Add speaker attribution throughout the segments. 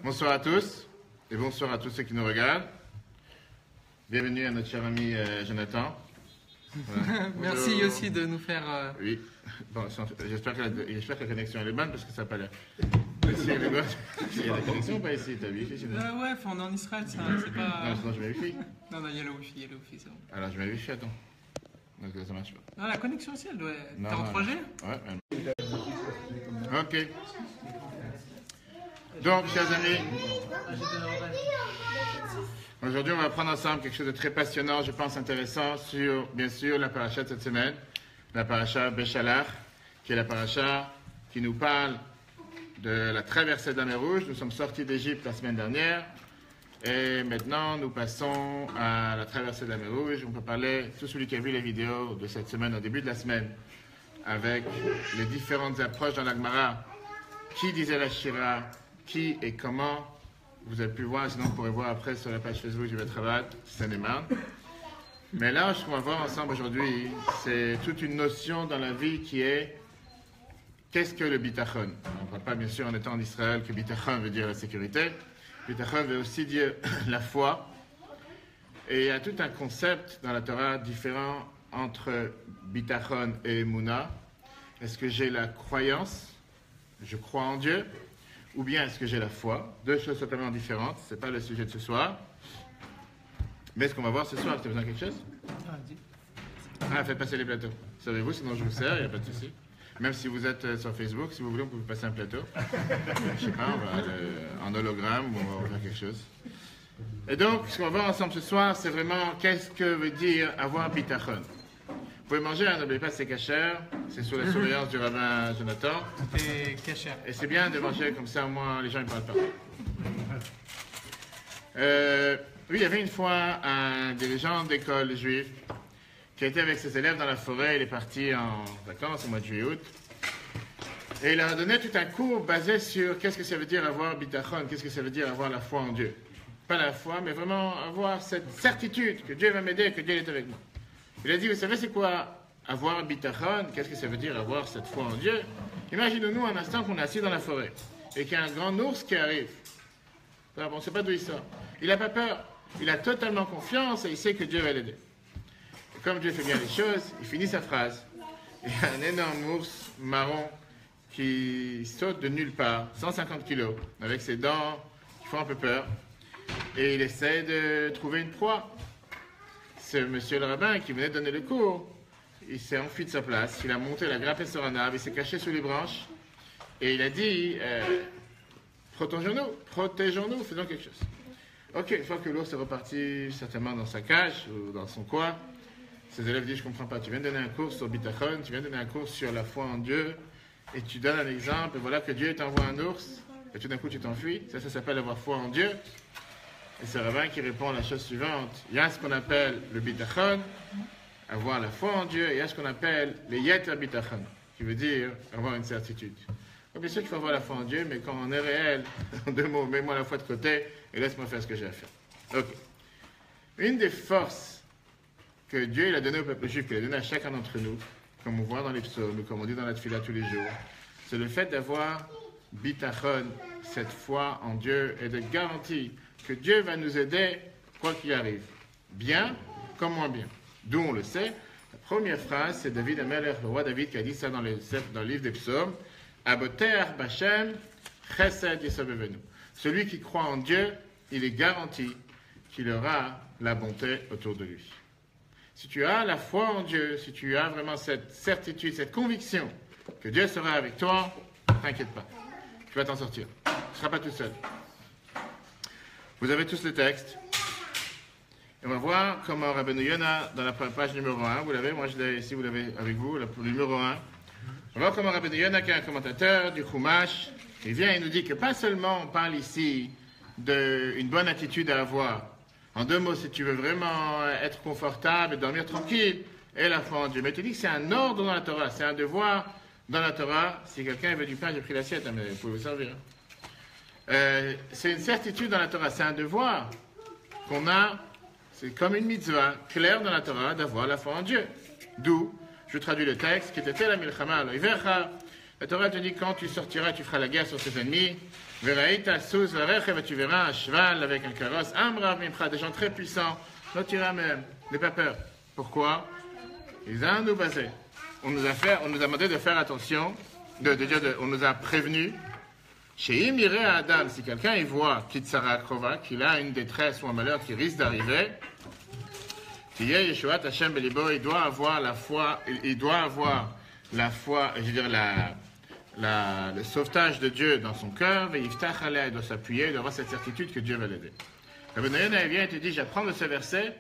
Speaker 1: Bonsoir à tous et bonsoir à tous ceux qui nous regardent. Bienvenue à notre cher ami Jonathan.
Speaker 2: Voilà. Merci aussi de nous faire...
Speaker 1: Oui, bon, j'espère que la connexion elle est bonne parce que ça n'a pas l'air. Si elle est bonne, il y a la connexion ou pas ici? T'as Wi-Fi chez nous?
Speaker 2: Ouais, on est en Israël, ça, c'est pas...
Speaker 1: Non, sinon je mets Wi-Fi.
Speaker 2: Non, il y a le Wi-Fi, c'est bon.
Speaker 1: Alors je mets Wi-Fi, attends. Donc ça marche pas.
Speaker 2: Non, la connexion aussi, elle doit...
Speaker 1: T'es
Speaker 2: en 3G?
Speaker 1: Ouais. Ok. Donc, chers amis, aujourd'hui, on va prendre ensemble quelque chose de très passionnant, je pense intéressant, sur, bien sûr, la paracha de cette semaine, la paracha Béchalach, qui est la paracha qui nous parle de la traversée de la mer Rouge. Nous sommes sortis d'Égypte la semaine dernière, et maintenant, nous passons à la traversée de la mer Rouge. On peut parler, tout celui qui a vu les vidéos de cette semaine, au début de la semaine, avec les différentes approches dans la Gemara, qui disait la Shira, qui et comment, vous avez pu voir, sinon vous pourrez voir après sur la page Facebook du Betravat, Seine-et-Marne. Mais là, ce qu'on va voir ensemble aujourd'hui, c'est toute une notion dans la vie qui est qu'est-ce que le bitachon? On ne parle pas bien sûr en étant en Israël que bitachon veut dire la sécurité. Bitachon veut aussi dire la foi. Et il y a tout un concept dans la Torah différent entre bitachon et Emouna. Est-ce que j'ai la croyance? Je crois en Dieu? Ou bien est-ce que j'ai la foi? Deux choses totalement différentes. Ce n'est pas le sujet de ce soir. Mais ce qu'on va voir ce soir, tu as besoin de quelque chose? Faites passer les plateaux. Savez-vous, sinon je vous sers, il n'y a pas de souci. Même si vous êtes sur Facebook, si vous voulez, on peut vous passer un plateau. Je sais pas, on va en hologramme ou on va faire quelque chose. Et donc, ce qu'on va voir ensemble ce soir, c'est vraiment qu'est-ce que veut dire avoir bitachon. Vous pouvez manger, n'oubliez pas, c'est cachère, c'est sous la surveillance du rabbin Jonathan.
Speaker 2: C'est cachère.
Speaker 1: Et c'est bien de manger comme ça, au moins les gens ne parlent pas. Oui, il y avait une fois un dirigeant d'école juif qui était avec ses élèves dans la forêt. Il est parti en vacances au mois de juillet-août. Et il leur a donné tout un cours basé sur qu'est-ce que ça veut dire avoir bitachon, qu'est-ce que ça veut dire avoir la foi en Dieu. Pas la foi, mais vraiment avoir cette certitude que Dieu va m'aider, que Dieu est avec moi. Il a dit, vous savez c'est quoi avoir bitachon? Qu'est-ce que ça veut dire avoir cette foi en Dieu? Imaginez-nous un instant qu'on est assis dans la forêt et qu'il y a un grand ours qui arrive. On ne sait pas d'où il sort. Il n'a pas peur. Il a totalement confiance et il sait que Dieu va l'aider. Et comme Dieu fait bien les choses, il finit sa phrase. Il y a un énorme ours marron qui saute de nulle part, 150 kilos, avec ses dents qui font un peu peur. Et il essaie de trouver une proie. Ce monsieur le rabbin qui venait de donner le cours, il s'est enfui de sa place, il a monté, il a grimpé sur un arbre, il s'est caché sous les branches, et il a dit, protégeons-nous, faisons quelque chose. Ok, une fois que l'ours est reparti certainement dans sa cage, ou dans son coin, ses élèves disent, je ne comprends pas, tu viens de donner un cours sur bitachon, tu viens de donner un cours sur la foi en Dieu, et tu donnes un exemple, et voilà que Dieu t'envoie un ours, et tout d'un coup tu t'enfuis, ça s'appelle avoir foi en Dieu. Et c'est le rabbin qui répond la chose suivante. Il y a ce qu'on appelle le bitachon, avoir la foi en Dieu, et il y a ce qu'on appelle le yeter bitachon, qui veut dire avoir une certitude. Donc, bien sûr qu'il faut avoir la foi en Dieu, mais quand on est réel, en deux mots, mets-moi la foi de côté et laisse-moi faire ce que j'ai à faire. Ok. Une des forces que Dieu il a donné au peuple juif, qu'il a donné à chacun d'entre nous, comme on voit dans les psaumes, comme on dit dans la tefila tous les jours, c'est le fait d'avoir bitachon, cette foi en Dieu, et de garantir que Dieu va nous aider quoi qu'il arrive, bien comme moins bien. D'où on le sait, la première phrase, c'est David Amelech, le roi David, qui a dit ça dans le livre des psaumes, Aboter Bachem, Chesed Yisavevenu. Celui qui croit en Dieu, il est garanti qu'il aura la bonté autour de lui. Si tu as la foi en Dieu, si tu as vraiment cette certitude, cette conviction que Dieu sera avec toi, t'inquiète pas, tu vas t'en sortir. Tu ne seras pas tout seul. Vous avez tous le texte. Et on va voir comment Rabbeinu Yonah, dans la page numéro 1, vous l'avez, moi je l'ai ici, vous l'avez avec vous, le numéro 1. On va voir comment Rabbeinu Yonah, qui est un commentateur du Chumash, il vient et nous dit que pas seulement on parle ici d'une bonne attitude à avoir. En deux mots, si tu veux vraiment être confortable et dormir tranquille, et la foi en Dieu. Mais tu dis que c'est un ordre dans la Torah, c'est un devoir dans la Torah. Si quelqu'un veut du pain, j'ai pris l'assiette, mais vous pouvez vous servir. C'est une certitude dans la Torah, c'est un devoir qu'on a, c'est comme une mitzvah claire dans la Torah d'avoir la foi en Dieu. D'où, je traduis le texte, qui était la milchama, la Torah te dit quand tu sortiras, tu feras la guerre sur tes ennemis, Veraïta sous la tu verras un cheval avec un carrosse, Amrav Mimcha, des gens très puissants, Lotira même, n'aie pas peur. Pourquoi? Ils ont nous basé. On nous a demandé de faire attention, on nous a prévenu. Chez Imire Adam, si quelqu'un y voit Kitsara Krova, qu'il a une détresse ou un malheur qui risque d'arriver, Yeshuat Hashem Belibo, il doit avoir la foi, je veux dire le sauvetage de Dieu dans son cœur, et il doit s'appuyer, il doit avoir cette certitude que Dieu va l'aider. Rabbi Noyon vient et te dit, j'apprends de ce verset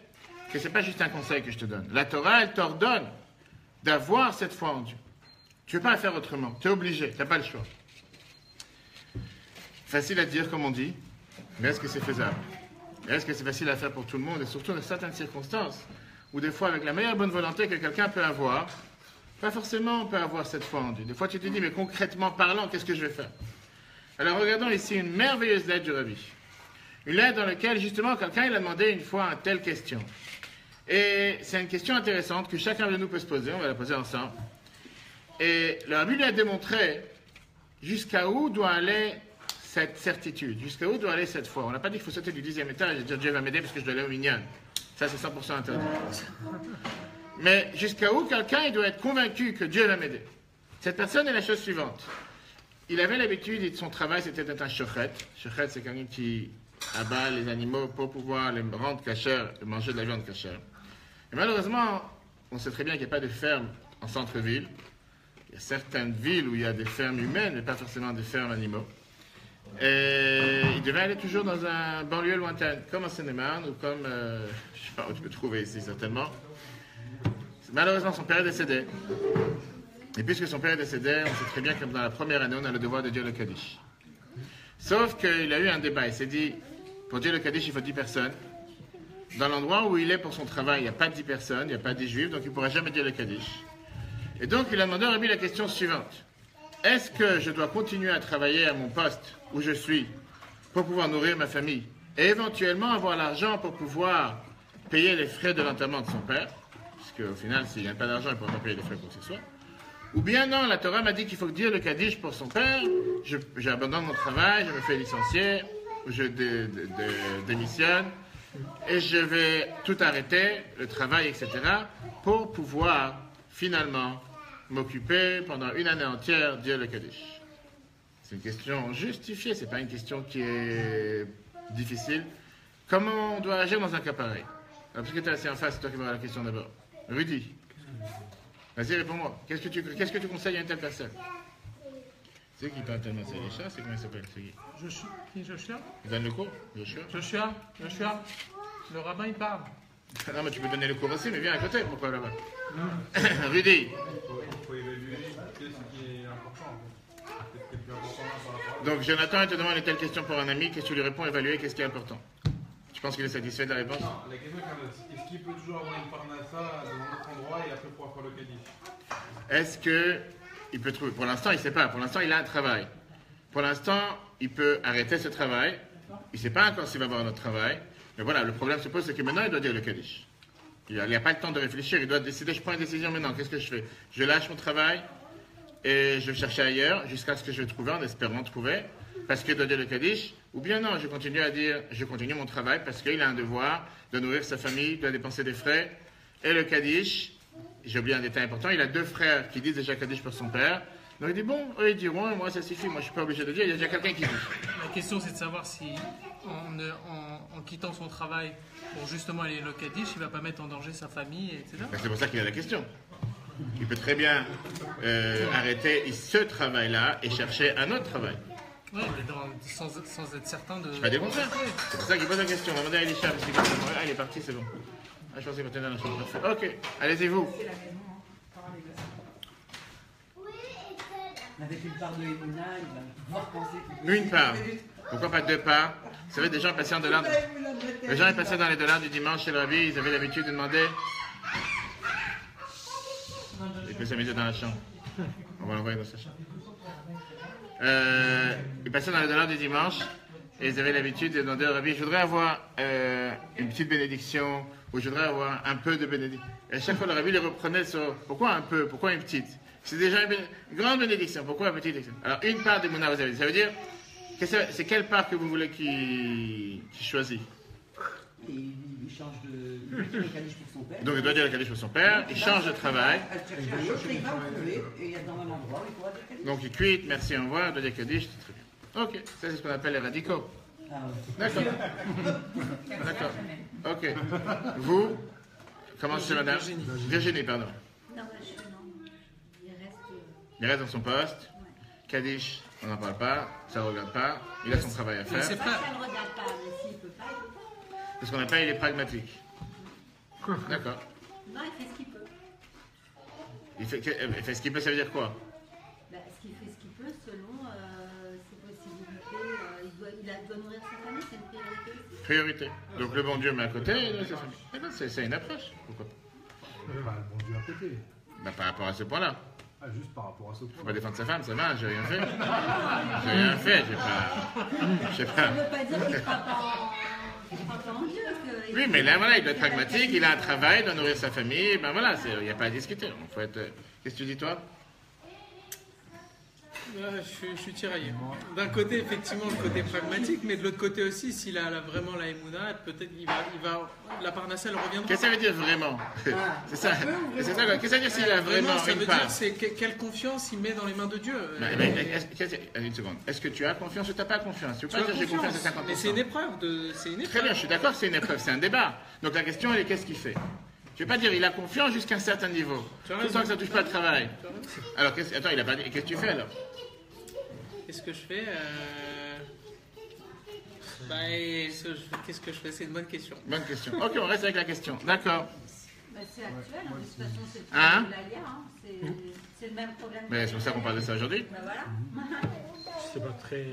Speaker 1: que ce n'est pas juste un conseil que je te donne. La Torah, elle t'ordonne d'avoir cette foi en Dieu. Tu ne peux pas la faire autrement, tu es obligé, tu n'as pas le choix. Facile à dire, comme on dit, mais est-ce que c'est faisable? Est-ce que c'est facile à faire pour tout le monde, et surtout dans certaines circonstances, où des fois, avec la meilleure bonne volonté que quelqu'un peut avoir, pas forcément on peut avoir cette foi en Dieu. Des fois, tu te dis, mais concrètement parlant, qu'est-ce que je vais faire? Alors, regardons ici une merveilleuse lettre du Rabbi. Une lettre dans laquelle, justement, quelqu'un il a demandé une fois une telle question. Et c'est une question intéressante que chacun de nous peut se poser, on va la poser ensemble. Et le Rabbi lui a démontré jusqu'à où doit aller cette certitude, jusqu'à où doit aller cette foi. On n'a pas dit qu'il faut sauter du 10e étage et dire Dieu va m'aider parce que je dois aller au minyan. Ça, c'est 100% interdit. Mais jusqu'à où quelqu'un il doit être convaincu que Dieu va m'aider. Cette personne est la chose suivante. Il avait l'habitude, et son travail, c'était d'être un shochet. Shochet, c'est quelqu'un qui abat les animaux pour pouvoir les rendre cachers et manger de la viande cachère. Et malheureusement, on sait très bien qu'il n'y a pas de ferme en centre-ville. Il y a certaines villes où il y a des fermes humaines, mais pas forcément des fermes animaux. Et il devait aller toujours dans un banlieue lointaine, comme en Seine-et-Marne ou comme, je ne sais pas où tu peux trouver ici certainement. Malheureusement, son père est décédé. Et puisque son père est décédé, on sait très bien que dans la première année, on a le devoir de dire le Kaddish. Sauf qu'il a eu un débat. Il s'est dit, pour dire le Kaddish, il faut 10 personnes. Dans l'endroit où il est pour son travail, il n'y a pas 10 personnes, il n'y a pas 10 juifs, donc il ne pourra jamais dire le Kaddish. Et donc, il a demandé à Rabbi la question suivante. Est-ce que je dois continuer à travailler à mon poste où je suis pour pouvoir nourrir ma famille et éventuellement avoir l'argent pour pouvoir payer les frais de l'enterrement de son père, puisque au final, s'il n'a pas d'argent, il ne pourra pas payer les frais pour que ce soit. Ou bien non, la Torah m'a dit qu'il faut dire le Kaddish pour son père, j'abandonne mon travail, je me fais licencier, je démissionne, et je vais tout arrêter, le travail, etc., pour pouvoir finalement m'occuper pendant une année entière, dire le Kaddish. C'est une question justifiée, c'est pas une question qui est difficile. Comment on doit agir dans un cas pareil? Alors, puisque tu es assis en face, c'est toi qui vas avoir la question d'abord. Rudy, vas-y, réponds-moi. Qu'est-ce que tu conseilles à une telle personne? C'est qui parle tellement, c'est Elisha, c'est comment il s'appelle? C'est qui?
Speaker 2: Qui Joshua?
Speaker 1: Il donne le cours? Joshua?
Speaker 2: Joshua. Le rabbin, il parle.
Speaker 1: Non, mais tu peux donner le cours aussi, mais viens à côté, pourquoi là-bas? Rudy.
Speaker 3: Il faut évaluer ce qui est important. Qu'est-ce qui est plus important par rapport à...
Speaker 1: Donc, Jonathan, il te demande une telle question pour un ami, qu'est-ce que tu lui réponds? Évaluer, qu'est-ce qui est important? Tu penses qu'il est satisfait de la réponse?
Speaker 3: Non, la question est est-ce qu'il peut toujours avoir une parnassa dans un autre endroit et après pouvoir faire le Kaddish?
Speaker 1: Est-ce qu'il peut trouver? Pour l'instant, il ne sait pas. Pour l'instant, il a un travail. Pour l'instant, il peut arrêter ce travail. Il ne sait pas encore s'il va avoir un autre travail. Mais voilà, le problème se pose, c'est que maintenant, il doit dire le Kaddish. Il n'y a pas le temps de réfléchir. Il doit décider, je prends une décision maintenant. Qu'est-ce que je fais? Je lâche mon travail et je vais chercher ailleurs jusqu'à ce que je vais trouver, en espérant trouver, parce qu'il doit dire le Kaddish. Ou bien non, je continue mon travail parce qu'il a un devoir de nourrir sa famille, doit dépenser des frais. Et le Kaddish, j'ai oublié un détail important, il a 2 frères qui disent déjà Kaddish pour son père. Donc il dit, bon, eux ils diront, moi ça suffit, moi je ne suis pas obligé de dire, il y a déjà quelqu'un qui dit.
Speaker 2: La question, c'est de savoir si, en quittant son travail pour justement aller au Kaddish, il ne va pas mettre en danger sa famille, etc.
Speaker 1: Ben, c'est pour ça qu'il a la question. Il peut très bien arrêter ce travail-là et chercher un autre travail.
Speaker 2: Oui, mais sans être certain de...
Speaker 1: Je pas des contraires. C'est pour ça qu'il pose la question. On va demander à Elisha, parce qu'il ah, il est parti, c'est bon. Ah, je pensais qu'il était dans la chambre. Ok, allez-y vous.
Speaker 4: Avec une part de Emouna, il va pouvoir penser...
Speaker 1: Une part. Pourquoi pas 2 parts? Vous savez, des gens passaient en dollars. Les gens passaient dans les dollars du dimanche chez le Rabbi, ils avaient l'habitude de demander... Il peut s'amuser dans la chambre. On va l'envoyer dans sa chambre. Ils passaient dans les dollars du dimanche et ils avaient l'habitude de demander au Rabbi, je voudrais avoir une petite bénédiction ou je voudrais avoir un peu de bénédiction. Et à chaque fois, le Rabbi les reprenait sur pourquoi un peu, pourquoi une petite? C'est déjà une grande bénédiction, pourquoi une petite? Alors, une part des mounas, vous avez dit, ça veut dire C'est quelle part que vous voulez qu'il choisisse?
Speaker 4: Et il change de. Il fait le Kaddish pour son père.
Speaker 1: Donc il doit dire le Kaddish pour son père, il change de travail.
Speaker 4: Elle cherche un autre, il va en trouver, et il y a dans un endroit où il pourra dire Kaddish.
Speaker 1: Donc il quitte, merci, au revoir, il doit dire Kaddish, c'est très bien. Ok, ça c'est ce qu'on appelle les radicaux.
Speaker 4: Ah,
Speaker 1: D'accord. D'accord. Ok. Vous, comment c'est madame? Virginie, pardon.
Speaker 5: Non, je suis non. Il reste.
Speaker 1: Il reste dans son poste. Kaddish, on n'en parle pas, ça ne regarde pas, il a son travail à faire.
Speaker 2: C'est
Speaker 5: Ça
Speaker 2: pas.
Speaker 5: ne regarde pas, mais s'il ne peut pas, il peut pas.
Speaker 1: C'est ce qu'on appelle, il est pragmatique. D'accord.
Speaker 5: Non, il fait ce qu'il peut.
Speaker 1: Il fait ce qu'il peut, ça veut dire quoi?
Speaker 5: Bah, il fait ce qu'il peut selon ses possibilités. Il doit nourrir sa famille, c'est une priorité aussi.
Speaker 1: Priorité. Donc le bon Dieu met à côté, il doit sa famille. D'accord, c'est une approche. Pourquoi pas?
Speaker 3: Le bon Dieu à côté.
Speaker 1: Bah, par rapport à ce point-là.
Speaker 3: Ah, juste par rapport à ce
Speaker 1: Faut pas
Speaker 3: point.
Speaker 1: défendre sa femme, ça va, j'ai rien fait. J'ai rien fait, j'ai
Speaker 5: Ça
Speaker 1: pas.
Speaker 5: ne veut pas dire qu'il ne croit pas en Dieu.
Speaker 1: Oui, mais là, voilà, il doit être pragmatique, il a un travail, il doit nourrir sa famille, ben voilà, il n'y a pas à discuter. Il faut être... Qu'est-ce que tu dis, toi?
Speaker 2: Je suis tiraillé. D'un côté, effectivement, le côté pragmatique, mais de l'autre côté aussi, s'il a vraiment la Emouna, peut-être la Parnassa, elle reviendra.
Speaker 1: Qu'est-ce que ça veut dire vraiment? C'est ça, c'est ça quoi. Qu'est-ce que ça veut dire s'il a vraiment
Speaker 2: ça
Speaker 1: une
Speaker 2: veut
Speaker 1: part?
Speaker 2: dire c'est quelle confiance il met dans les mains de Dieu.
Speaker 1: Une seconde. Est-ce que tu as confiance ou tu n'as pas confiance? Tu peux
Speaker 2: Tu
Speaker 1: pas
Speaker 2: as
Speaker 1: dire j'ai confiance à 50%.
Speaker 2: mais c'est une épreuve.
Speaker 1: Très bien, je suis d'accord, c'est une épreuve, c'est un débat. Donc la question, elle est qu'est-ce qu'il fait? Je ne vais pas dire il a confiance jusqu'à un certain niveau.
Speaker 2: Tu as
Speaker 1: Tout
Speaker 2: raison.
Speaker 1: tant que ça ne touche pas le travail. Alors, attends, il a pas dit. Qu'est-ce que tu fais alors?
Speaker 2: Qu'est-ce que je fais Qu'est-ce que je fais? C'est une bonne question.
Speaker 1: Bonne question. Ok, on reste avec la question. D'accord.
Speaker 5: Bah, c'est actuel, hein, de toute façon, c'est le
Speaker 1: Hein?
Speaker 5: problème de l'Alia, hein. C'est le même problème.
Speaker 1: Mais c'est pour ça qu'on parle de ça aujourd'hui.
Speaker 5: Bah voilà.
Speaker 6: C'est pas très.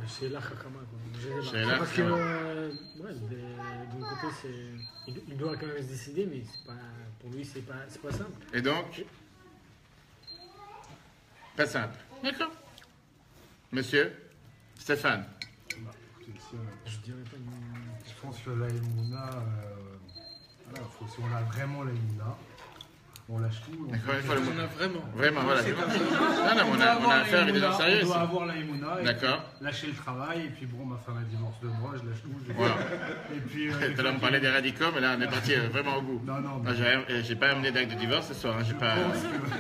Speaker 6: C'est la Hakama, quoi.
Speaker 1: C'est la
Speaker 6: Parce que,
Speaker 1: Hakama.
Speaker 6: ouais, d'un côté, il doit quand même se décider, mais c'est pas, pour lui, c'est pas simple.
Speaker 1: Et donc, pas simple. D'accord. Monsieur Stéphane.
Speaker 3: Bah, écoutez,
Speaker 6: Je dirais pas.
Speaker 3: je pense que la Emouna, voilà, si on a vraiment la Emouna, on lâche tout.
Speaker 1: Encore une fois, le mot.
Speaker 2: On a vraiment.
Speaker 1: Vraiment, voilà.
Speaker 2: C'est
Speaker 1: Non,
Speaker 2: comme ça.
Speaker 1: non, mais on a affaire à des gens sérieux.
Speaker 3: On doit
Speaker 1: ici.
Speaker 3: avoir la Emouna, et
Speaker 1: D'accord.
Speaker 3: puis lâcher le travail, et puis bon, ma femme a divorce de moi, je lâche tout.
Speaker 1: Voilà.
Speaker 3: Et puis,
Speaker 1: Tout à l'heure, on parlait des radicaux, mais là, on est parti vraiment au bout.
Speaker 3: Non,
Speaker 1: Non, j'ai pas amené d'acte de divorce ce soir. Hein, j'ai pas.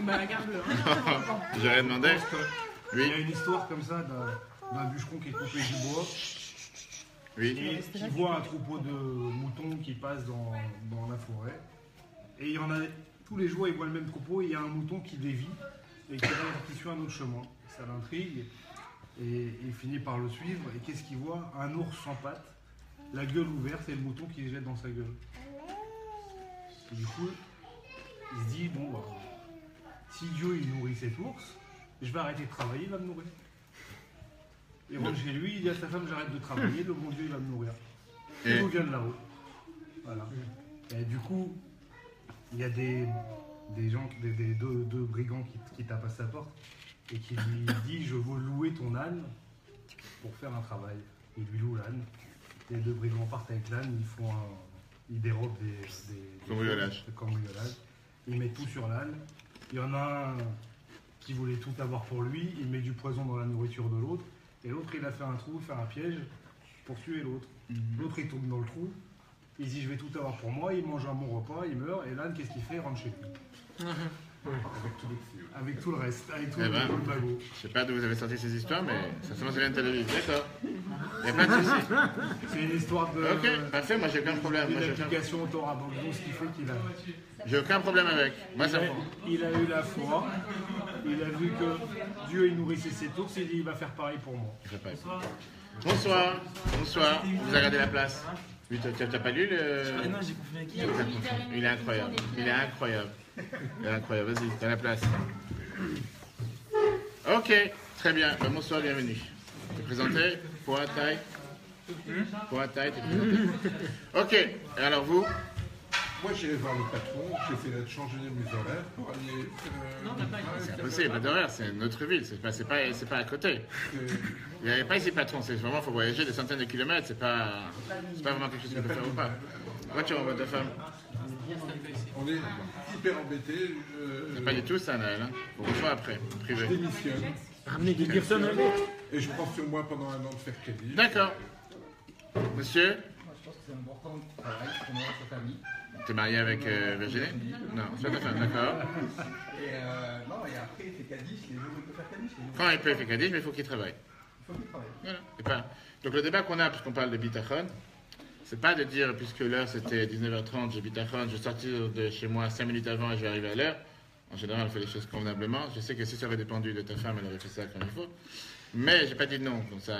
Speaker 2: Bah, garde-le.
Speaker 1: J'ai rien demandé.
Speaker 3: il y a
Speaker 1: Oui,
Speaker 3: une histoire comme ça d'un bûcheron qui est coupé du bois
Speaker 1: oui.
Speaker 3: et qui voit un troupeau de moutons qui passe dans la forêt. Et il y en a tous les jours, il voit le même troupeau et il y a un mouton qui dévie et qui suit un autre chemin. Ça l'intrigue et il finit par le suivre. Et qu'est-ce qu'il voit? Un ours sans pattes, la gueule ouverte et le mouton qui se jette dans sa gueule. Et du coup, il se dit, bon, bah, si Dieu il nourrit cet ours, je vais arrêter de travailler, il va me nourrir. Il rentre chez lui, il dit à sa femme, j'arrête de travailler, le bon Dieu il va me nourrir.
Speaker 1: Et-
Speaker 3: Tout vient de là-haut. Voilà. Et du coup, il y a des gens, deux brigands qui tapent à sa porte et qui lui dit, je veux louer ton âne pour faire un travail. Il lui loue l'âne. Les deux brigands partent avec l'âne, ils dérobent des
Speaker 1: Cambriolage.
Speaker 3: de cambriolage. Ils mettent tout sur l'âne. Il y en a un qui voulait tout avoir pour lui, il met du poison dans la nourriture de l'autre, et l'autre il a fait un trou, fait un piège pour tuer l'autre. L'autre il tombe dans le trou, il dit je vais tout avoir pour moi, il mange un bon repas, il meurt, et l'âne qu'est-ce qu'il fait? Il rentre chez lui. Avec tout le reste, avec tout
Speaker 1: Eh ben.
Speaker 3: le bagot.
Speaker 1: Je sais pas d'où vous avez sorti ces histoires, mais ça se vient de Tel Aviv. D'accord. Il n'y a pas de souci.
Speaker 3: C'est une histoire de
Speaker 1: Ok, parfait, moi j'ai aucun problème. Moi, j'ai aucun-
Speaker 3: d'application au Torah, donc ce qui fait qu'il a...
Speaker 1: J'ai aucun problème avec. Moi, ça me
Speaker 3: Il a eu la foi, il a vu que Dieu il nourrissait ses ours, il dit il va faire pareil pour moi.
Speaker 1: Je sais pas. Bonsoir. Bonsoir. Vous avez regardé la place? Oui, t'as pas lu le.
Speaker 7: Non, j'ai confondu avec qui?
Speaker 1: Il est incroyable. Il est incroyable. Il est incroyable. Vas-y, t'as la place. Ok, très bien. Ben, bonsoir, bienvenue. T'es présenté? Poids, taille? Poids, taille, t'es présenté? Ok, alors vous?
Speaker 8: Moi, j'irai voir le patron, j'essaierai de changer mes horaires pour aller.
Speaker 1: C'est impossible, pas d'horaire, c'est notre ville, c'est pas à côté. Il n'y avait pas ici patron, c'est vraiment, il faut voyager des centaines de kilomètres, c'est pas vraiment quelque chose qu'on peut faire ou pas. Pourquoi tu renvoies ta femme?
Speaker 8: On est hyper embêtés.
Speaker 1: C'est pas du tout ça, Naël, hein. Faut qu'on soit après,
Speaker 8: Je
Speaker 1: privé.
Speaker 8: démissionne.
Speaker 6: Ramener des personnes avec.
Speaker 8: Et je prends sur moi pendant 1 an de faire Kaddish.
Speaker 1: D'accord. Monsieur,
Speaker 7: Moi, je pense que c'est important de travailler pour nourrir sa famille.
Speaker 1: t'es marié avec Virginie? Non, c'est pas ta femme, d'accord.
Speaker 7: Non, et après, il fait Kaddish, les jours où il peut faire Kaddish. Les jours
Speaker 1: Quand il peut faire Kaddish, mais il faut qu'il travaille.
Speaker 7: il faut qu'il travaille.
Speaker 1: Voilà. Et pas... Donc le débat qu'on a, puisqu'on parle de bitachon, c'est pas de dire, puisque l'heure c'était 19h30, j'ai bitachon, je vais sortir de chez moi 5 minutes avant et je vais arriver à l'heure. En général, on fait les choses convenablement. Je sais que si ça avait dépendu de ta femme, elle aurait fait ça comme il faut. Mais j'ai pas dit non, comme ça.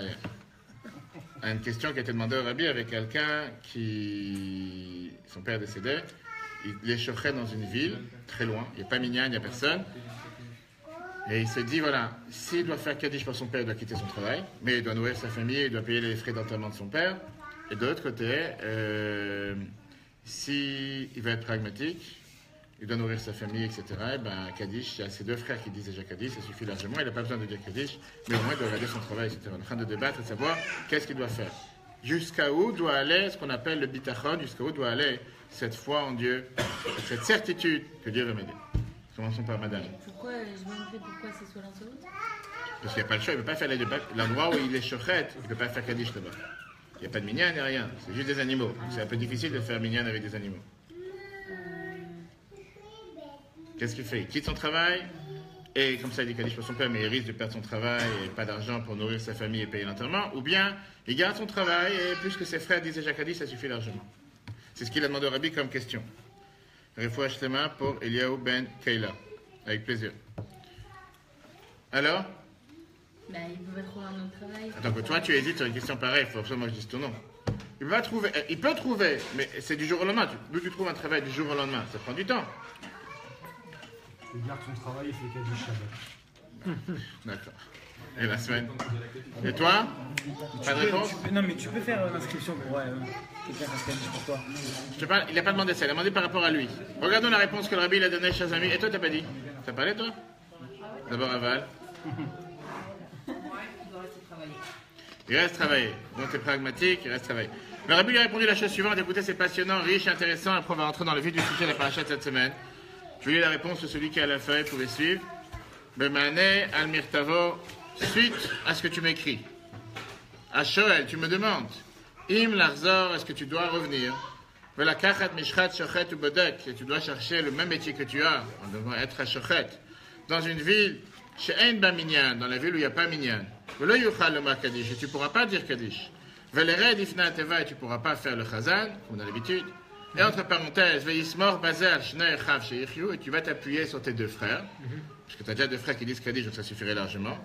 Speaker 1: À une question qui a été demandée au Rabbi avec quelqu'un qui... Son père décédait, il est chauffé dans une ville, très loin, il n'y a pas minyan, il n'y a personne. Et il s'est dit, voilà, s'il doit faire Kaddish pour son père, il doit quitter son travail, mais il doit nourrir sa famille, il doit payer les frais d'enterrement de son père. Et de l'autre côté, s'il veut être pragmatique, il doit nourrir sa famille, etc. Et ben, Kaddish, il y a ses 2 frères qui disent déjà Kaddish, ça suffit largement, il n'a pas besoin de dire Kaddish, mais au moins il doit regarder son travail, etc. On est en train de débattre et de savoir qu'est-ce qu'il doit faire. Jusqu'à où doit aller ce qu'on appelle le bitachon, jusqu'à où doit aller cette foi en Dieu, cette certitude que Dieu veut m'aider. Commençons par madame.
Speaker 9: Pourquoi, je me demandais pourquoi c'est soit l'un soit l'autre.
Speaker 1: Parce qu'il n'y a pas le choix, il ne peut pas faire les deux. L'endroit où il est chochet, il ne peut pas faire Kaddish là-bas. Il n'y a pas de minyan ni rien, c'est juste des animaux. Donc c'est un peu difficile de faire minyan avec des animaux. Qu'est-ce qu'il fait? Il quitte son travail, et comme ça il dit Kaddish pour son père, mais il risque de perdre son travail et pas d'argent pour nourrir sa famille et payer l'enterrement. Ou bien, il garde son travail, et plus que ses frères disent déjà Kaddish, ça suffit largement. C'est ce qu'il a demandé au Rabbi comme question. Refoua Shlema pour Eliaou ben Keila. Avec plaisir. Alors?
Speaker 9: Bah, ils peuvent trouver un autre travail.
Speaker 1: Attends, que toi tu hésites sur une question pareille, il faut absolument que je dise ton nom. Il peut trouver, mais c'est du jour au lendemain. D'où tu trouves un travail du jour au lendemain? Ça prend du temps.
Speaker 3: Il garde son travail, il fait Kaddish Shabbat.
Speaker 1: D'accord. Et la semaine? Et toi? Pas de réponse?
Speaker 10: Non, mais tu peux faire l'inscription pour quelqu'un fasse Kaddish pour toi.
Speaker 1: Il n'a pas demandé ça, il a demandé par rapport à lui. Regardons la réponse que le Rabbi a donnée, chers amis. Et toi, t'as pas dit? T'as parlé, toi? D'abord, Aval. Il reste travailler. Donc, c'est pragmatique, il reste travailler. Le Rabbi lui a répondu la chose suivante. Écoutez, c'est passionnant, riche, intéressant. Après, on va rentrer dans le vif du sujet de la paracha de cette semaine. Je vais lire la réponse de celui qui a la feuille, vous pouvez suivre. Bemane al-Mirtavo, suite à ce que tu m'écris. À Shoel, tu me demandes. Im Larzor, est-ce que tu dois revenir? Vela kachat mishchat shochet ou bodek, et tu dois chercher le même métier que tu as, en devant être à shochet, dans une ville, chez Ein ba minyan, dans la ville où il n'y a pas minyan. Velo yuchal le Kaddish, et tu ne pourras pas dire Kaddish. Velered ifna teva, et tu ne pourras pas faire le chazan, comme on a l'habitude. Et entre parenthèses, Veismor bazel shnei chav sheichyu, et tu vas t'appuyer sur tes 2 frères, parce que tu as déjà 2 frères qui disent Kaddish, donc ça suffirait largement.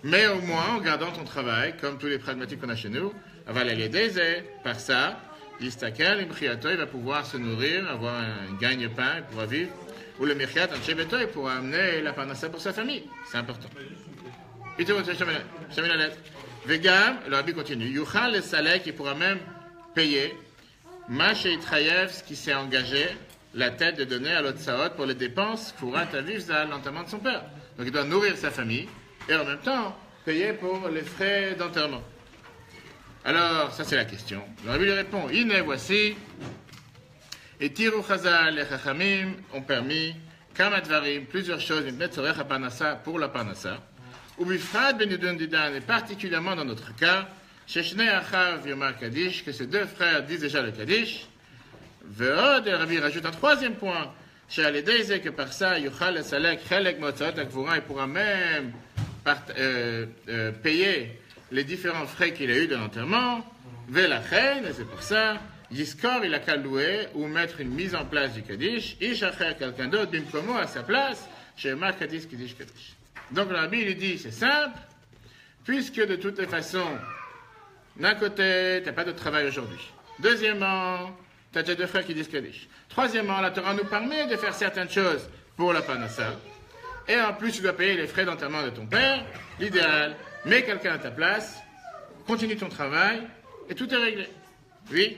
Speaker 1: Mais au moins, en gardant ton travail, comme tous les pragmatiques qu'on a chez nous, aval les désé, par ça, Yistakel, Imchiato, il va pouvoir se nourrir, avoir un gagne-pain, il pourra vivre. Ou le Mirchiat, un Chebeto, il pourra amener la parnassa pour sa famille. C'est important. Et tu vois, je mets la lettre. Vegam, le Rabbi continue. Yuchal le Salek, il pourra même payer. Mash et Itrayev, ce qui s'est engagé, la tête de donner à l'Otsaot pour les dépenses pour vivre à l'enterrement de son père. Donc il doit nourrir sa famille et en même temps payer pour les frais d'enterrement. Alors, ça c'est la question. Le Rabbi lui répond, Iné, voici, et Tiru Chazal, les Chachamim ont permis, Kamadvarim, plusieurs choses, une Metzorecha Parnassa pour la Parnassa, ou Bifrad Ben Yudun Didan, et particulièrement dans notre cas, Shechnei Achav Yomar Kaddish, que ces 2 frères disent déjà le Kaddish. Veod, et le Rabbi rajoute un 3e point, chez Aledeize, que par ça, Yuchal Salek, Chelek Motzot, Akvura, il pourra même payer les différents frais qu'il a eu de l'enterrement. Velachen, et c'est pour ça, Yiskor, il a qu'à louer ou mettre une mise en place du Kaddish, Ishacher, quelqu'un d'autre, Bimkomo, à sa place, chez Yomar Kaddish, Kaddish, Kaddish. Donc le Rabbi lui dit, c'est simple, puisque de toutes les façons, d'un côté, tu n'as pas de travail aujourd'hui. Deuxièmement, tu as déjà 2 frères qui disent Kaddish. Troisièmement, la Torah nous permet de faire certaines choses pour la Parnassa. Et en plus, tu dois payer les frais d'enterrement de ton père. L'idéal, mets quelqu'un à ta place, continue ton travail, et tout est réglé. Oui?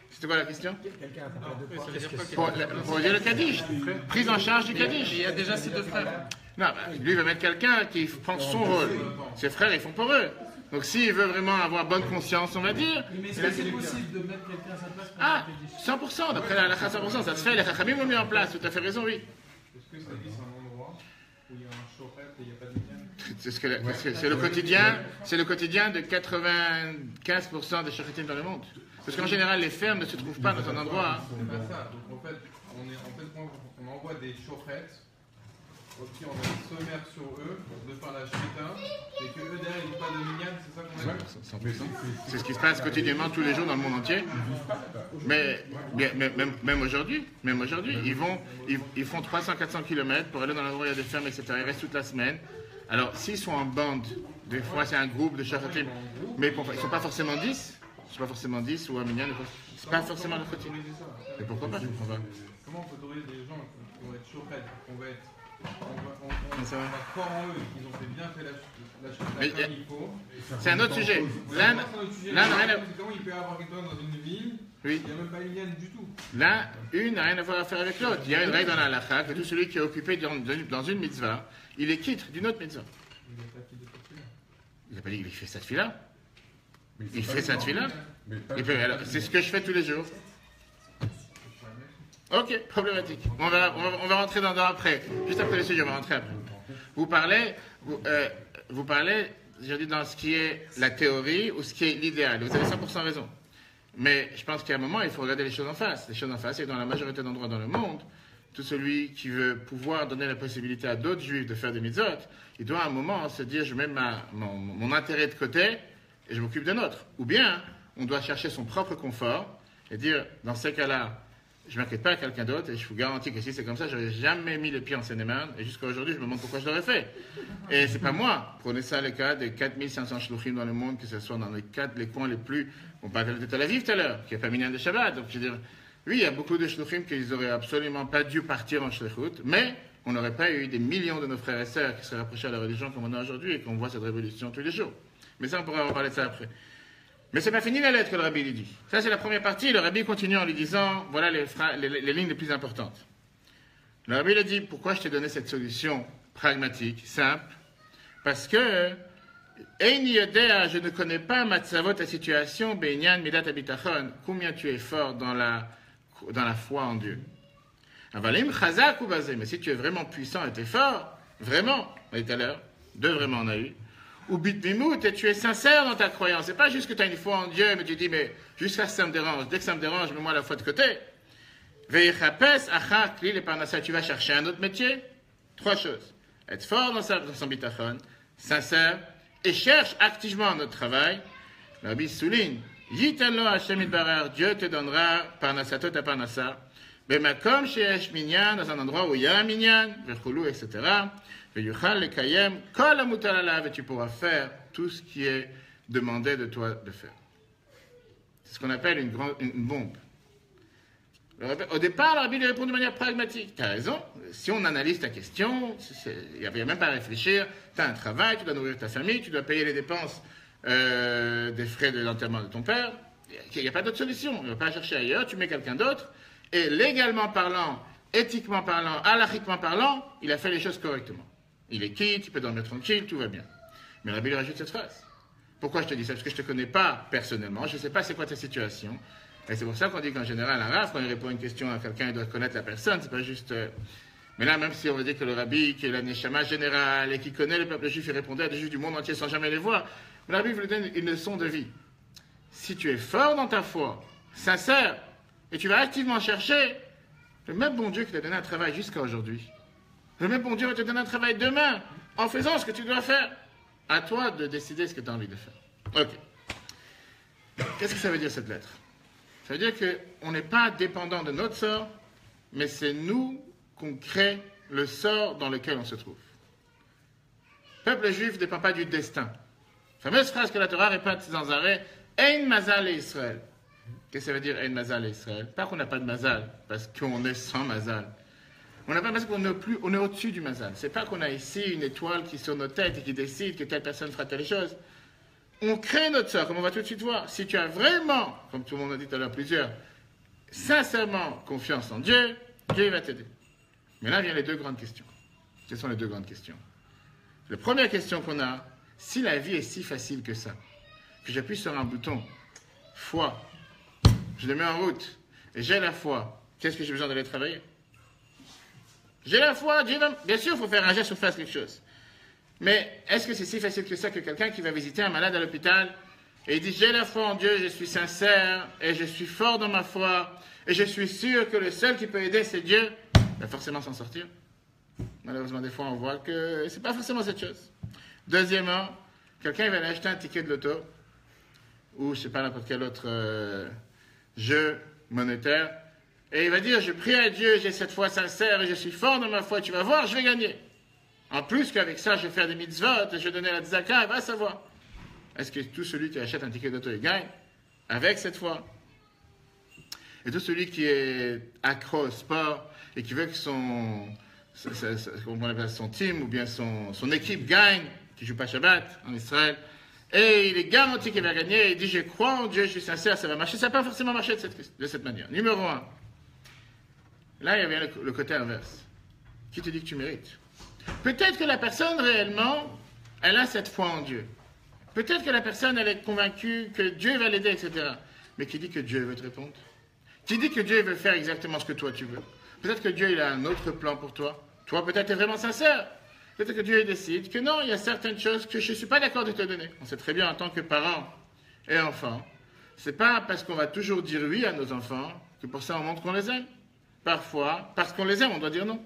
Speaker 1: C'était quoi la question?
Speaker 10: Quelqu'un a pas de
Speaker 1: Pour dire le Kaddish. Prise en charge du Kaddish.
Speaker 2: Il y a déjà ses 2 frères.
Speaker 1: Non, lui, il va mettre quelqu'un qui prend son rôle. Ses frères, ils font pour eux. Donc, s'il veut vraiment avoir bonne conscience, on va dire.
Speaker 2: Mais est-ce que c'est possible de mettre quelqu'un à sa place pour
Speaker 1: Ah,
Speaker 2: faire Kaddish?
Speaker 1: 100%, d'après la halakha, 100%, ça se fait, les Chachamim l'ont mis en place, tout à fait raison, oui.
Speaker 8: Est-ce que c'est un endroit où il y a un chauffeur et il n'y a pas de minyan?
Speaker 1: c'est le quotidien, c'est le quotidien de 95% des shochettim dans le monde. Parce qu'en général, les fermes ne se trouvent pas dans un endroit.
Speaker 8: C'est pas ça. Donc en fait, on envoie des chochettes. Ok, on a le sommaire sur eux de faire la shrita et que eux derrière ils n'ont pas de minyan, c'est ça qu'on a dit.
Speaker 1: C'est ce qui se passe quotidiennement tous les jours dans le monde entier. Mais même aujourd'hui, ils font 300-400 km pour aller dans l'endroit où il y a des fermes, etc. Ils restent toute la semaine. Alors s'ils sont en bande, des fois c'est un groupe de shochettim, mais ils ne sont pas forcément 10. Ils ne sont pas forcément 10 ou un minyan. C'est pas forcément le quotidien. Mais pourquoi pas?
Speaker 7: Comment on peut autoriser des gens qui vont être chochettes, qu'on va être. On va croire en eux, ils ont bien fait la chose comme il faut.
Speaker 1: C'est un autre sujet. Là,
Speaker 7: comment il peut y avoir quelqu'un dans une ville,
Speaker 1: oui.
Speaker 7: il n'y a même pas une liane du tout.
Speaker 1: Là, une n'a rien à faire avec l'autre. Il y a une règle dans la halakha que tout celui qui est occupé dans une mitzvah, il est quitte d'une autre mitzvah. Il n'a pas dit qu'il fait sa tefila. Il fait sa tefila. C'est ce que je fais tous les jours. Ok, problématique. On va rentrer dans après. Juste après le sujet, on va rentrer après. Vous parlez, je dis, dans ce qui est la théorie ou ce qui est l'idéal. Vous avez 100% raison. Mais je pense qu'à un moment, il faut regarder les choses en face. Les choses en face, c'est dans la majorité d'endroits dans le monde, tout celui qui veut pouvoir donner la possibilité à d'autres juifs de faire des mitzvot, il doit à un moment se dire, je mets mon intérêt de côté et je m'occupe d'un autre. Ou bien, on doit chercher son propre confort et dire, dans ces cas-là, je ne m'inquiète pas à quelqu'un d'autre et je vous garantis que si c'est comme ça, je n'aurais jamais mis les pieds en Seine-et-Marne et jusqu'à aujourd'hui, je me demande pourquoi je l'aurais fait. Et c'est pas moi. Prenez ça le cas des 4500 shluchim dans le monde, que ce soit dans les coins les plus... On parlait de Tel Aviv tout à l'heure, qui n'a pas minyan de Shabbat. Donc je veux dire, oui, il y a beaucoup de shluchim qu'ils n'auraient absolument pas dû partir en shlichut, mais on n'aurait pas eu des millions de nos frères et sœurs qui seraient rapprochés à la religion comme on a aujourd'hui et qu'on voit cette révolution tous les jours. Mais ça, on pourra en parler de ça après. Mais c'est pas fini la lettre que le rabbi lui dit. Ça, c'est la première partie. Le rabbi continue en lui disant, voilà les lignes les plus importantes. Le rabbi lui dit, pourquoi je t'ai donné cette solution pragmatique, simple? Parce que, Eini yodea, je ne connais pas matzavot, ta situation, Beinyan midat habitachon, combien tu es fort dans la foi en Dieu. Avalim chazak ou bazé, mais si tu es vraiment puissant et tu es fort, vraiment, on a dit tout à l'heure, deux vraiment on a eu, ou bitmimout, et tu es sincère dans ta croyance. C'est pas juste que tu as une foi en Dieu, mais tu dis, mais jusqu'à ce que ça me dérange. Dès que ça me dérange, mets-moi la foi de côté. Veichapes, achak, li, les parnassa, tu vas chercher un autre métier. Trois choses. Être fort dans son bitachon, sincère, et cherche activement notre travail. Le rabbi souligne, yitanlo Hashem itbarer, Dieu te donnera parnassato ta parnassa. Bemakom sheyesh minyan, dans un endroit où il y a un minyan, verchoulou, etc. Et tu pourras faire tout ce qui est demandé de toi de faire. C'est ce qu'on appelle une bombe. Au départ, le rabbi lui répond de manière pragmatique. Tu as raison, si on analyse ta question, il n'y a même pas à réfléchir. Tu as un travail, tu dois nourrir ta famille, tu dois payer les dépenses des frais de l'enterrement de ton père. Il n'y a pas d'autre solution. Il ne va pas chercher ailleurs, tu mets quelqu'un d'autre. Et légalement parlant, éthiquement parlant, halachiquement parlant, il a fait les choses correctement. Il est quitte, il peut dormir tranquille, tout va bien. Mais le rabbi lui rajoute cette phrase. Pourquoi je te dis ça? Parce que je ne te connais pas personnellement, je ne sais pas c'est quoi ta situation. Et c'est pour ça qu'on dit qu'en général, un rav, quand il répond à une question à quelqu'un, il doit connaître la personne, c'est pas juste... Mais là, même si on veut dire que le rabbi, qui est la neshama générale et qui connaît le peuple juif, il répondait à des juifs du monde entier sans jamais les voir, le rabbi lui donne une leçon de vie. Si tu es fort dans ta foi, sincère, et tu vas activement chercher, le même bon Dieu qui t'a donné un travail jusqu'à aujourd'hui, le même bon Dieu va te donner un travail demain, en faisant ce que tu dois faire. À toi de décider ce que tu as envie de faire. Ok. Qu'est-ce que ça veut dire cette lettre? Ça veut dire qu'on n'est pas dépendant de notre sort, mais c'est nous qu'on crée le sort dans lequel on se trouve. Le peuple juif ne dépend pas du destin. La fameuse phrase que la Torah répète sans arrêt, Ein mazal Israël. Qu'est-ce que ça veut dire Ein mazal Israël? Pas qu'on n'a pas de mazal, parce qu'on est sans mazal. On n'a pas parce qu'on est au-dessus du mazal. C'est pas qu'on a ici une étoile qui est sur nos têtes et qui décide que telle personne fera telle chose. On crée notre sort, comme on va tout de suite voir. Si tu as vraiment, comme tout le monde a dit tout à l'heure plusieurs, sincèrement confiance en Dieu, Dieu va t'aider. Mais là viennent les deux grandes questions. Quelles sont les deux grandes questions? La première question qu'on a, si la vie est si facile que ça, que j'appuie sur un bouton, foi, je le mets en route, et j'ai la foi, qu'est-ce que j'ai besoin d'aller travailler? J'ai la foi, Dieu va... Bien sûr, il faut faire un geste ou faire quelque chose. Mais est-ce que c'est si facile que ça que quelqu'un qui va visiter un malade à l'hôpital et il dit j'ai la foi en Dieu, je suis sincère et je suis fort dans ma foi et je suis sûr que le seul qui peut aider c'est Dieu, va forcément s'en sortir. Malheureusement, des fois on voit que c'est pas forcément cette chose. Deuxièmement, quelqu'un va aller acheter un ticket de loto ou je sais pas n'importe quel autre jeu monétaire et il va dire je prie à Dieu, j'ai cette foi sincère et je suis fort dans ma foi, tu vas voir, je vais gagner. En plus qu'avec ça, je vais faire des mitzvot et je vais donner la tzaka, va savoir. Est-ce que tout celui qui achète un ticket d'auto, il gagne avec cette foi? Et tout celui qui est accro au sport et qui veut que son team ou bien son équipe gagne, qui ne joue pas Shabbat en Israël, et il est garanti qu'il va gagner, et il dit je crois en Dieu, je suis sincère, ça va marcher. Ça n'a pas forcément marché de cette manière. Numéro 1. Là, il y avait le côté inverse. Qui te dit que tu mérites? Peut-être que la personne réellement, elle a cette foi en Dieu. Peut-être que la personne, elle est convaincue que Dieu va l'aider, etc. Mais qui dit que Dieu veut te répondre? Qui dit que Dieu veut faire exactement ce que toi tu veux? Peut-être que Dieu il a un autre plan pour toi. Toi, peut-être, tu es vraiment sincère. Peut-être que Dieu il décide que non, il y a certaines choses que je ne suis pas d'accord de te donner. On sait très bien en tant que parents et enfants, c'est pas parce qu'on va toujours dire oui à nos enfants que pour ça on montre qu'on les aime. Parfois, parce qu'on les aime, on doit dire non.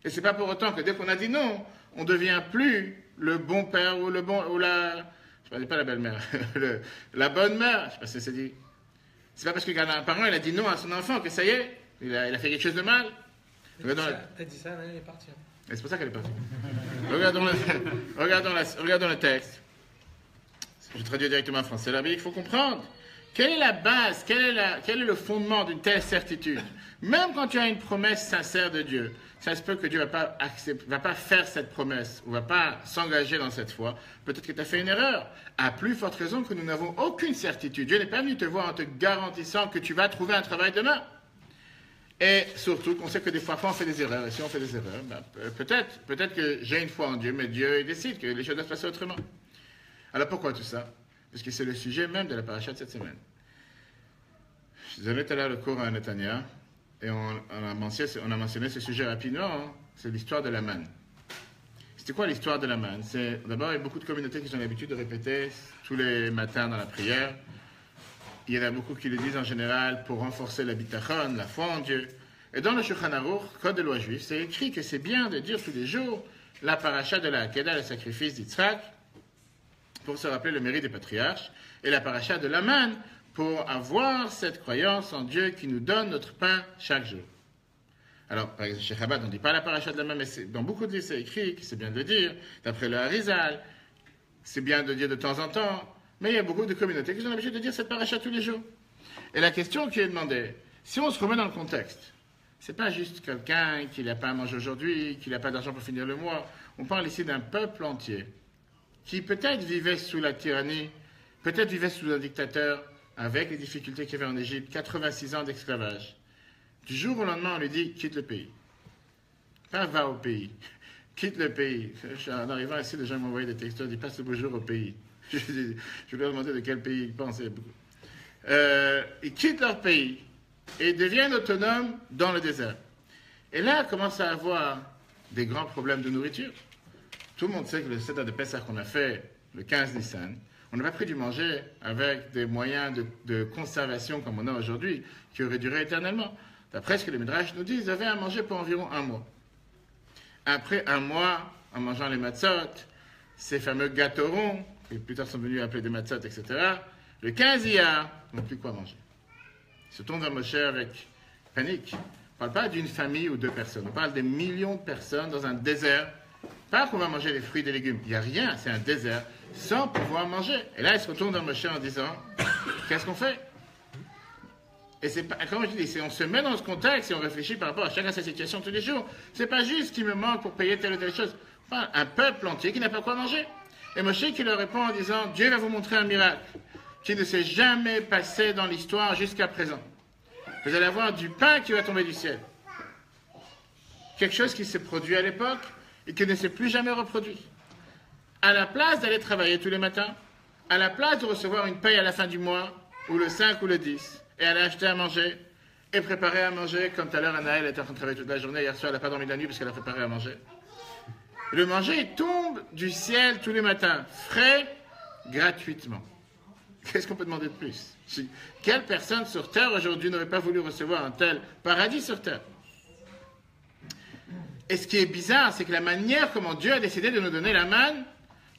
Speaker 1: Et c'est pas pour autant que dès qu'on a dit non, on devient plus le bon père ou la, je ne dis pas la belle-mère, la bonne mère. Je sais pas si c'est dit. C'est pas parce qu'un parent il a dit non à son enfant que ça y est, il a fait quelque chose de mal.
Speaker 2: T'as dit ça, elle est partie.
Speaker 1: Et c'est pour ça qu'elle est partie. Regardons le texte. Je traduis directement en français. Il faut comprendre. Quelle est la base, quel est le fondement d'une telle certitude? Même quand tu as une promesse sincère de Dieu, ça se peut que Dieu ne va pas faire cette promesse, ou ne va pas s'engager dans cette foi. Peut-être que tu as fait une erreur. À plus forte raison que nous n'avons aucune certitude. Dieu n'est pas venu te voir en te garantissant que tu vas trouver un travail demain. Et surtout qu'on sait que des fois on fait des erreurs. Et si on fait des erreurs, peut-être que j'ai une foi en Dieu, mais Dieu il décide que les choses doivent se passer autrement. Alors pourquoi tout ça? Parce que c'est le sujet même de la paracha de cette semaine. Je vous avais tout à l'heure le cours à Netanya, et on a mentionné ce sujet rapidement, hein. C'est l'histoire de la manne. C'était quoi l'histoire de la manne? D'abord, il y a beaucoup de communautés qui ont l'habitude de répéter tous les matins dans la prière. Il y en a beaucoup qui le disent en général pour renforcer la bitachon, la foi en Dieu. Et dans le Shulchan Aruch, Code de loi juif, c'est écrit que c'est bien de dire tous les jours la paracha de la Hakeda, le sacrifice d'Yitzhak, pour se rappeler le mérite des patriarches, et la paracha de la manne, pour avoir cette croyance en Dieu qui nous donne notre pain chaque jour. Alors, par exemple, chez Chabad, on ne dit pas la paracha de la manne, mais dans beaucoup de livres, c'est écrit que c'est bien de le dire. D'après le Harizal, c'est bien de dire de temps en temps. Mais il y a beaucoup de communautés qui ont l'habitude de dire cette paracha tous les jours. Et la question qui est demandée, si on se remet dans le contexte, c'est pas juste quelqu'un qui n'a pas à manger aujourd'hui, qui n'a pas d'argent pour finir le mois. On parle ici d'un peuple entier qui peut-être vivait sous la tyrannie, peut-être vivait sous un dictateur, avec les difficultés qu'il y avait en Égypte, 86 ans d'esclavage. Du jour au lendemain, on lui dit quitte le pays. Pas va au pays, quitte le pays. En arrivant ici, les gens m'envoyaient des textos, ils passent le beau jour au pays. Je leur demandais de quel pays ils pensaient. Ils quittent leur pays et deviennent autonomes dans le désert. Et là, commence à avoir des grands problèmes de nourriture. Tout le monde sait que le Seder de Pessah qu'on a fait le 15 Nissan, on n'a pas pris du manger avec des moyens de conservation comme on a aujourd'hui, qui auraient duré éternellement. D'après ce que les Midrash nous disent, ils avaient à manger pour environ 1 mois. Après 1 mois, en mangeant les matzot, ces fameux gâteaux ronds, et plus tard sont venus appeler des matzot, etc., le 15 Iyar, on n'a plus quoi manger. Ils se tournent vers Moshe avec panique. On ne parle pas d'une famille ou 2 personnes, on parle des millions de personnes dans un désert. Pas qu'on va manger des fruits et des légumes, il n'y a rien, c'est un désert, sans pouvoir manger. Et là, ils se retournent vers Moshe en disant, qu'est-ce qu'on fait? Et c'est pas, comme je dis, on se met dans ce contexte et on réfléchit par rapport à chacun sa situation tous les jours. C'est pas juste ce qui me manque pour payer telle ou telle chose. Enfin, un peuple entier qui n'a pas quoi manger. Et Moshe qui leur répond en disant, Dieu va vous montrer un miracle qui ne s'est jamais passé dans l'histoire jusqu'à présent. Vous allez avoir du pain qui va tomber du ciel. Quelque chose qui s'est produit à l'époque et qui ne s'est plus jamais reproduit. À la place d'aller travailler tous les matins, à la place de recevoir une paye à la fin du mois, ou le 5 ou le 10, et aller acheter à manger, et préparer à manger, comme tout à l'heure, Anaël était en train de travailler toute la journée, hier soir, elle n'a pas dormi la nuit parce qu'elle a préparé à manger. Le manger, il tombe du ciel tous les matins, frais, gratuitement. Qu'est-ce qu'on peut demander de plus? Quelle personne sur terre aujourd'hui n'aurait pas voulu recevoir un tel paradis sur terre? Et ce qui est bizarre, c'est que la manière comment Dieu a décidé de nous donner la manne,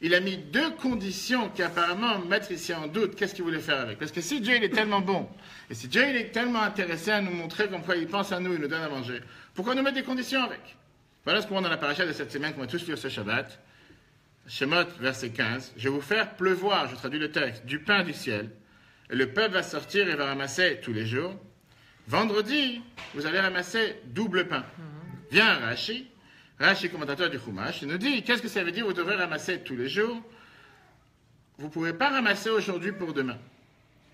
Speaker 1: il a mis deux conditions qui apparemment mettent ici en doute qu'est-ce qu'il voulait faire avec. Parce que si Dieu il est tellement bon, et si Dieu il est tellement intéressé à nous montrer comme quoi il pense à nous, il nous donne à manger, pourquoi nous mettre des conditions avec? Voilà ce qu'on voit dans la paracha de cette semaine qu'on va tous lire ce Shabbat. Shemot, verset 15. Je vais vous faire pleuvoir, je traduis le texte, du pain du ciel. Et le peuple va sortir et va ramasser tous les jours. Vendredi, vous allez ramasser double pain. Vient Rashi, commentateur du Chumash, il nous dit, qu'est-ce que ça veut dire, vous devrez ramasser tous les jours? Vous ne pouvez pas ramasser aujourd'hui pour demain.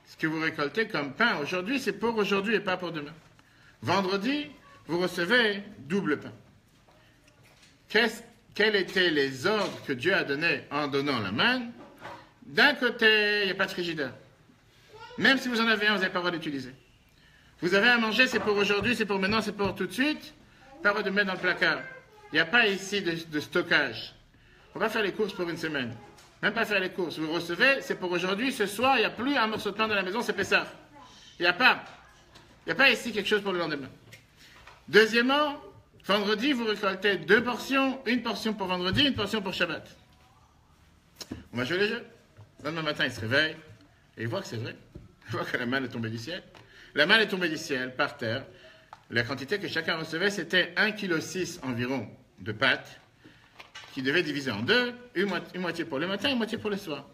Speaker 1: Ce que vous récoltez comme pain aujourd'hui, c'est pour aujourd'hui et pas pour demain. Vendredi, vous recevez double pain. Quels étaient les ordres que Dieu a donnés en donnant la manne? D'un côté, il n'y a pas de frigidaire. Même si vous en avez un, vous n'avez pas le droit d'utiliser. Vous avez à manger, c'est pour aujourd'hui, c'est pour maintenant, c'est pour tout de suite. Pas le droit de mettre dans le placard. Il n'y a pas ici de stockage. On ne va pas faire les courses pour une semaine. Même pas faire les courses. Vous recevez, c'est pour aujourd'hui, ce soir, il n'y a plus un morceau de pain dans la maison, c'est Pessah. Il n'y a pas ici quelque chose pour le lendemain. Deuxièmement, vendredi, vous récoltez 2 portions, une portion pour vendredi, une portion pour Shabbat. On va jouer les jeux. Le lendemain matin, il se réveille et il voit que c'est vrai. Il voit que la manne est tombée du ciel. La manne est tombée du ciel, par terre. La quantité que chacun recevait, c'était 1,6 kg environ de pâtes qui devait diviser en deux, une moitié pour le matin, une moitié pour le soir,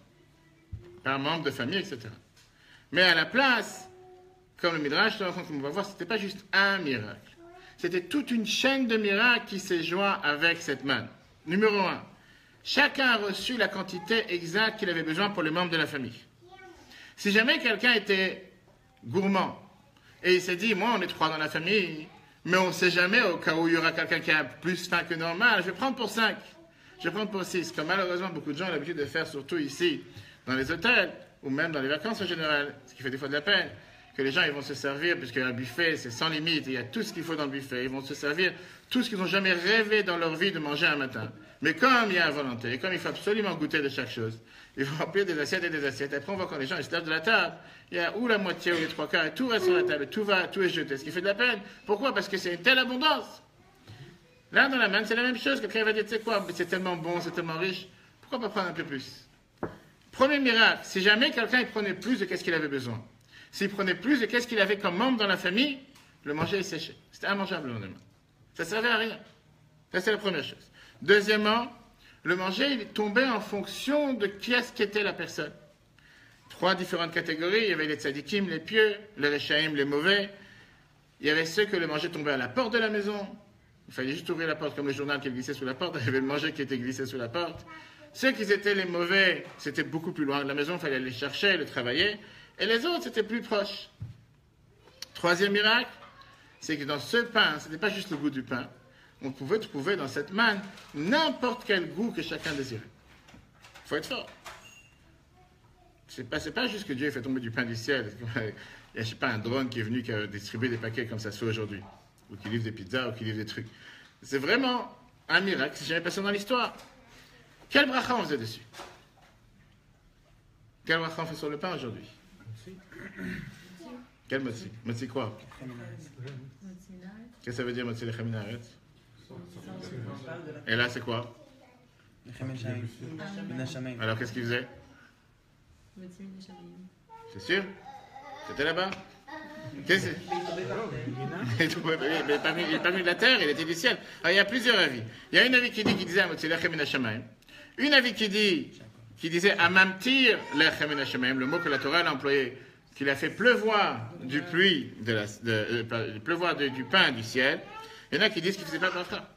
Speaker 1: par membre de famille, etc. Mais à la place, comme le Midrash, on va voir, ce n'était pas juste un miracle. C'était toute une chaîne de miracles qui s'est joint avec cette manne. Numéro 1, chacun a reçu la quantité exacte qu'il avait besoin pour les membres de la famille. Si jamais quelqu'un était gourmand, et il s'est dit, moi on est 3 dans la famille, mais on ne sait jamais au cas où il y aura quelqu'un qui a plus faim que normal, je vais prendre pour 5, je vais prendre pour 6, comme malheureusement beaucoup de gens ont l'habitude de faire, surtout ici, dans les hôtels, ou même dans les vacances en général, ce qui fait des fois de la peine, que les gens ils vont se servir, puisqu'il y a un buffet, c'est sans limite, il y a tout ce qu'il faut dans le buffet, ils vont se servir tout ce qu'ils n'ont jamais rêvé dans leur vie de manger un matin. Mais comme il y a la volonté, et comme il faut absolument goûter de chaque chose, ils vont remplir des assiettes et des assiettes. Après, on voit quand les gens ils se lèvent de la table, il y a ou la moitié ou les 3/4, et tout reste sur la table, et tout est jeté, ce qui fait de la peine. Pourquoi? Parce que c'est une telle abondance. Là, dans la manne, c'est la même chose. Quelqu'un va dire, tu sais quoi, c'est tellement bon, c'est tellement riche, pourquoi pas prendre un peu plus? Premier miracle, si jamais quelqu'un il prenait plus de ce qu'il avait besoin, s'il prenait plus de ce qu'il avait comme membre dans la famille, le manger est séché. C'était immangeable le lendemain. Ça ne servait à rien. Ça, c'est la première chose. Deuxièmement, le manger, il tombait en fonction de qui est-ce qu'était la personne. 3 différentes catégories. Il y avait les tzadikim, les pieux, les rechaïm, les mauvais. Il y avait ceux que le manger tombait à la porte de la maison. Il fallait juste ouvrir la porte comme le journal qui glissait sous la porte. Il y avait le manger qui était glissé sous la porte. Ceux qui étaient les mauvais, c'était beaucoup plus loin de la maison. Il fallait les chercher, les travailler. Et les autres, c'était plus proche. Troisième miracle, c'est que dans ce pain, ce n'était pas juste le goût du pain. On pouvait trouver dans cette manne n'importe quel goût que chacun désirait. Il faut être fort. C'est pas juste que Dieu fait tomber du pain du ciel. Il n'y a pas un drone qui est venu qui a distribué des paquets comme ça se fait aujourd'hui. Ou qui livre des pizzas, ou qui livre des trucs. C'est vraiment un miracle. C'est jamais passé dans l'histoire. Quel bracha on faisait dessus? Quel bracha on fait sur le pain aujourd'hui? Quel motzi? Motzi quoi? Qu'est-ce que ça veut dire motzi lechem minaret? Et là c'est quoi? Alors qu'est-ce qu'il faisait? C'est sûr? C'était là-bas? Qu'est-ce que c'est? Il n'est pas venu de la terre, il était du ciel. Alors il y a plusieurs avis. Il y a une avis qui dit qu'il disait motzi lechem minashamayim. Une avis qui disait amamtir lechem minashamayim, le mot que la Torah a employé, qu'il a fait pleuvoir du pluie, pleuvoir du pain du ciel. Il y en a qui disent qu'il ne faisait pas de bracha.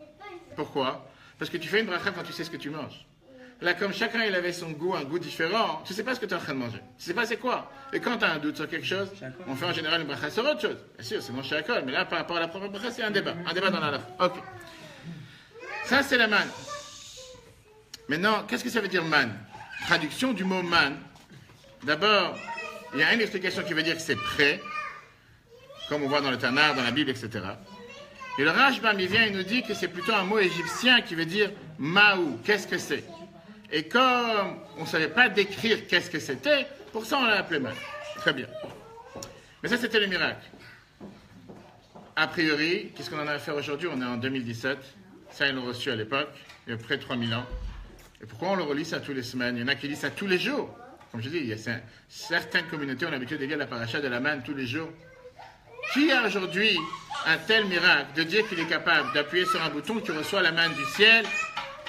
Speaker 1: Pourquoi? Parce que tu fais une bracha quand tu sais ce que tu manges. Là, comme chacun il avait son goût, un goût différent, tu ne sais pas ce que tu es en train de manger. Tu ne sais pas c'est quoi. Et quand tu as un doute sur quelque chose, on fait en général une bracha sur autre chose. Bien sûr, c'est mon shakol, mais là, par rapport à la première bracha, c'est un débat. Un débat dans la laf. Ok. Ça, c'est la manne. Maintenant, qu'est-ce que ça veut dire manne? Traduction du mot manne. D'abord, il y a une explication qui veut dire que c'est prêt, comme on voit dans le Tanakh, dans la Bible, etc. Et le Rashbam, il vient et nous dit que c'est plutôt un mot égyptien qui veut dire Maou, qu'est-ce que c'est? Et comme on ne savait pas décrire qu'est-ce que c'était, pour ça on l'a appelé man. Très bien. Mais ça, c'était le miracle. A priori, qu'est-ce qu'on en a à faire aujourd'hui? On est en 2017. Ça, ils l'ont reçu à l'époque, il y a près de 3000 ans. Et pourquoi on le relit ça tous les semaines? Il y en a qui lisent ça tous les jours. Comme je dis, il y a certaines communautés ont l'habitude de lire la paracha de la manne tous les jours. Qui a aujourd'hui un tel miracle de dire qu'il est capable d'appuyer sur un bouton qui reçoit la manne du ciel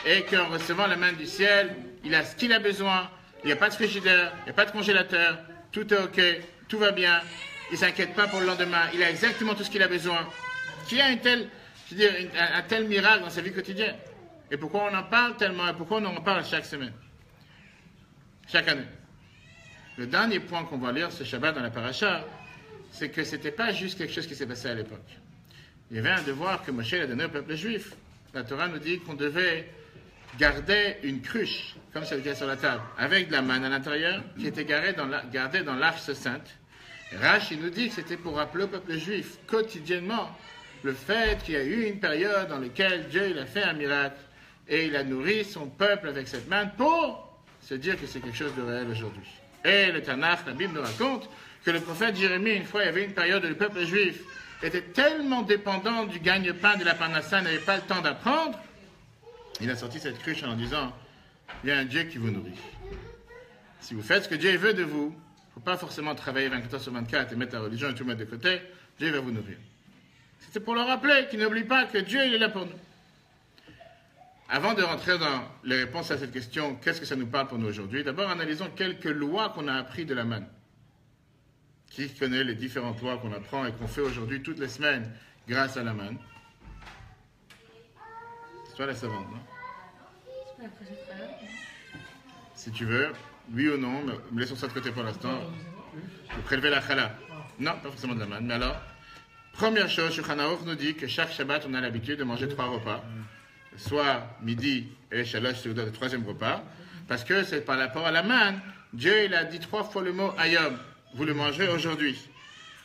Speaker 1: et qu'en recevant la manne du ciel, il a ce qu'il a besoin, il n'y a pas de frigidaire, il n'y a pas de congélateur, tout est ok, tout va bien, il ne s'inquiète pas pour le lendemain, il a exactement tout ce qu'il a besoin. Qui a un tel miracle dans sa vie quotidienne? Et pourquoi on en parle tellement et pourquoi on en parle chaque semaine? Chaque année. Le dernier point qu'on va lire ce Shabbat dans la paracha, c'est que ce n'était pas juste quelque chose qui s'est passé à l'époque. Il y avait un devoir que Moshe a donné au peuple juif. La Torah nous dit qu'on devait garder une cruche, comme ça était sur la table, avec de la manne à l'intérieur, qui était gardée dans l'arche sainte. Et Rashi nous dit que c'était pour rappeler au peuple juif quotidiennement le fait qu'il y a eu une période dans laquelle Dieu il a fait un miracle et il a nourri son peuple avec cette manne pour se dire que c'est quelque chose de réel aujourd'hui. Et le Tanakh, la Bible nous raconte que le prophète Jérémie, une fois, il y avait une période où le peuple juif était tellement dépendant du gagne-pain de la parnassa, n'avait pas le temps d'apprendre. Il a sorti cette cruche en disant, il y a un Dieu qui vous nourrit. Si vous faites ce que Dieu veut de vous, il ne faut pas forcément travailler 24 heures sur 24 et mettre la religion et tout mettre de côté. Dieu va vous nourrir. C'était pour leur rappeler qu'ils n'oublient pas que Dieu, il est là pour nous. Avant de rentrer dans les réponses à cette question, qu'est-ce que ça nous parle pour nous aujourd'hui? D'abord, analysons quelques lois qu'on a apprises de la manne. Qui connaît les différentes lois qu'on apprend et qu'on fait aujourd'hui toutes les semaines grâce à la manne? C'est toi la savante, non? Si tu veux, oui ou non, mais laissons ça de côté pour l'instant. Pour prélever la chala. Non, pas forcément de la manne. Mais alors, première chose, Shulchan Aruch nous dit que chaque Shabbat, on a l'habitude de manger 3 repas. Soit midi et shalosh seudot, le 3e repas. Parce que c'est par rapport à la manne, Dieu il a dit 3 fois le mot ayom. Vous le mangerez aujourd'hui.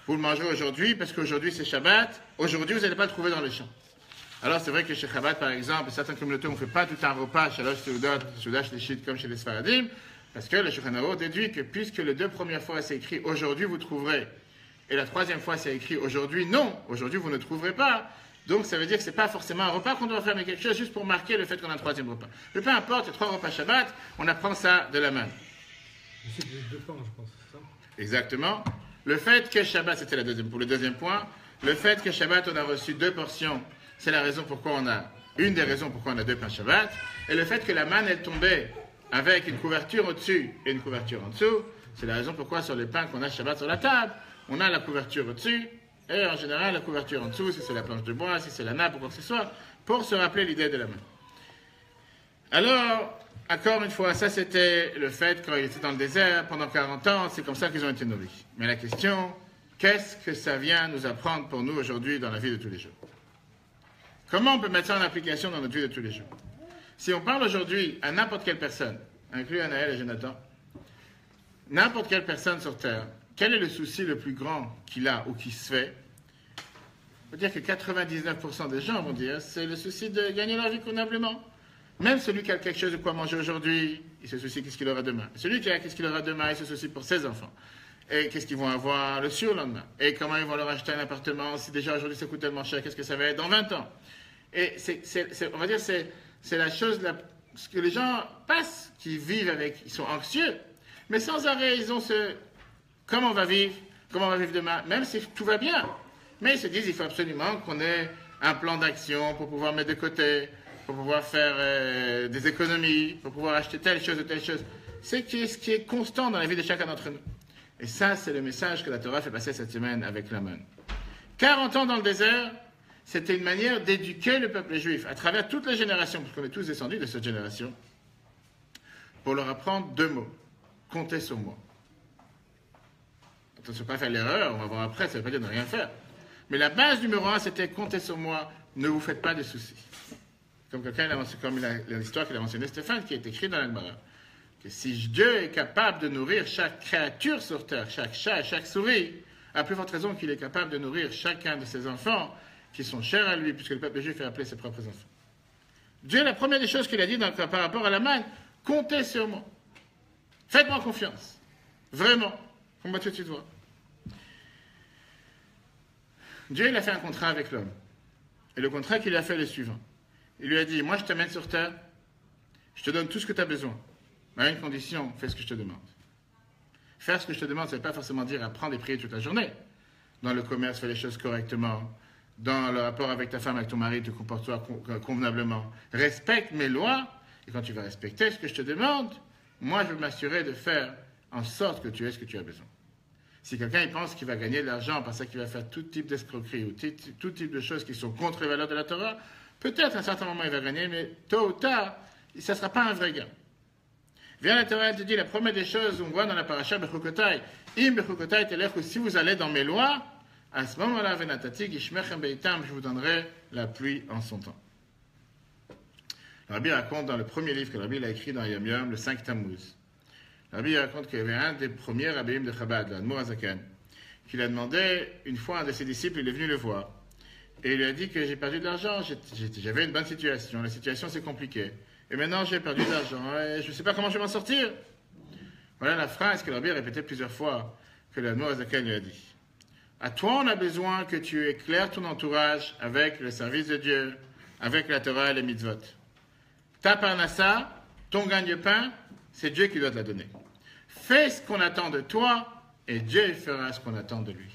Speaker 1: Vous le mangerez aujourd'hui parce qu'aujourd'hui c'est Shabbat. Aujourd'hui, vous n'allez pas le trouver dans les champs. Alors, c'est vrai que chez Shabbat, par exemple, certaines communautés, on ne fait pas tout un repas, shalosh seudot, soudash les comme chez les Sfaradim, parce que le Shulchan Aruch déduit que puisque les 2 premières fois c'est écrit aujourd'hui, vous trouverez, et la 3e fois c'est écrit aujourd'hui, non, aujourd'hui vous ne trouverez pas. Donc, ça veut dire que ce n'est pas forcément un repas qu'on doit faire, mais quelque chose juste pour marquer le fait qu'on a un 3e repas. Mais peu importe, il y a 3 repas Shabbat, on apprend ça de la manne.
Speaker 6: C'est 2 pains, je pense, c'est ça?
Speaker 1: Exactement. Le fait que Shabbat, c'était pour le 2e point, le fait que Shabbat, on a reçu 2 portions, c'est la raison pourquoi une des raisons pourquoi on a 2 pains Shabbat, et le fait que la manne, elle tombait avec une couverture au-dessus et une couverture en dessous, c'est la raison pourquoi sur les pains qu'on a Shabbat sur la table, on a la couverture au-dessus, et en général, la couverture en dessous, si c'est la planche de bois, si c'est la nappe ou quoi que ce soit, pour se rappeler l'idée de la main. Alors, encore une fois, ça c'était le fait quand ils étaient dans le désert pendant 40 ans, c'est comme ça qu'ils ont été nourris. Mais la question, qu'est-ce que ça vient nous apprendre pour nous aujourd'hui dans la vie de tous les jours? Comment on peut mettre ça en application dans notre vie de tous les jours? Si on parle aujourd'hui à n'importe quelle personne, inclus Anaël et Jonathan, n'importe quelle personne sur Terre, quel est le souci le plus grand qu'il a ou qui se fait? On peut dire que 99% des gens vont dire c'est le souci de gagner leur vie convenablement. Même celui qui a quelque chose de quoi manger aujourd'hui, il se soucie qu'est-ce qu'il aura demain. Celui qui a qu'est-ce qu'il aura demain, il se soucie pour ses enfants. Et qu'est-ce qu'ils vont avoir le surlendemain. Et comment ils vont leur acheter un appartement si déjà aujourd'hui ça coûte tellement cher, qu'est-ce que ça va être dans 20 ans. Et on va dire c'est la chose, ce que les gens passent, qui vivent avec, ils sont anxieux, mais sans arrêt, ils ont comment on va vivre demain, même si tout va bien. Mais ils se disent, il faut absolument qu'on ait un plan d'action pour pouvoir mettre de côté, pour pouvoir faire des économies, pour pouvoir acheter telle chose ou telle chose. C'est ce qui est constant dans la vie de chacun d'entre nous. Et ça, c'est le message que la Torah fait passer cette semaine avec la manne. 40 ans dans le désert, c'était une manière d'éduquer le peuple juif à travers toutes les générations, parce qu'on est tous descendus de cette génération, pour leur apprendre 2 mots. Comptez sur moi. Attention, pas faire l'erreur, on va voir après, ça ne veut pas dire de rien faire. Mais la base numéro 1, c'était comptez sur moi, ne vous faites pas de soucis. Comme l'histoire qu'il a mentionnée Stéphane, qui est écrite dans l'Almara. Que si Dieu est capable de nourrir chaque créature sur terre, chaque chat, chaque souris, à plus forte raison qu'il est capable de nourrir chacun de ses enfants, qui sont chers à lui, puisque le peuple juif fait appeler ses propres enfants. Dieu, la première des choses qu'il a dit par rapport à la manne, comptez sur moi. Faites-moi confiance. Vraiment. On va tout de suite voir. Dieu, il a fait un contrat avec l'homme. Et le contrat qu'il a fait est le suivant. Il lui a dit, moi je t'amène sur terre, je te donne tout ce que tu as besoin. Mais à une condition, fais ce que je te demande. Faire ce que je te demande, ça ne veut pas forcément dire apprendre et prier toute la journée. Dans le commerce, fais les choses correctement. Dans le rapport avec ta femme, avec ton mari, te comporte-toi convenablement. Respecte mes lois. Et quand tu vas respecter ce que je te demande, moi je veux m'assurer de faire en sorte que tu aies ce que tu as besoin. Si quelqu'un il pense qu'il va gagner de l'argent parce qu'il va faire tout type d'escroquerie ou tout type de choses qui sont contre les valeurs de la Torah, peut-être à un certain moment il va gagner, mais tôt ou tard, ça ne sera pas un vrai gain. Viens la Torah, elle te dit, la première des choses, on voit dans la paracha Bechukotai, Im Bechukotai telech, si vous allez dans mes lois, à ce moment-là, Venatati, Gishmechem Beitam, je vous donnerai la pluie en son temps. Le Rabbi raconte dans le premier livre que le Rabbi a écrit dans Yom Yom, le 5 Tammuz. Le Rabbi raconte qu'il y avait un des premiers rabbins de Chabad, l'Admour Hazakan, qui l'a demandé, une fois un de ses disciples, il est venu le voir. Et il lui a dit que j'ai perdu de l'argent, j'avais une bonne situation, la situation s'est compliquée. Et maintenant j'ai perdu de l'argent, et je ne sais pas comment je vais m'en sortir. Voilà la phrase que le Rabbi a répétée plusieurs fois, que l'Admour Hazakan lui a dit. À toi, on a besoin que tu éclaires ton entourage avec le service de Dieu, avec la Torah et les mitzvot. Ta parnassa, ton gagne-pain, c'est Dieu qui doit te la donner. Fais ce qu'on attend de toi, et Dieu fera ce qu'on attend de lui.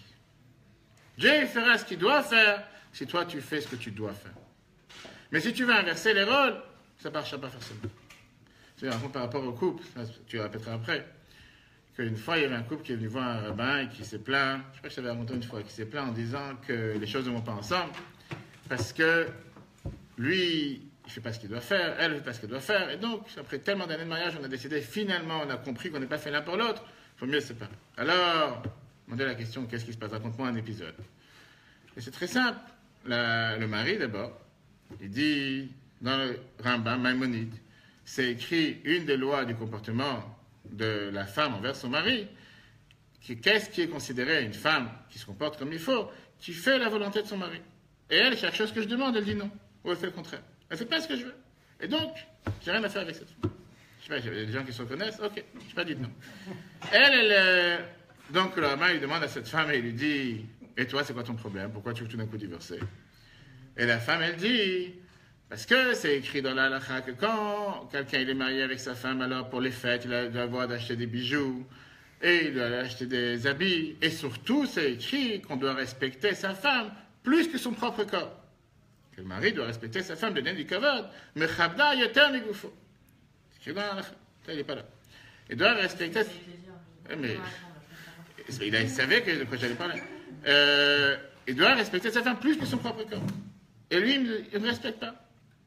Speaker 1: Dieu fera ce qu'il doit faire, si toi tu fais ce que tu dois faire. Mais si tu veux inverser les rôles, ça ne marchera pas forcément. Tu racontes par rapport au couple, tu le répéteras après, qu'une fois il y avait un couple qui est venu voir un rabbin et qui s'est plaint, je sais pas si je t'avais raconté une fois, qui s'est plaint en disant que les choses ne vont pas ensemble, parce que lui, il ne fait pas ce qu'il doit faire, elle ne fait pas ce qu'elle doit faire, et donc, après tellement d'années de mariage, on a décidé, finalement, on a compris qu'on n'est pas fait l'un pour l'autre, il faut mieux se séparer. Alors, on demandait la question, qu'est-ce qui se passe? Raconte-moi un épisode. Et c'est très simple. Le mari, d'abord, il dit, dans le Rambam, Maïmonide, c'est écrit une des lois du comportement de la femme envers son mari, qu'est-ce qui est considéré une femme qui se comporte comme il faut, qui fait la volonté de son mari. Et elle, chaque chose que je demande, elle dit non, ou elle fait le contraire. Elle ne fait pas ce que je veux. Et donc, j'ai rien à faire avec cette femme. Je sais pas, il y a des gens qui se reconnaissent, ok, je n'ai pas dit non. Donc le Rambam, il demande à cette femme et il lui dit, et toi, c'est quoi ton problème? Pourquoi tu veux tout d'un coup divorcer? Et la femme, elle dit, parce que c'est écrit dans la halakha que quand quelqu'un il est marié avec sa femme, alors pour les fêtes, il doit avoir le droit d'acheter des bijoux, et il doit acheter des habits, et surtout, c'est écrit qu'on doit respecter sa femme plus que son propre corps. Que le mari doit respecter sa femme, le din du kavod, mais chabda yoter migufo. C'est écrit dans la halakha, il n'est pas là. Il doit respecter... Mais il savait de quoi j'allais parler. Il doit respecter sa femme plus que son propre corps. Et lui, il ne me respecte pas.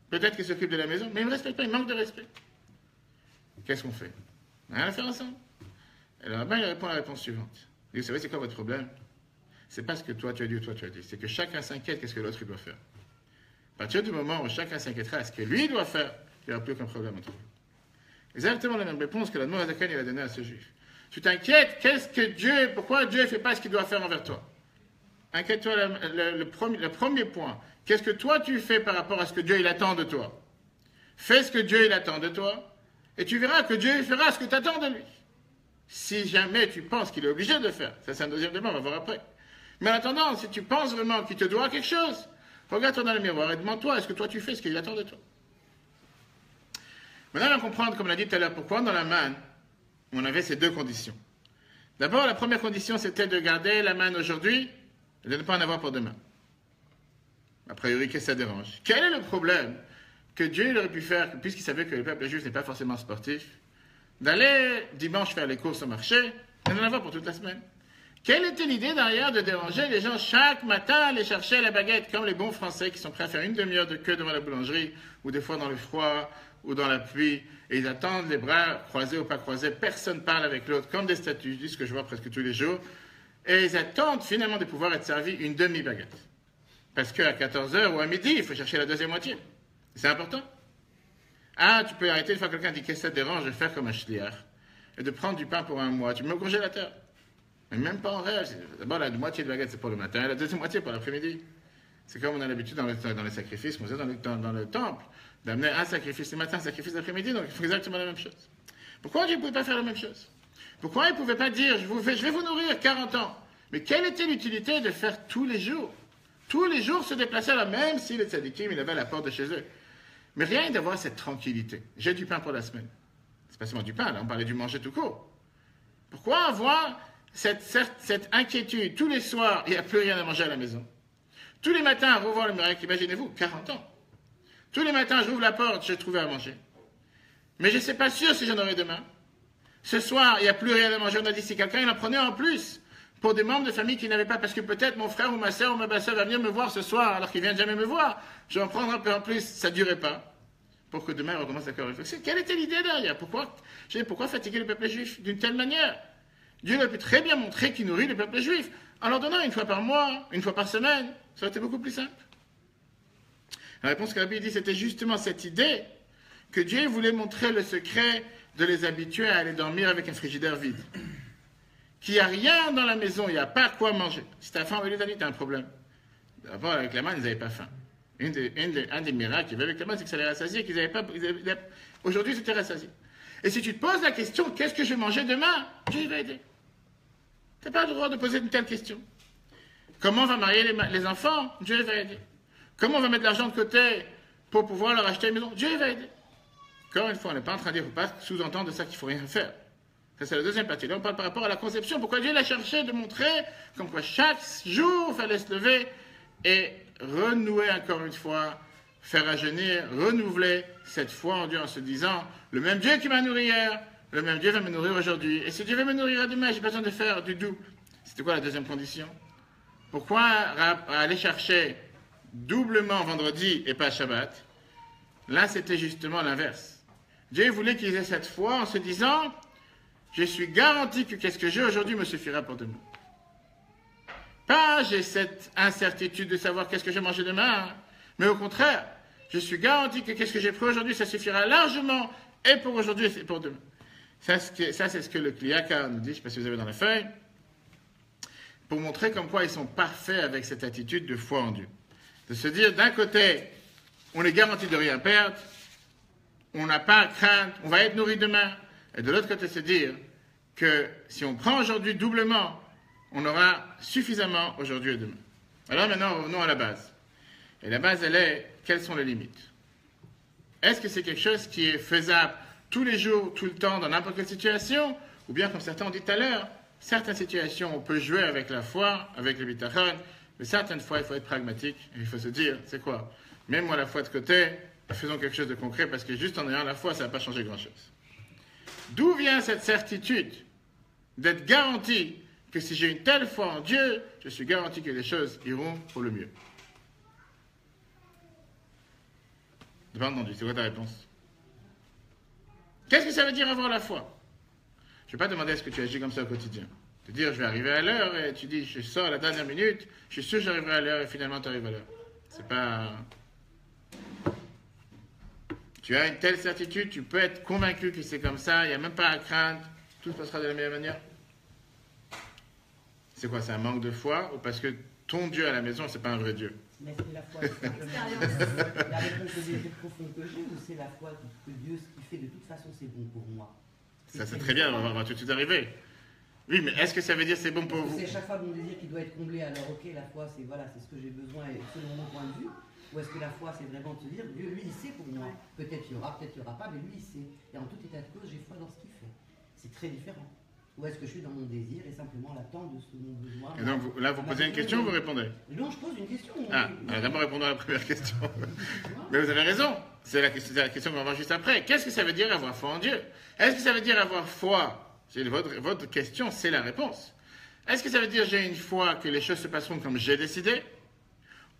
Speaker 1: Peut-être qu'il s'occupe de la maison, mais il ne me respecte pas, il manque de respect. Qu'est-ce qu'on fait? On a rien à faire ensemble. Et le rabbin, il répond la réponse suivante. Il dit, vous savez, c'est quoi votre problème? C'est pas ce que toi tu as dit ou toi tu as dit. C'est que chacun s'inquiète qu'est-ce que l'autre il doit faire. À partir du moment où chacun s'inquiétera à ce que lui doit faire, il n'y aura plus aucun problème entre vous. Exactement la même réponse que l'Admour Hazakan il a donnée à ce juif. Tu t'inquiètes, pourquoi Dieu ne fait pas ce qu'il doit faire envers toi? Inquiète-toi, le premier point. Qu'est-ce que toi tu fais par rapport à ce que Dieu il attend de toi? Fais ce que Dieu il attend de toi, et tu verras que Dieu fera ce que tu attends de lui. Si jamais tu penses qu'il est obligé de faire, ça c'est un deuxième débat, on va voir après. Mais en attendant, si tu penses vraiment qu'il te doit quelque chose, regarde-toi dans le miroir et demande-toi, est-ce que toi tu fais ce qu'il attend de toi? Maintenant, on va comprendre, comme on l'a dit tout à l'heure, pourquoi dans la manne, on avait ces deux conditions. D'abord, la première condition, c'était de garder la manne aujourd'hui et de ne pas en avoir pour demain. A priori, qu'est-ce que ça dérange? Quel est le problème que Dieu aurait pu faire, puisqu'il savait que le peuple juif n'est pas forcément sportif, d'aller dimanche faire les courses au marché et d'en avoir pour toute la semaine? Quelle était l'idée derrière de déranger les gens chaque matin, aller chercher la baguette, comme les bons Français qui sont prêts à faire une demi-heure de queue devant la boulangerie, ou des fois dans le froid, ou dans la pluie, et ils attendent les bras croisés ou pas croisés, personne ne parle avec l'autre, comme des statues, c'est ce que je vois presque tous les jours, et ils attendent finalement de pouvoir être servis une demi-baguette. Parce qu'à 14h ou à midi, il faut chercher la deuxième moitié. C'est important. Ah, tu peux arrêter une fois que quelqu'un dit qu'est-ce que ça te dérange de faire comme un shliach, et de prendre du pain pour un mois, tu mets au congélateur. Mais même pas en rêve. D'abord, la moitié de baguette, c'est pour le matin, la deuxième moitié pour l'après-midi. C'est comme on a l'habitude dans les sacrifices, qu'on faisait dans le temple, d'amener un sacrifice le matin, un sacrifice l'après-midi, donc il faut exactement la même chose. Pourquoi Dieu ne pouvait pas faire la même chose? Pourquoi il ne pouvait pas dire, je vais vous nourrir 40 ans? Mais quelle était l'utilité de faire tous les jours? Tous les jours se déplacer là, même si les tzadikim, il avait la porte de chez eux. Mais rien d'avoir cette tranquillité. J'ai du pain pour la semaine. C'est pas seulement du pain, là, on parlait du manger tout court. Pourquoi avoir cette inquiétude? Tous les soirs, il n'y a plus rien à manger à la maison. Tous les matins, revoir le miracle, imaginez-vous, 40 ans. Tous les matins, j'ouvre la porte, j'ai trouvé à manger. Mais je ne suis pas sûr si j'en aurai demain. Ce soir, il n'y a plus rien à manger. On a dit, si quelqu'un il en prenait en plus pour des membres de famille qui n'avaient pas, parce que peut-être mon frère ou ma soeur ou ma belle-sœur va venir me voir ce soir alors qu'il ne vient jamais me voir. Je vais en prendre un peu en plus, ça ne durait pas. Pour que demain, on recommence à réfléchir. Quelle était l'idée derrière? Pourquoi fatiguer le peuple juif d'une telle manière? Dieu aurait pu très bien montrer qu'il nourrit le peuple juif en leur donnant une fois par mois, une fois par semaine. Ça aurait été beaucoup plus simple. La réponse que Rabbi dit, c'était justement cette idée que Dieu voulait montrer le secret de les habituer à aller dormir avec un frigidaire vide. Qu'il n'y a rien dans la maison, il n'y a pas quoi manger. Si ta faim, tu as un problème. D'abord, avec la main, ils n'avaient pas faim. Un des miracles qu'il y avait avec la main, c'est que ça les rassasiait, qu'ils n'avaient pas... Aujourd'hui, c'était rassasié. Et si tu te poses la question, qu'est-ce que je vais manger demain? Dieu va aider. Tu n'as pas le droit de poser une telle question. Comment on va marier les enfants? Dieu va aider. Comment on va mettre l'argent de côté pour pouvoir leur acheter une maison? Dieu va aider. Encore une fois, on n'est pas en train de dire, il ne faut pas sous-entendre de ça qu'il ne faut rien faire. Ça, c'est la deuxième partie. Là, on parle par rapport à la conception. Pourquoi Dieu l'a cherché de montrer comme quoi chaque jour, il fallait se lever et renouer encore une fois, faire rajeunir, renouveler cette foi en Dieu en se disant, le même Dieu qui m'a nourri hier, le même Dieu va me nourrir aujourd'hui. Et si Dieu va me nourrir demain, j'ai pas besoin de faire du double. C'était quoi la deuxième condition? Pourquoi aller chercher doublement vendredi et pas Shabbat? Là, c'était justement l'inverse. Dieu voulait qu'ils aient cette foi en se disant, je suis garanti que qu'est-ce que j'ai aujourd'hui me suffira pour demain. Pas j'ai cette incertitude de savoir qu'est-ce que je vais manger demain, mais au contraire, je suis garanti que qu'est-ce que j'ai pris aujourd'hui, ça suffira largement et pour aujourd'hui et pour demain. Ça, c'est ce que le Kliaka nous dit, je ne sais pas si vous avez dans la feuille, pour montrer comme quoi ils sont parfaits avec cette attitude de foi en Dieu. De se dire, d'un côté, on est garanti de rien perdre, on n'a pas à craindre, on va être nourri demain, et de l'autre côté, se dire que si on prend aujourd'hui doublement, on aura suffisamment aujourd'hui et demain. Alors maintenant, revenons à la base. Et la base, elle est, quelles sont les limites? Est-ce que c'est quelque chose qui est faisable tous les jours, tout le temps, dans n'importe quelle situation? Ou bien, comme certains ont dit tout à l'heure, certaines situations, on peut jouer avec la foi, avec le bitachon, mais certaines fois, il faut être pragmatique, et il faut se dire, c'est quoi? Mets-moi la foi de côté, faisons quelque chose de concret, parce que juste en ayant la foi, ça ne va pas changer grand-chose. D'où vient cette certitude d'être garanti que si j'ai une telle foi en Dieu, je suis garanti que les choses iront pour le mieux? Je n'ai pas entendu, c'est quoi ta réponse? Qu'est-ce que ça veut dire avoir la foi? Je ne vais pas demander est-ce que tu agis comme ça au quotidien. Te dire je vais arriver à l'heure et tu dis je sors à la dernière minute, je suis sûr que j'arriverai à l'heure et finalement tu arrives à l'heure. C'est pas... Tu as une telle certitude, tu peux être convaincu que c'est comme ça, il n'y a même pas à craindre, tout se passera de la meilleure manière. C'est quoi, c'est un manque de foi ou parce que ton Dieu à la maison, c'est pas un vrai Dieu?
Speaker 4: Mais c'est la foi, c'est simplement la réponse que j'ai profonde que j'ai, ou c'est la foi que Dieu, ce qu'il fait de toute façon, c'est bon pour moi?
Speaker 1: Ça c'est très bien, on va tout de suite arriver. Oui, mais est-ce que ça veut dire c'est bon pour vous?
Speaker 4: C'est chaque fois mon désir qui doit être comblé, alors ok, la foi, c'est voilà, c'est ce que j'ai besoin et selon mon point de vue. Ou est-ce que la foi, c'est vraiment de se dire, Dieu, lui, il sait pour moi. Peut-être il y aura, peut-être il n'y aura pas, mais lui, il sait. Et en tout état de cause, j'ai foi dans ce qu'il fait. C'est très différent. Ou est-ce que je suis dans mon désir et simplement l'attente de ce mon besoin?
Speaker 1: Et donc, là, vous posez une question ou vous répondez?
Speaker 4: Non, je pose une question.
Speaker 1: Ah, d'abord répondons à la première question. Mais vous avez raison. C'est la question qu'on va voir juste après. Qu'est-ce que ça veut dire avoir foi en Dieu? Est-ce que ça veut dire avoir foi? Votre question, c'est la réponse. Est-ce que ça veut dire j'ai une foi que les choses se passeront comme j'ai décidé?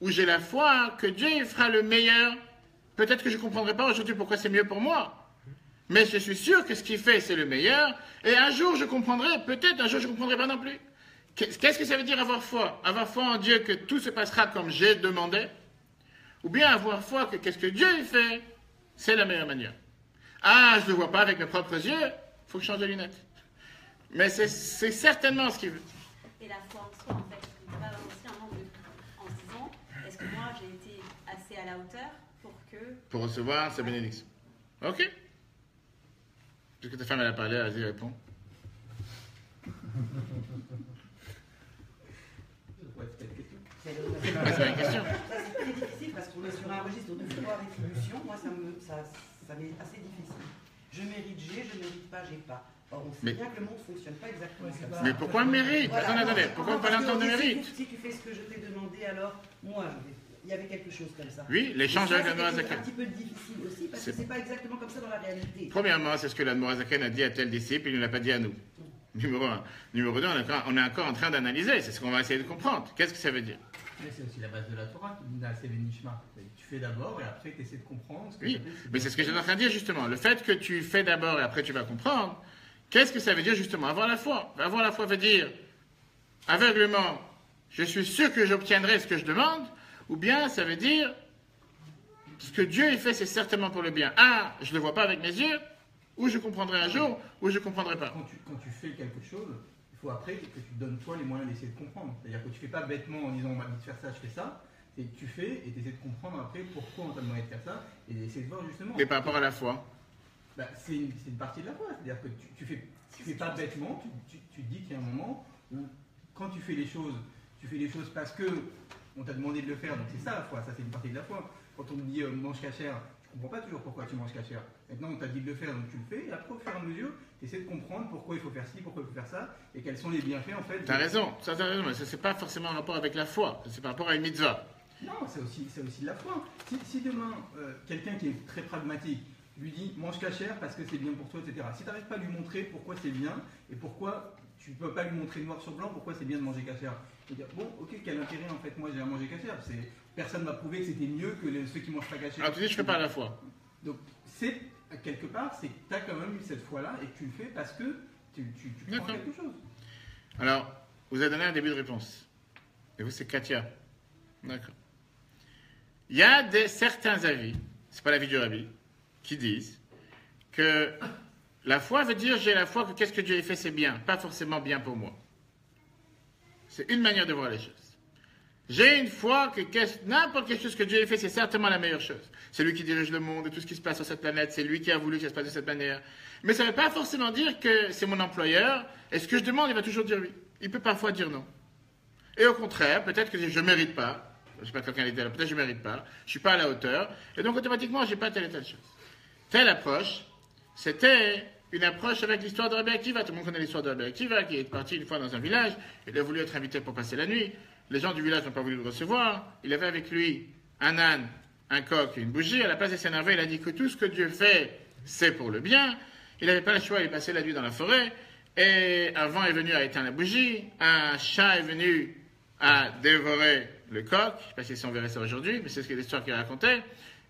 Speaker 1: Ou j'ai la foi que Dieu fera le meilleur? Peut-être que je ne comprendrai pas aujourd'hui pourquoi c'est mieux pour moi. Mais je suis sûr que ce qu'il fait, c'est le meilleur. Et un jour, je comprendrai. Peut-être un jour, je ne comprendrai pas non plus. Qu'est-ce que ça veut dire avoir foi? Avoir foi en Dieu que tout se passera comme j'ai demandé? Ou bien avoir foi que qu'est-ce que Dieu fait, c'est la meilleure manière? Ah, je ne le vois pas avec mes propres yeux, il faut que je change de lunettes. Mais c'est certainement ce qu'il veut.
Speaker 5: Et la foi en soi, en fait, il peut pas avoir aussi un manque de foi en se disant,
Speaker 11: est-ce que moi j'ai été assez à la hauteur
Speaker 1: pour recevoir sa bénédiction. Ok. Puisque ta femme elle a parlé, vas-y, réponds.
Speaker 4: C'est une question. Ça, c'est très difficile parce qu'on est sur un registre de foi rétribution. Moi, ça m'est assez difficile. Je mérite, je mérite pas, j'ai pas. Or, on sait bien que le monde ne fonctionne pas exactement comme ça.
Speaker 1: Mais pourquoi mérite?
Speaker 4: Voilà.
Speaker 1: Attendez, pourquoi on parle en temps de mérite?
Speaker 4: Si tu fais ce que je t'ai demandé, alors moi, il y avait quelque chose comme ça.
Speaker 1: Oui, l'échange avec la
Speaker 4: C'est
Speaker 1: Noazaken.
Speaker 4: un petit peu difficile aussi parce que c'est pas exactement comme ça dans la réalité.
Speaker 1: Premièrement, c'est ce que la Noazaken a dit à tel disciple, il ne l'a pas dit à nous. Numéro 1. Numéro 2, on est encore en train d'analyser, c'est ce qu'on va essayer de comprendre. Qu'est-ce que ça veut dire?
Speaker 10: Mais c'est aussi la base de la Torah qui dit c'est Benishma. Tu fais d'abord et après tu essaies de comprendre. Ce que
Speaker 1: oui, mais c'est ce que j'étais en train de dire justement. Le fait que tu fais d'abord et après tu vas comprendre, qu'est-ce que ça veut dire justement? Avoir la foi. Avoir la foi veut dire aveuglement, je suis sûr que j'obtiendrai ce que je demande, ou bien ça veut dire ce que Dieu a fait, c'est certainement pour le bien. Ah, je ne le vois pas avec mes yeux, ou je comprendrai un jour, ou je ne comprendrai pas.
Speaker 10: Quand tu fais quelque chose, il faut après que tu te donnes toi les moyens d'essayer de comprendre. C'est-à-dire que tu ne fais pas bêtement en disant on m'a dit de faire ça, je fais ça. C'est que tu fais et tu essaies de comprendre après pourquoi on t'a demandé de faire ça et d'essayer de voir justement.
Speaker 1: Et par rapport à la foi,
Speaker 10: c'est une partie de la foi. C'est-à-dire que tu fais pas bêtement, tu te dis qu'il y a un moment où quand tu fais les choses parce que on t'a demandé de le faire, donc c'est ça la foi, ça c'est une partie de la foi. Quand on te dit mange cachère, tu comprends pas toujours pourquoi tu manges cachère. Maintenant on t'a dit de le faire, donc tu le fais, et après au fur et à mesure, tu essaies de comprendre pourquoi il faut faire ci, pourquoi il faut faire ça, et quels sont les bienfaits en fait.
Speaker 1: T'as raison, ça t'as raison, mais ça c'est pas forcément en rapport avec la foi, c'est par rapport à une mitzvah.
Speaker 10: Non, c'est aussi de la foi. Si demain, quelqu'un qui est très pragmatique lui dit mange cachère parce que c'est bien pour toi, etc. Si tu n'arrives pas à lui montrer pourquoi c'est bien et pourquoi tu ne peux pas lui montrer noir sur blanc pourquoi c'est bien de manger cachère, et dire bon, ok, quel intérêt en fait moi j'ai à manger cachère, personne m'a prouvé que c'était mieux que ceux qui mangent pas cachère.
Speaker 1: Alors tu dis je fais pas la foi.
Speaker 10: Donc c'est quelque part, c'est que tu as quand même eu cette foi-là et que tu le fais parce que tu prends quelque chose.
Speaker 1: Alors, vous avez donné un début de réponse. Et vous, c'est Katia. D'accord. Il y a certains avis, c'est pas l'avis du Rabbi, qui disent que la foi veut dire j'ai la foi que qu'est-ce que Dieu a fait c'est bien, pas forcément bien pour moi. C'est une manière de voir les choses. J'ai une foi que n'importe quelle chose que Dieu a fait c'est certainement la meilleure chose. C'est lui qui dirige le monde et tout ce qui se passe sur cette planète, c'est lui qui a voulu que ça se passe de cette manière. Mais ça ne veut pas forcément dire que c'est mon employeur et ce que je demande il va toujours dire oui. Il peut parfois dire non. Et au contraire, peut-être que je ne mérite pas. Je ne sais pas quelqu'un l'était là, peut-être que je ne mérite pas, je ne suis pas à la hauteur, et donc automatiquement, je n'ai pas telle et telle chose. Telle approche, c'était une approche avec l'histoire de Rabbi Akiva. Tout le monde connaît l'histoire de Rabbi Akiva, qui est parti une fois dans un village, il a voulu être invité pour passer la nuit, les gens du village n'ont pas voulu le recevoir, il avait avec lui un âne, un coq et une bougie, à la place de s'énerver, il a dit que tout ce que Dieu fait, c'est pour le bien, il n'avait pas le choix, il est passé la nuit dans la forêt, et un vent est venu à éteindre la bougie, un chat est venu à dévorer le coq, je ne sais pas si on verrait ça aujourd'hui, mais c'est ce que l'histoire qu'il racontait,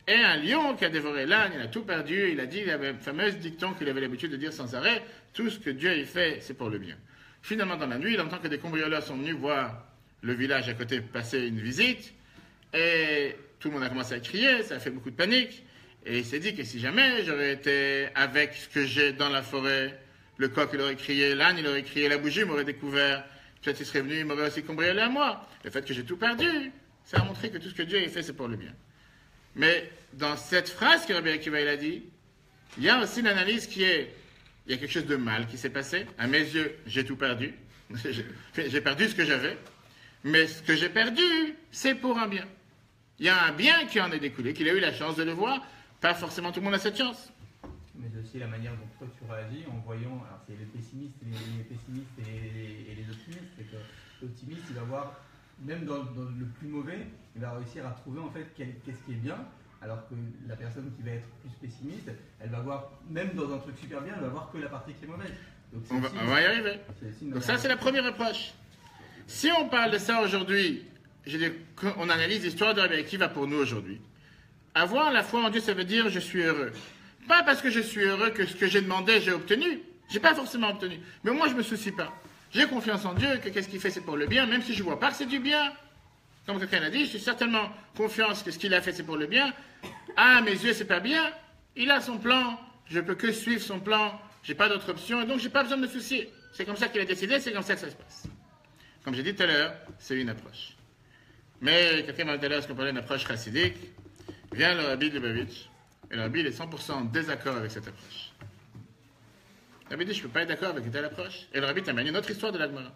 Speaker 1: et un lion qui a dévoré l'âne, il a tout perdu, il a dit, il avait un fameux dicton qu'il avait l'habitude de dire sans arrêt, tout ce que Dieu a fait, c'est pour le bien. Finalement, dans la nuit, il entend que des cambrioleurs sont venus voir le village à côté passer une visite, et tout le monde a commencé à crier, ça a fait beaucoup de panique, et il s'est dit que si jamais j'aurais été avec ce que j'ai dans la forêt, le coq il aurait crié, l'âne il aurait crié, la bougie m'aurait découvert, peut-être il serait venu, il m'aurait aussi cambriolé à moi. Le fait que j'ai tout perdu, ça a montré que tout ce que Dieu a fait, c'est pour le bien. Mais dans cette phrase que Rabbi Akiva il a dit, il y a aussi l'analyse qui est, il y a quelque chose de mal qui s'est passé. À mes yeux, j'ai tout perdu. J'ai perdu ce que j'avais. Mais ce que j'ai perdu, c'est pour un bien. Il y a un bien qui en est découlé, qu'il a eu la chance de le voir. Pas forcément tout le monde a cette chance.
Speaker 10: Mais aussi la manière dont toi tu réagis en voyant, alors c'est les pessimistes et les optimistes, c'est que l'optimiste il va voir, même dans le plus mauvais, il va réussir à trouver en fait qu'est-ce qui est bien, alors que la personne qui va être plus pessimiste, elle va voir, même dans un truc super bien, elle va voir que la partie qui est mauvaise. Donc,
Speaker 1: on va y arriver. Donc ça c'est la première approche. Si on parle de ça aujourd'hui, on analyse l'histoire de Rabbi Akiva pour nous aujourd'hui. Avoir la foi en Dieu, ça veut dire je suis heureux. Pas parce que je suis heureux que ce que j'ai demandé, j'ai obtenu. J'ai pas forcément obtenu. Mais moi, je me soucie pas. J'ai confiance en Dieu, que qu'est-ce qu'il fait, c'est pour le bien, même si je vois pas que c'est du bien. Comme quelqu'un l'a dit, je suis certainement confiance que ce qu'il a fait, c'est pour le bien. Ah, mes yeux, c'est pas bien. Il a son plan. Je peux que suivre son plan. J'ai pas d'autre option. Et donc, j'ai pas besoin de me soucier. C'est comme ça qu'il a décidé, c'est comme ça que ça se passe. Comme j'ai dit tout à l'heure, c'est une approche. Mais quelqu'un m'a dit tout à l'heure, ce qu'on parlait d'une approche chassidique, vient le Rabbi de Lubavitch, et le Rabbi il est 100% en désaccord avec cette approche. Le Rabbi dit, je ne peux pas être d'accord avec une telle approche. Et le Rabbi t'amène une autre histoire de l'Agmara.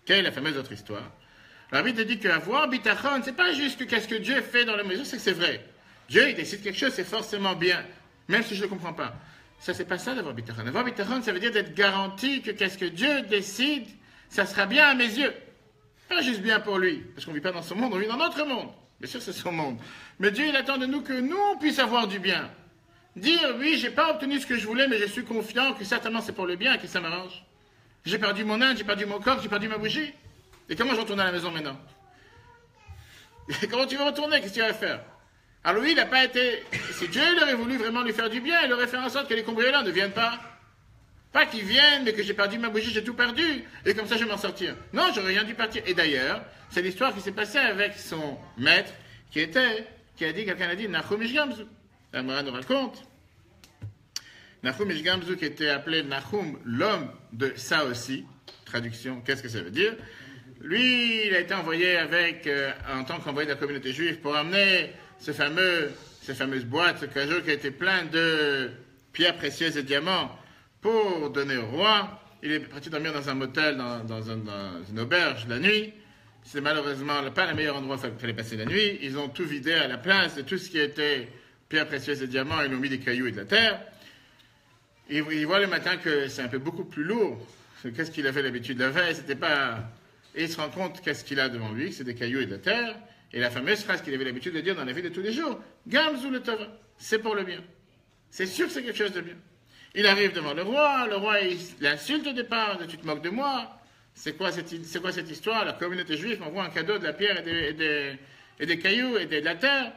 Speaker 1: Quelle est la fameuse autre histoire? Le Rabbi te dit qu'avoir bitachon, c'est pas juste que qu'est-ce que Dieu fait dans le maison, c'est que c'est vrai. Dieu, il décide quelque chose, c'est forcément bien, même si je ne le comprends pas. Ça, c'est pas ça d'avoir bitachon. Avoir bitachon, ça veut dire d'être garanti que qu'est-ce que Dieu décide, ça sera bien à mes yeux. Pas juste bien pour lui, parce qu'on ne vit pas dans son monde, on vit dans notre monde. Bien sûr, c'est son monde. Mais Dieu, il attend de nous que nous, on puisse avoir du bien. Dire, oui, j'ai pas obtenu ce que je voulais, mais je suis confiant que certainement c'est pour le bien et que ça m'arrange. J'ai perdu mon âne, j'ai perdu mon corps, j'ai perdu ma bougie. Et comment je retourne à la maison maintenant? Et comment tu vas retourner? Qu'est-ce que tu vas faire? Alors lui, il n'a pas été... Si Dieu il aurait voulu vraiment lui faire du bien, il aurait fait en sorte que les cambrioleurs ne viennent pas. Pas qu'ils viennent, mais que j'ai perdu ma bougie, j'ai tout perdu. Et comme ça, je vais m'en sortir. Non, j'aurais rien dû partir. Et d'ailleurs, c'est l'histoire qui s'est passée avec son maître, qui a dit, quelqu'un a dit, Nahum Ish Gamzu. La Gemara nous raconte. Nahum Ish Gamzu, qui était appelé Nahum, l'homme de ça aussi. Traduction, qu'est-ce que ça veut dire? Lui, il a été envoyé en tant qu'envoyé de la communauté juive pour amener cette fameuse boîte, ce cajot qui a été plein de pierres précieuses et diamants pour donner au roi. Il est parti dormir dans un motel, dans une auberge la nuit. C'est malheureusement pas le meilleur endroit où il fallait passer la nuit. Ils ont tout vidé à la place de tout ce qui était pierres précieuses et diamants. Ils ont mis des cailloux et de la terre. Il voit le matin que c'est un peu beaucoup plus lourd. Qu'est-ce qu'il avait l'habitude de faire? C'était pas... Et il se rend compte qu'est-ce qu'il a devant lui, que c'est des cailloux et de la terre. Et la fameuse phrase qu'il avait l'habitude de dire dans la vie de tous les jours, Gamzu le Tova, c'est pour le bien. C'est sûr que c'est quelque chose de bien. Il arrive devant le roi il l'insulte au départ, tu te moques de moi. C'est quoi cette histoire? La communauté juive m'envoie un cadeau de la pierre et des cailloux et de la terre.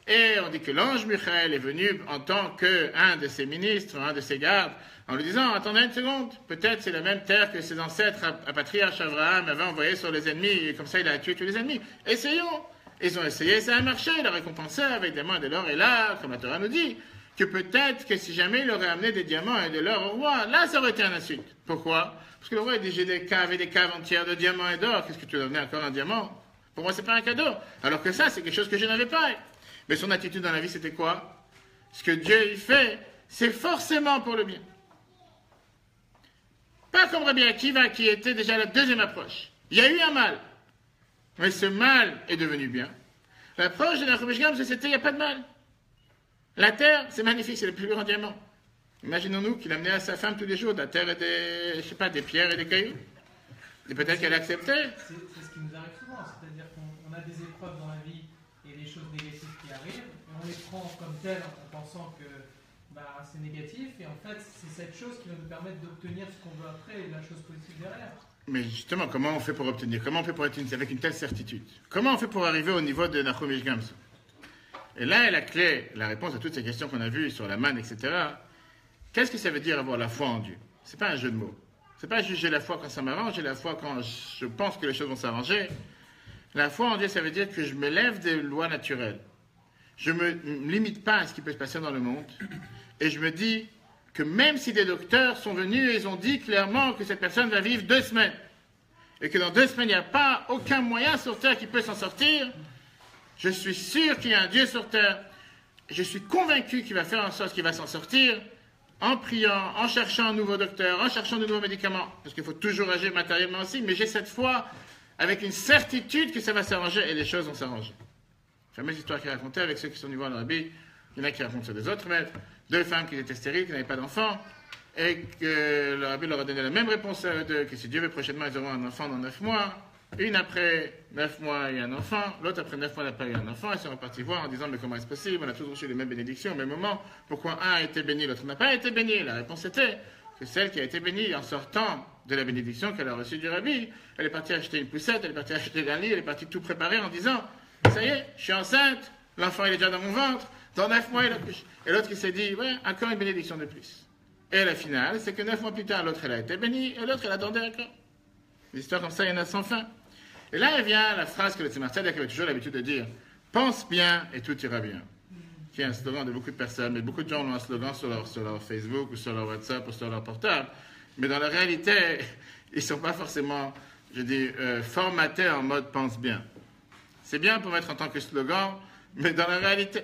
Speaker 1: Et on dit que l'ange Michael est venu en tant qu'un de ses ministres, un de ses gardes, en lui disant, attendez une seconde, peut-être c'est la même terre que ses ancêtres, à patriarche Abraham, avaient envoyé sur les ennemis, et comme ça il a tué tous les ennemis. Essayons. Ils ont essayé, ça a marché, il a récompensé avec des diamants et de l'or, et là, comme la Torah nous dit, que peut-être que si jamais il aurait amené des diamants et de l'or au roi, là ça aurait été un insulte. Pourquoi? Parce que le roi dit, j'ai des caves et des caves entières de diamants et d'or, qu'est-ce que tu dois donner encore un diamant? Pour moi c'est pas un cadeau. Alors que ça, c'est quelque chose que je n'avais pas. Mais son attitude dans la vie, c'était quoi? Ce que Dieu il fait, c'est forcément pour le bien. Pas comme Rabbi Akiva, qui était déjà la deuxième approche. Il y a eu un mal, mais ce mal est devenu bien. L'approche de Nahum Ish Gamzu, c'était il n'y a pas de mal. La terre, c'est magnifique, c'est le plus grand diamant. Imaginons-nous qu'il amenait à sa femme tous les jours de la terre et des pierres et des cailloux. Et peut-être qu'elle acceptait.
Speaker 2: C'est ce qui nous arrive souvent, c'est-à-dire qu'on a des épreuves dans la vie et des choses négatives qui arrivent, et on les prend comme telles en pensant que c'est négatif, et en fait, c'est cette chose qui va nous permettre d'obtenir ce qu'on veut après et la chose positive derrière.
Speaker 1: Mais justement, comment on fait pour obtenir? Comment on fait pour être avec une telle certitude? Comment on fait pour arriver au niveau de Nahum Ish Gamzu? Et là est la clé, la réponse à toutes ces questions qu'on a vues sur la manne, etc. Qu'est-ce que ça veut dire avoir la foi en Dieu? C'est pas un jeu de mots. C'est pas juste j'ai la foi quand ça m'arrange, j'ai la foi quand je pense que les choses vont s'arranger. La foi en Dieu, ça veut dire que je me lève des lois naturelles. Je ne me limite pas à ce qui peut se passer dans le monde. Et je me dis que même si des docteurs sont venus et ils ont dit clairement que cette personne va vivre 2 semaines, et que dans 2 semaines, il n'y a pas aucun moyen sur Terre qui peut s'en sortir, je suis sûr qu'il y a un Dieu sur Terre. Je suis convaincu qu'il va faire en sorte qu'il va s'en sortir en priant, en cherchant un nouveau docteur, en cherchant de nouveaux médicaments. Parce qu'il faut toujours agir matériellement aussi, mais j'ai cette foi avec une certitude que ça va s'arranger et les choses vont s'arranger. La fameuse histoire qu'il racontait avec ceux qui sont venus voir le Rabbi, il y en a qui racontent sur des autres maîtres, 2 femmes qui étaient stériles, qui n'avaient pas d'enfants, et que le Rabbi leur a donné la même réponse à eux deux, que si Dieu veut prochainement, ils auront un enfant dans 9 mois. Une après 9 mois, il y a un enfant. L'autre après 9 mois, n'a pas eu un enfant. Ils sont repartis voir en disant, mais comment est-ce possible? On a tous reçu les mêmes bénédictions au même moment. Pourquoi un a été béni, l'autre n'a pas été béni? La réponse était que celle qui a été bénie en sortant de la bénédiction qu'elle a reçue du Rabbi, elle est partie acheter une poussette, elle est partie acheter un lit, elle est partie tout préparer en disant, ça y est, je suis enceinte, l'enfant il est déjà dans mon ventre, dans 9 mois il accouche. Et l'autre qui s'est dit, ouais, encore une bénédiction de plus. Et la finale, c'est que 9 mois plus tard, l'autre elle a été bénie, et l'autre elle attendait encore. Des histoires comme ça, il y en a sans fin. Et là, il vient la phrase que le Tzemar Tzedek avait toujours l'habitude de dire, pense bien et tout ira bien. Qui est un slogan de beaucoup de personnes, mais beaucoup de gens ont un slogan sur leur Facebook ou sur leur WhatsApp ou sur leur portable. Mais dans la réalité, ils ne sont pas forcément, formatés en mode pense bien. C'est bien pour mettre en tant que slogan, mais dans la réalité,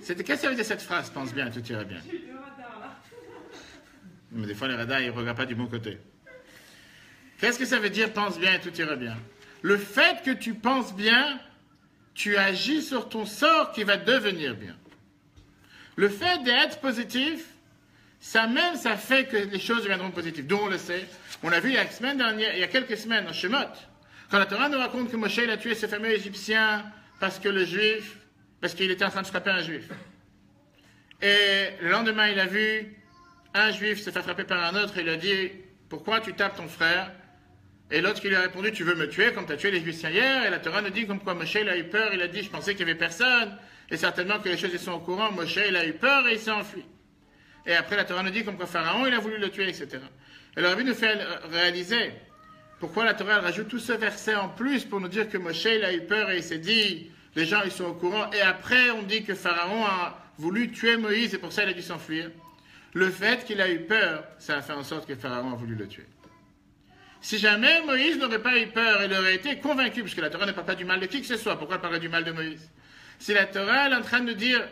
Speaker 1: qu'est-ce que ça veut dire cette phrase? Pense bien, tout ira bien. Mais des fois, les radars, ils ne regardent pas du bon côté. Qu'est-ce que ça veut dire pense bien et tout ira bien? Le fait que tu penses bien, tu agis sur ton sort qui va devenir bien. Le fait d'être positif, ça fait que les choses deviendront positives. D'où on le sait. On a vu il y a quelques semaines, en Shemot, quand la Torah nous raconte que Moshe il a tué ce fameux Égyptien parce qu'il était en train de frapper un Juif. Et le lendemain, il a vu un Juif se faire frapper par un autre et il a dit « Pourquoi tu tapes ton frère ?» Et l'autre qui lui a répondu « Tu veux me tuer comme tu as tué l'Égyptien hier ?» Et la Torah nous dit comme quoi Moshe il a eu peur, il a dit « Je pensais qu'il n'y avait personne. » Et certainement que les choses ils sont au courant, Moshe il a eu peur et il s'est enfui. Et après la Torah nous dit comme quoi Pharaon il a voulu le tuer, etc. Et le Rabbi nous fait réaliser pourquoi la Torah elle rajoute tout ce verset en plus pour nous dire que Moshe il a eu peur et il s'est dit les gens ils sont au courant. Et après on dit que Pharaon a voulu tuer Moïse et pour ça il a dû s'enfuir. Le fait qu'il a eu peur, ça a fait en sorte que Pharaon a voulu le tuer. Si jamais Moïse n'aurait pas eu peur, il aurait été convaincu, puisque la Torah ne parle pas du mal de qui que ce soit, pourquoi elle parlerait du mal de Moïse? Si la Torah est en train de dire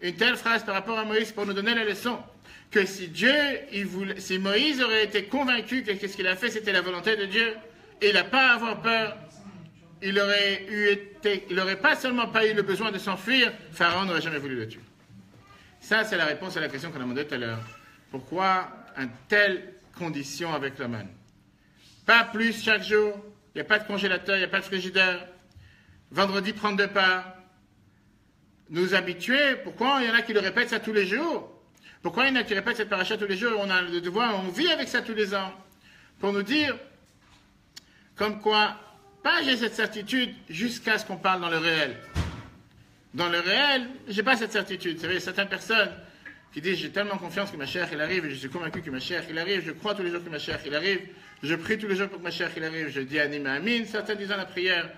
Speaker 1: une telle phrase par rapport à Moïse pour nous donner la leçon, que si si Moïse aurait été convaincu que ce qu'il a fait c'était la volonté de Dieu, et il n'a pas à avoir peur, il n'aurait pas seulement pas eu le besoin de s'enfuir, Pharaon n'aurait jamais voulu le tuer. Ça, c'est la réponse à la question qu'on a demandé tout à l'heure. Pourquoi une telle condition avec le man? Pas plus chaque jour, il n'y a pas de congélateur, il n'y a pas de frigidaire. Vendredi, prendre deux parts. Nous habituer, pourquoi il y en a qui le répètent ça tous les jours? Pourquoi il y en a qui répètent cette paracha tous les jours? On a le devoir, on vit avec ça tous les ans. Pour nous dire, comme quoi, pas j'ai cette certitude jusqu'à ce qu'on parle dans le réel. Dans le réel, j'ai pas cette certitude. Vous savez, certaines personnes qui disent, j'ai tellement confiance que ma chère, il arrive, et je suis convaincu que ma chère, il arrive, je crois tous les jours que ma chère, il arrive, je prie tous les jours pour que ma chère, il arrive, je dis Anim Amin, certains disant la prière.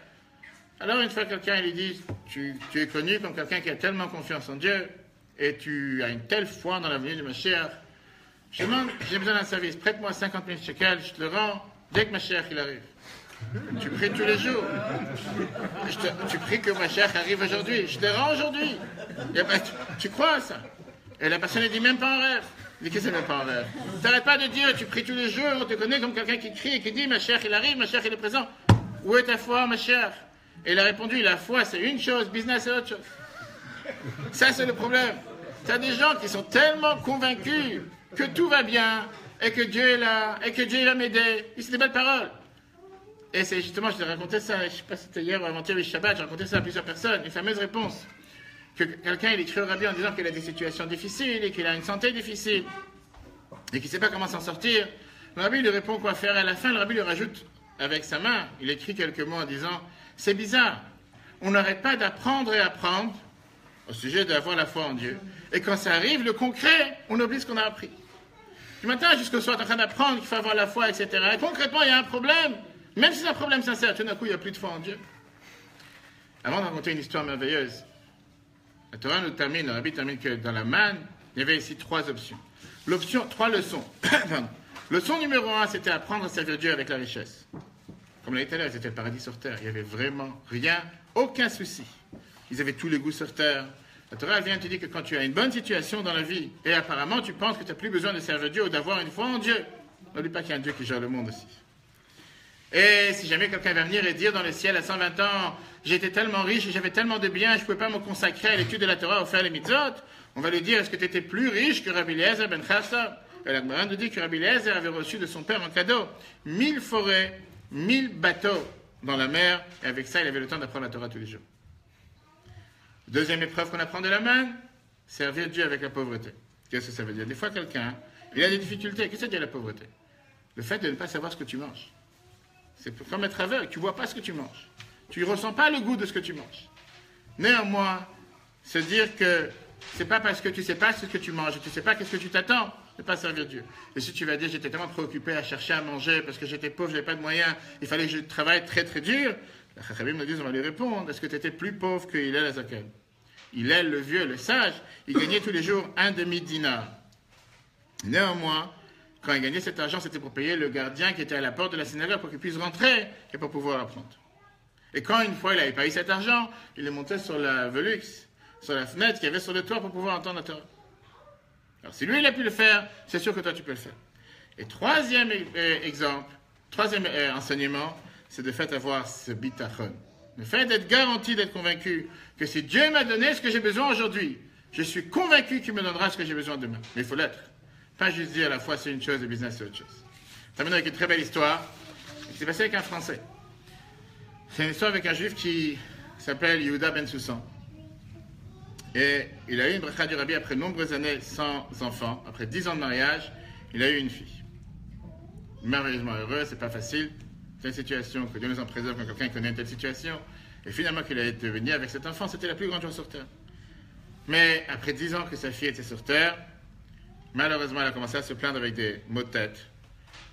Speaker 1: Alors une fois quelqu'un lui dit, tu es connu comme quelqu'un qui a tellement confiance en Dieu, et tu as une telle foi dans l'avenir de ma chère, je demande, j'ai besoin d'un service, prête-moi 50 000 shekels, je te le rends, dès que ma chère, il arrive. Tu pries tous les jours. Tu pries que ma chère arrive aujourd'hui. Je te rends aujourd'hui. Tu crois à ça? Et la personne ne dit même pas en rêve. Il dit que c'est même pas en rêve. Tu n'arrêtes pas de dire, tu pries tous les jours, on te connaît comme quelqu'un qui crie et qui dit, ma chère, il arrive, ma chère, il est présent. Où est ta foi, ma chère? Et il a répondu, la foi, c'est une chose, business, c'est autre chose. Ça, c'est le problème. Tu as des gens qui sont tellement convaincus que tout va bien, et que Dieu est là, et que Dieu va m'aider. C'est des belles paroles. Et c'est justement, je t'ai raconté ça, je ne sais pas si c'était hier ou avant-hier, le Shabbat, j'ai raconté ça à plusieurs personnes, une fameuse réponse. Que quelqu'un, il écrit au rabbi en disant qu'il a des situations difficiles et qu'il a une santé difficile et qu'il ne sait pas comment s'en sortir. Le rabbi lui répond quoi faire. Et à la fin, le rabbi lui rajoute avec sa main, il écrit quelques mots en disant « C'est bizarre, on n'arrête pas d'apprendre et apprendre au sujet d'avoir la foi en Dieu. Et quand ça arrive, le concret, on oublie ce qu'on a appris. Du matin jusqu'au soir, tu es en train d'apprendre qu'il faut avoir la foi, etc. Et concrètement, il y a un problème. Même si c'est un problème sincère, tout d'un coup, il n'y a plus de foi en Dieu. » Avant de raconter une histoire merveilleuse, la Torah nous termine, le rabbi termine que dans la manne, il y avait ici trois options. Trois leçons. Leçon numéro 1, c'était apprendre à servir Dieu avec la richesse. Comme on l'a dit tout à l'heure, ils étaient le paradis sur terre. Il n'y avait vraiment rien, aucun souci. Ils avaient tous les goûts sur terre. La Torah vient te dire que quand tu as une bonne situation dans la vie, et apparemment tu penses que tu n'as plus besoin de servir Dieu ou d'avoir une foi en Dieu, n'oublie pas qu'il y a un Dieu qui gère le monde aussi. Et si jamais quelqu'un va venir et dire dans le ciel à 120 ans, j'étais tellement riche et j'avais tellement de biens, je ne pouvais pas me consacrer à l'étude de la Torah ou faire les mitzvot, on va lui dire, est-ce que tu étais plus riche que Rabbi Eliezer ben Chassa? Et la Gemara nous dit que Rabbi Eliezer avait reçu de son père en cadeau 1000 forêts, 1000 bateaux dans la mer, et avec ça, il avait le temps d'apprendre la Torah tous les jours. Deuxième épreuve qu'on apprend de la main, servir Dieu avec la pauvreté. Qu'est-ce que ça veut dire? Des fois, quelqu'un, il a des difficultés. Qu'est-ce que ça veut dire la pauvreté? Le fait de ne pas savoir ce que tu manges. C'est comme être aveugle, tu ne vois pas ce que tu manges. Tu ne ressens pas le goût de ce que tu manges. Néanmoins, se dire que ce n'est pas parce que tu ne sais pas ce que tu manges, tu ne sais pas qu'est-ce que tu t'attends, de ne pas servir Dieu. Et si tu vas dire, j'étais tellement préoccupé à chercher à manger parce que j'étais pauvre, je n'avais pas de moyens, il fallait que je travaille très très dur, la Chachamim nous dit, on va lui répondre, est-ce que tu étais plus pauvre que Hillel Azaken? Hillel, le vieux, le sage, il gagnait tous les jours un demi-dinar. Néanmoins, quand il gagnait cet argent, c'était pour payer le gardien qui était à la porte de la synagogue pour qu'il puisse rentrer et pour pouvoir apprendre. Et quand une fois il n'avait pas eu cet argent, il est monté sur la Velux, sur la fenêtre qu'il y avait sur le toit pour pouvoir entendre la Torah. Alors si lui il a pu le faire, c'est sûr que toi tu peux le faire. Et troisième exemple, troisième enseignement, c'est de fait avoir ce bitachon. Le fait d'être garanti, d'être convaincu que si Dieu m'a donné ce que j'ai besoin aujourd'hui, je suis convaincu qu'il me donnera ce que j'ai besoin demain. Mais il faut l'être. Pas juste dire à la fois c'est une chose, le business c'est autre chose. Je termine avec une très belle histoire. C'est passé avec un Français. C'est une histoire avec un juif qui s'appelle Yehuda Ben Soussan. Et il a eu une bracha du Rabbi après de nombreuses années sans enfant. Après 10 ans de mariage, il a eu une fille. Merveilleusement heureux, c'est pas facile. C'est une situation que Dieu nous en préserve quand quelqu'un connaît une telle situation. Et finalement, qu'il a été venu avec cet enfant, c'était la plus grande joie sur terre. Mais après 10 ans que sa fille était sur terre, malheureusement, elle a commencé à se plaindre avec des maux de tête.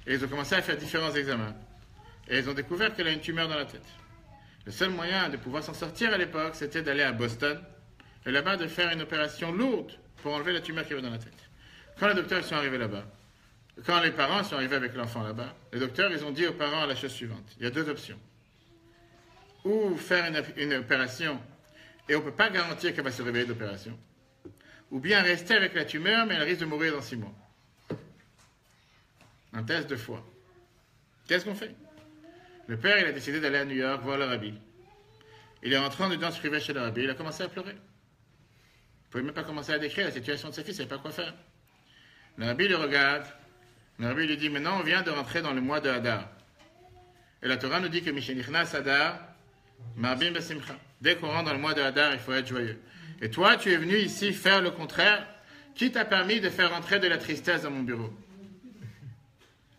Speaker 1: Et ils ont commencé à faire différents examens. Et ils ont découvert qu'elle a une tumeur dans la tête. Le seul moyen de pouvoir s'en sortir à l'époque, c'était d'aller à Boston et là-bas de faire une opération lourde pour enlever la tumeur qui avait dans la tête. Quand les docteurs sont arrivés là-bas, quand les parents sont arrivés avec l'enfant là-bas, les docteurs ils ont dit aux parents la chose suivante. Il y a deux options. Ou faire une opération et on ne peut pas garantir qu'elle va se réveiller de l'opération. Ou bien rester avec la tumeur, mais elle risque de mourir dans 6 mois. Un test de foi. Qu'est-ce qu'on fait? Le père, il a décidé d'aller à New York voir le rabbi. Il est rentré en audience privée chez le rabbi, il a commencé à pleurer. Il ne pouvait même pas commencer à décrire la situation de sa fille, il ne savait pas quoi faire. Le rabbi le regarde, le rabbi lui dit, maintenant on vient de rentrer dans le mois de Hadar. Et la Torah nous dit que Mishenichnas Hadar, Marbim Besimcha. Dès qu'on rentre dans le mois de Hadar, il faut être joyeux. Et toi, tu es venu ici faire le contraire. Qui t'a permis de faire entrer de la tristesse dans mon bureau?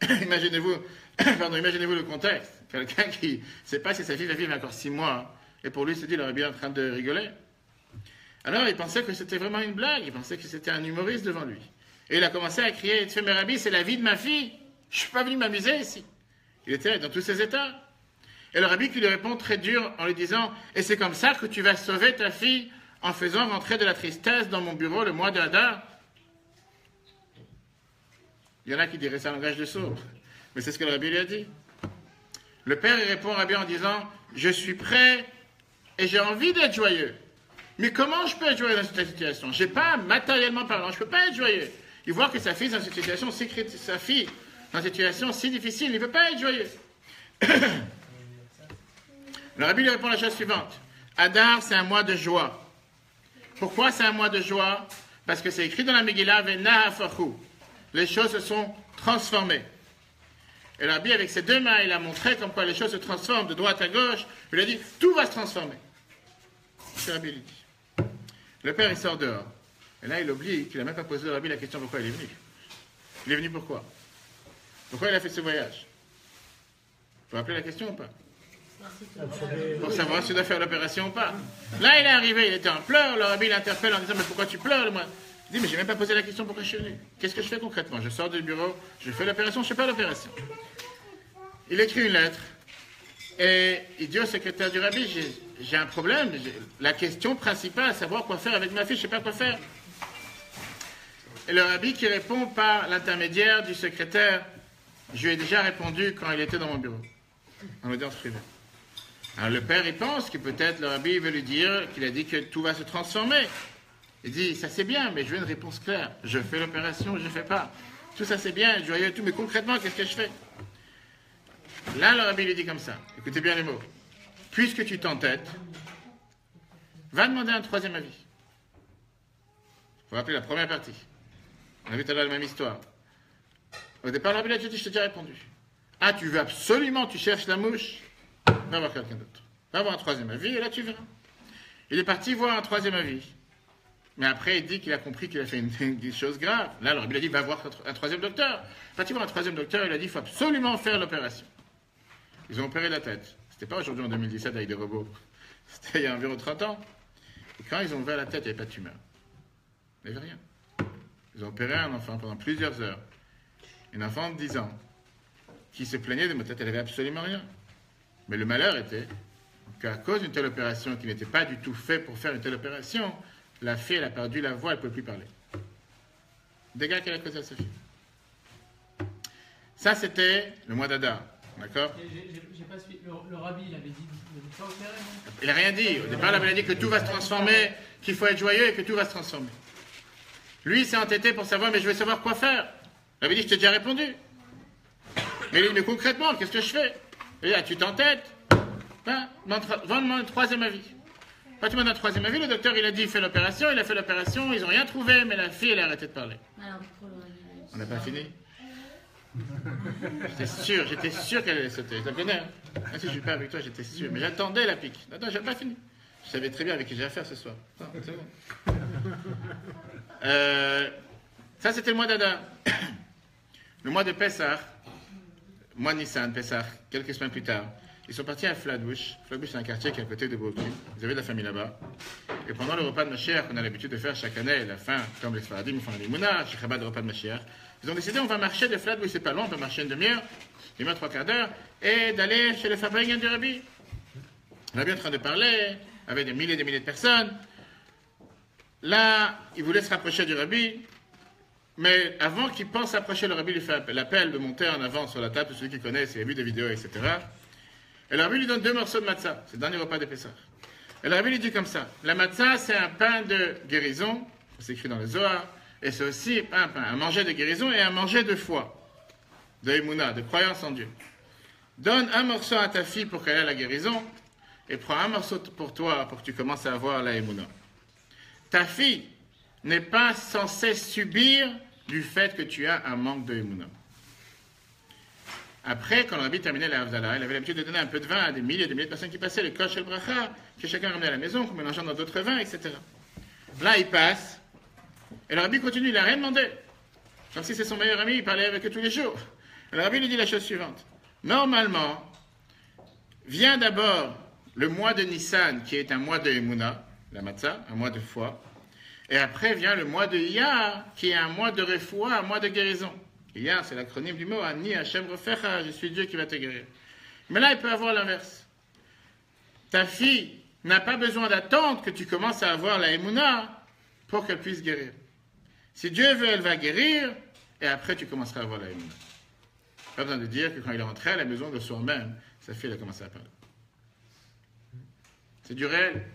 Speaker 1: Imaginez-vous le contexte. Quelqu'un qui ne sait pas si sa fille va vivre encore 6 mois. Et pour lui, il se dit, il aurait bien en train de rigoler. Alors, il pensait que c'était vraiment une blague. Il pensait que c'était un humoriste devant lui. Et il a commencé à crier, « Mais Rabbi, c'est la vie de ma fille. Je ne suis pas venu m'amuser ici. » Il était dans tous ses états. Et le Rabbi qui lui répond très dur en lui disant, « Et c'est comme ça que tu vas sauver ta fille en faisant rentrer de la tristesse dans mon bureau le mois de Hadar ?» Il y en a qui diraient ça en langage de sourd. Mais c'est ce que le Rabbi lui a dit. Le père il répond au Rabbi en disant, « Je suis prêt et j'ai envie d'être joyeux. Mais comment je peux être joyeux dans cette situation? Je n'ai pas, matériellement parlant, je ne peux pas être joyeux. » Il voit que sa fille est dans une situation si critique, sa fille dans une situation si difficile, il ne peut pas être joyeux. Le Rabbi lui répond la chose suivante. Hadar, c'est un mois de joie. Pourquoi c'est un mois de joie? Parce que c'est écrit dans la Megillah, Vena hafachu. Les choses se sont transformées. Et le Rabbi, avec ses 2 mains, il a montré comme quoi les choses se transforment de droite à gauche. Il a dit, tout va se transformer. C'est ce que le Rabbi lui dit. Le père, il sort dehors. Et là, il oublie qu'il n'a même pas posé au Rabbi la question pourquoi il est venu. Il est venu pourquoi? Pourquoi il a fait ce voyage? Vous vous rappelez la question ou pas? Pour savoir s'il doit faire l'opération ou pas. Là, il est arrivé, il était en pleurs. Le Rabbi l'interpelle en disant, mais pourquoi tu pleures? Moi, il dit, mais je n'ai même pas posé la question pourquoi je suis venu. Qu'est-ce que je fais concrètement? Je sors du bureau, je fais l'opération, je ne fais pas l'opération. Il écrit une lettre et il dit au secrétaire du Rabbi, j'ai un problème. La question principale, savoir quoi faire avec ma fille, je ne sais pas quoi faire. Et le Rabbi qui répond par l'intermédiaire du secrétaire, je lui ai déjà répondu quand il était dans mon bureau, en audience privée. Alors le père, il pense que peut-être le Rabbi veut lui dire qu'il a dit que tout va se transformer. Il dit, ça c'est bien, mais je veux une réponse claire. Je fais l'opération, je ne fais pas. Tout ça c'est bien, joyeux et tout, mais concrètement, qu'est-ce que je fais? Là, le Rabbi lui dit comme ça. Écoutez bien les mots. Puisque tu t'entêtes, va demander un 3e avis. Il faut rappeler la première partie. On a vu tout à l'heure la même histoire. Au départ, le Rabbi a dit, je t'ai déjà répondu. Ah, tu veux absolument, tu cherches la mouche? Va voir quelqu'un d'autre. Va voir un 3e avis et là tu verras. Il est parti voir un 3e avis. Mais après, il dit qu'il a compris qu'il a fait une chose grave. Là, alors, il a dit, va voir un 3e docteur. Il est parti voir un 3e docteur, il a dit, il faut absolument faire l'opération. Ils ont opéré la tête. C'était pas aujourd'hui en 2017 avec des robots. C'était il y a environ 30 ans. Et quand ils ont ouvert la tête, il n'y avait pas de tumeur. Il n'y avait rien. Ils ont opéré un enfant pendant plusieurs heures. Un enfant de 10 ans qui se plaignait de ma tête, elle n'avait absolument rien. Mais le malheur était qu'à cause d'une telle opération qui n'était pas du tout faite pour faire une telle opération, la fille, elle a perdu la voix, elle ne peut plus parler. Dégâts qu'elle a causé à sa fille. Ça, c'était le mois d'Adar. D'accord?
Speaker 2: J'ai pas suivi. Le rabbi, il avait dit pas opérer, non?
Speaker 1: Il n'a rien dit. Au départ, il a dit que tout va se transformer, qu'il faut être joyeux et que tout va se transformer. Lui, il s'est entêté pour savoir, mais je vais savoir quoi faire. Il avait dit, je t'ai déjà répondu. Mais il dit, mais concrètement, qu'est-ce que je fais? Il dit, ah, tu t'entêtes? Hein? Vends-moi un troisième avis. Quand tu demandes un troisième avis, le docteur, il a dit, fais l'opération, il a fait l'opération, ils n'ont rien trouvé, mais la fille, elle a arrêté de parler.
Speaker 9: Alors, pour le...
Speaker 1: On n'a pas fini? J'étais sûr qu'elle allait sauter. Je la connais. Hein? Ah, si je suis pas avec toi, j'étais sûr. Mais j'attendais la pique. Attends, j'ai pas fini. Je savais très bien avec qui j'ai affaire ce soir. Attends, c'est bon. Ça, c'était le mois d'Adar. Le mois de Pessah, mois de Nissan, Pessah, quelques semaines plus tard, ils sont partis à Flatbush. Flatbush, c'est un quartier qui est à côté de Brooklyn. Ils avaient de la famille là-bas. Et pendant le repas de Mashiach, qu'on a l'habitude de faire chaque année, à la fin, comme les Sfaradim font la Limouna, chez Chabad, le repas de Mashiach, ils ont décidé, on va marcher de Flatbush, c'est pas loin, on peut marcher une demi-heure, trois quarts d'heure, et d'aller chez le fabricant du Rabbi. Le Rabbi est en train de parler, avec des milliers de personnes. Là, il voulait se rapprocher du Rabbi, mais avant qu'il pense s'approcher, le Rabbi lui fait l'appel de monter en avant sur la table, celui qui connaît, s'il a vu des vidéos, etc. Et le Rabbi lui donne 2 morceaux de matzah, c'est le dernier repas de Pessah. Et le Rabbi lui dit comme ça, la matzah, c'est un pain de guérison, c'est écrit dans le Zohar, et c'est aussi un pain, un manger de guérison et un manger de foi, de émouna, de croyance en Dieu. Donne un morceau à ta fille pour qu'elle ait la guérison, et prends un morceau pour toi pour que tu commences à avoir la émouna. Ta fille n'est pas censée subir du fait que tu as un manque de émouna. Après, quand le Rabbi terminait la Havdalah, il avait l'habitude de donner un peu de vin à des milliers de personnes qui passaient, le kosh et le bracha, que chacun ramenait à la maison, qu'on mélangeait dans d'autres vins, etc. Là, il passe, et le Rabbi continue, il n'a rien demandé. Comme si c'est son meilleur ami, il parlait avec eux tous les jours. Et le Rabbi lui dit la chose suivante. Normalement, vient d'abord le mois de Nissan, qui est un mois de Emouna, la matzah, un mois de foi, et après vient le mois de Iyar, qui est un mois de refoua, un mois de guérison. Iyar, c'est l'acronyme du mot, Ani Hashem Refecha, je suis Dieu qui va te guérir. Mais là, il peut avoir l'inverse. Ta fille n'a pas besoin d'attendre que tu commences à avoir la Emouna pour qu'elle puisse guérir. Si Dieu veut, elle va guérir, et après tu commenceras à avoir la Emouna. Pas besoin de dire que quand il est rentré à la maison de soi-même, sa fille elle a commencé à parler. C'est du réel.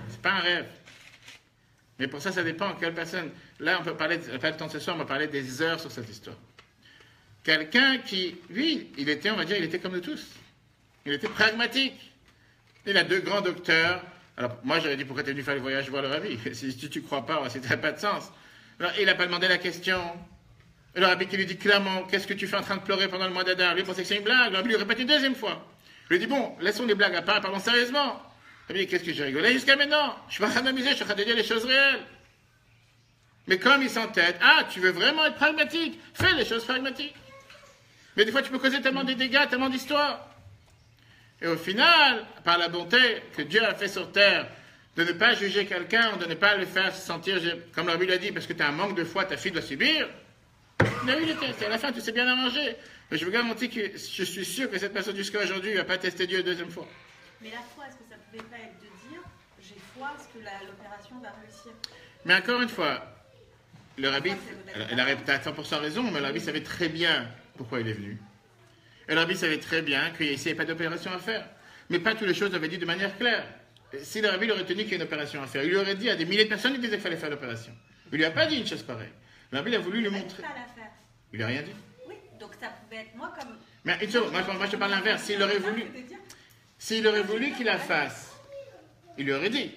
Speaker 1: C'est pas un rêve. Mais pour ça, ça dépend de quelle personne. Là, on peut parler, pas le temps de ce soir, on va parler des heures sur cette histoire. Quelqu'un qui, lui, il était, on va dire, il était comme nous tous. Il était pragmatique. Il a 2 grands docteurs. Alors, moi, j'aurais dit, pourquoi tu es venu faire le voyage voir le Rabbi? Si tu ne crois pas, ça n'a pas de sens. Alors, il n'a pas demandé la question. Et le Rabbi qui lui dit clairement, qu'est-ce que tu fais en train de pleurer pendant le mois d'Adar? Lui, il pensait que c'est une blague. Le Rabbi lui répète une 2e fois. Il lui dit, bon, laissons les blagues à part, parlons sérieusement. Il dit, qu'est-ce que j'ai rigolé jusqu'à maintenant? Je suis pas en train de m'amuser, je suis en train de dire les choses réelles. Mais comme il s'entête, ah, tu veux vraiment être pragmatique? Fais les choses pragmatiques. Mais des fois, tu peux causer tellement de dégâts, tellement d'histoires. Et au final, par la bonté que Dieu a fait sur terre, de ne pas juger quelqu'un, de ne pas le faire se sentir, comme le Rabbi l'a dit, parce que tu as un manque de foi, ta fille doit subir. Il a eu le test, et à la fin, tu sais bien arranger. Mais je vous garantis que je suis sûr que cette personne jusqu'à aujourd'hui ne va pas tester Dieu 2e fois.
Speaker 11: Mais la foi, est-ce que ça pouvait pas être de dire, j'ai foi, est-ce que l'opération va réussir?
Speaker 1: Mais encore une fois, le Rabbi, elle a peut-être 100% raison, mais le Rabbi savait très bien pourquoi il est venu. Et le Rabbi savait très bien qu'il n'y avait pas d'opération à faire. Mais pas toutes les choses avaient dit de manière claire. Si le Rabbi aurait tenu qu'il y a une opération à faire, il lui aurait dit à des milliers de personnes, il disait qu'il fallait faire l'opération. Il lui a pas dit une chose pareille. Le Rabbi a voulu lui montrer. Il lui a rien dit.
Speaker 11: Oui, donc ça pouvait être moi comme...
Speaker 1: Mais moi je te parle l'inverse. S'il aurait voulu qu'il la fasse, il lui aurait dit.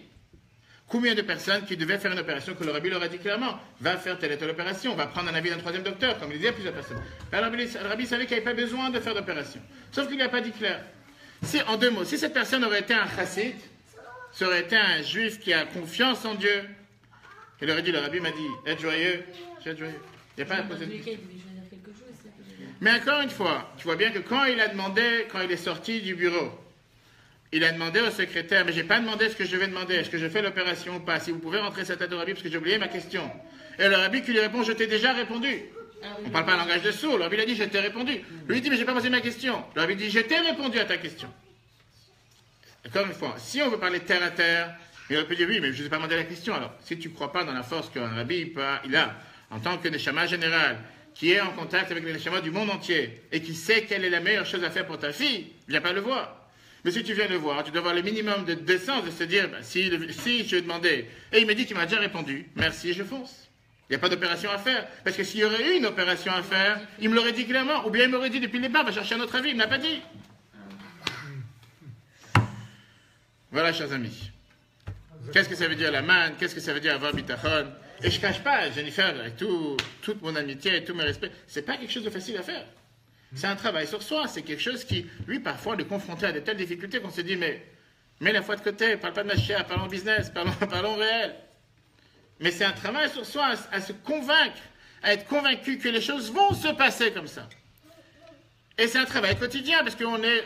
Speaker 1: Combien de personnes qui devaient faire une opération que le Rabbi leur a dit clairement, va faire telle et telle opération, va prendre un avis d'un 3e docteur, comme il disait à plusieurs personnes. Le Rabbi savait qu'il n'y avait pas besoin de faire d'opération. Sauf qu'il ne lui a pas dit clair. Si, en 2 mots, si cette personne aurait été un chassid, ça aurait été un juif qui a confiance en Dieu, il aurait dit, le Rabbi m'a dit, être joyeux, je vais être joyeux. Il n'y a pas à poser de question. Mais encore une fois, tu vois bien que quand il a demandé, quand il est sorti du bureau, il a demandé au secrétaire, mais je n'ai pas demandé ce que je vais demander, est-ce que je fais l'opération ou pas, si vous pouvez rentrer cette tête au Rabbi, parce que j'ai oublié ma question. Et le Rabbi qui lui répond, je t'ai déjà répondu. On ne parle pas un langage de sourd, le Rabbi lui a dit, je t'ai répondu. Lui dit, mais je n'ai pas posé ma question. Le Rabbi dit, je t'ai répondu à ta question. Encore une fois, si on veut parler terre à terre, il aurait pu dire, oui, mais je ne vous ai pas demandé la question. Alors, si tu ne crois pas dans la force qu'un Rabbi il a, en tant que Neshama général, qui est en contact avec les neshamot du monde entier et qui sait quelle est la meilleure chose à faire pour ta fille, viens pas le voir. Mais si tu viens le voir, tu dois avoir le minimum de décence de se dire, ben, si je lui ai demandé, et il m'a dit qu'il m'a déjà répondu, merci, je fonce. Il n'y a pas d'opération à faire. Parce que s'il y aurait eu une opération à faire, il me l'aurait dit clairement, ou bien il m'aurait dit depuis le départ, va chercher un autre avis, il ne m'a pas dit. Voilà, chers amis. Qu'est-ce que ça veut dire la manne? Qu'est-ce que ça veut dire avoir bitachon? Et je ne cache pas, Jennifer, avec toute mon amitié et tout mes respects, c'est pas quelque chose de facile à faire. C'est un travail sur soi, c'est quelque chose qui, lui, parfois, le confronter à de telles difficultés qu'on se dit, mais mets la foi de côté, parle pas de ma chère, parlons business, parlons réel. Mais c'est un travail sur soi, à se convaincre, à être convaincu que les choses vont se passer comme ça. Et c'est un travail quotidien, parce qu'on est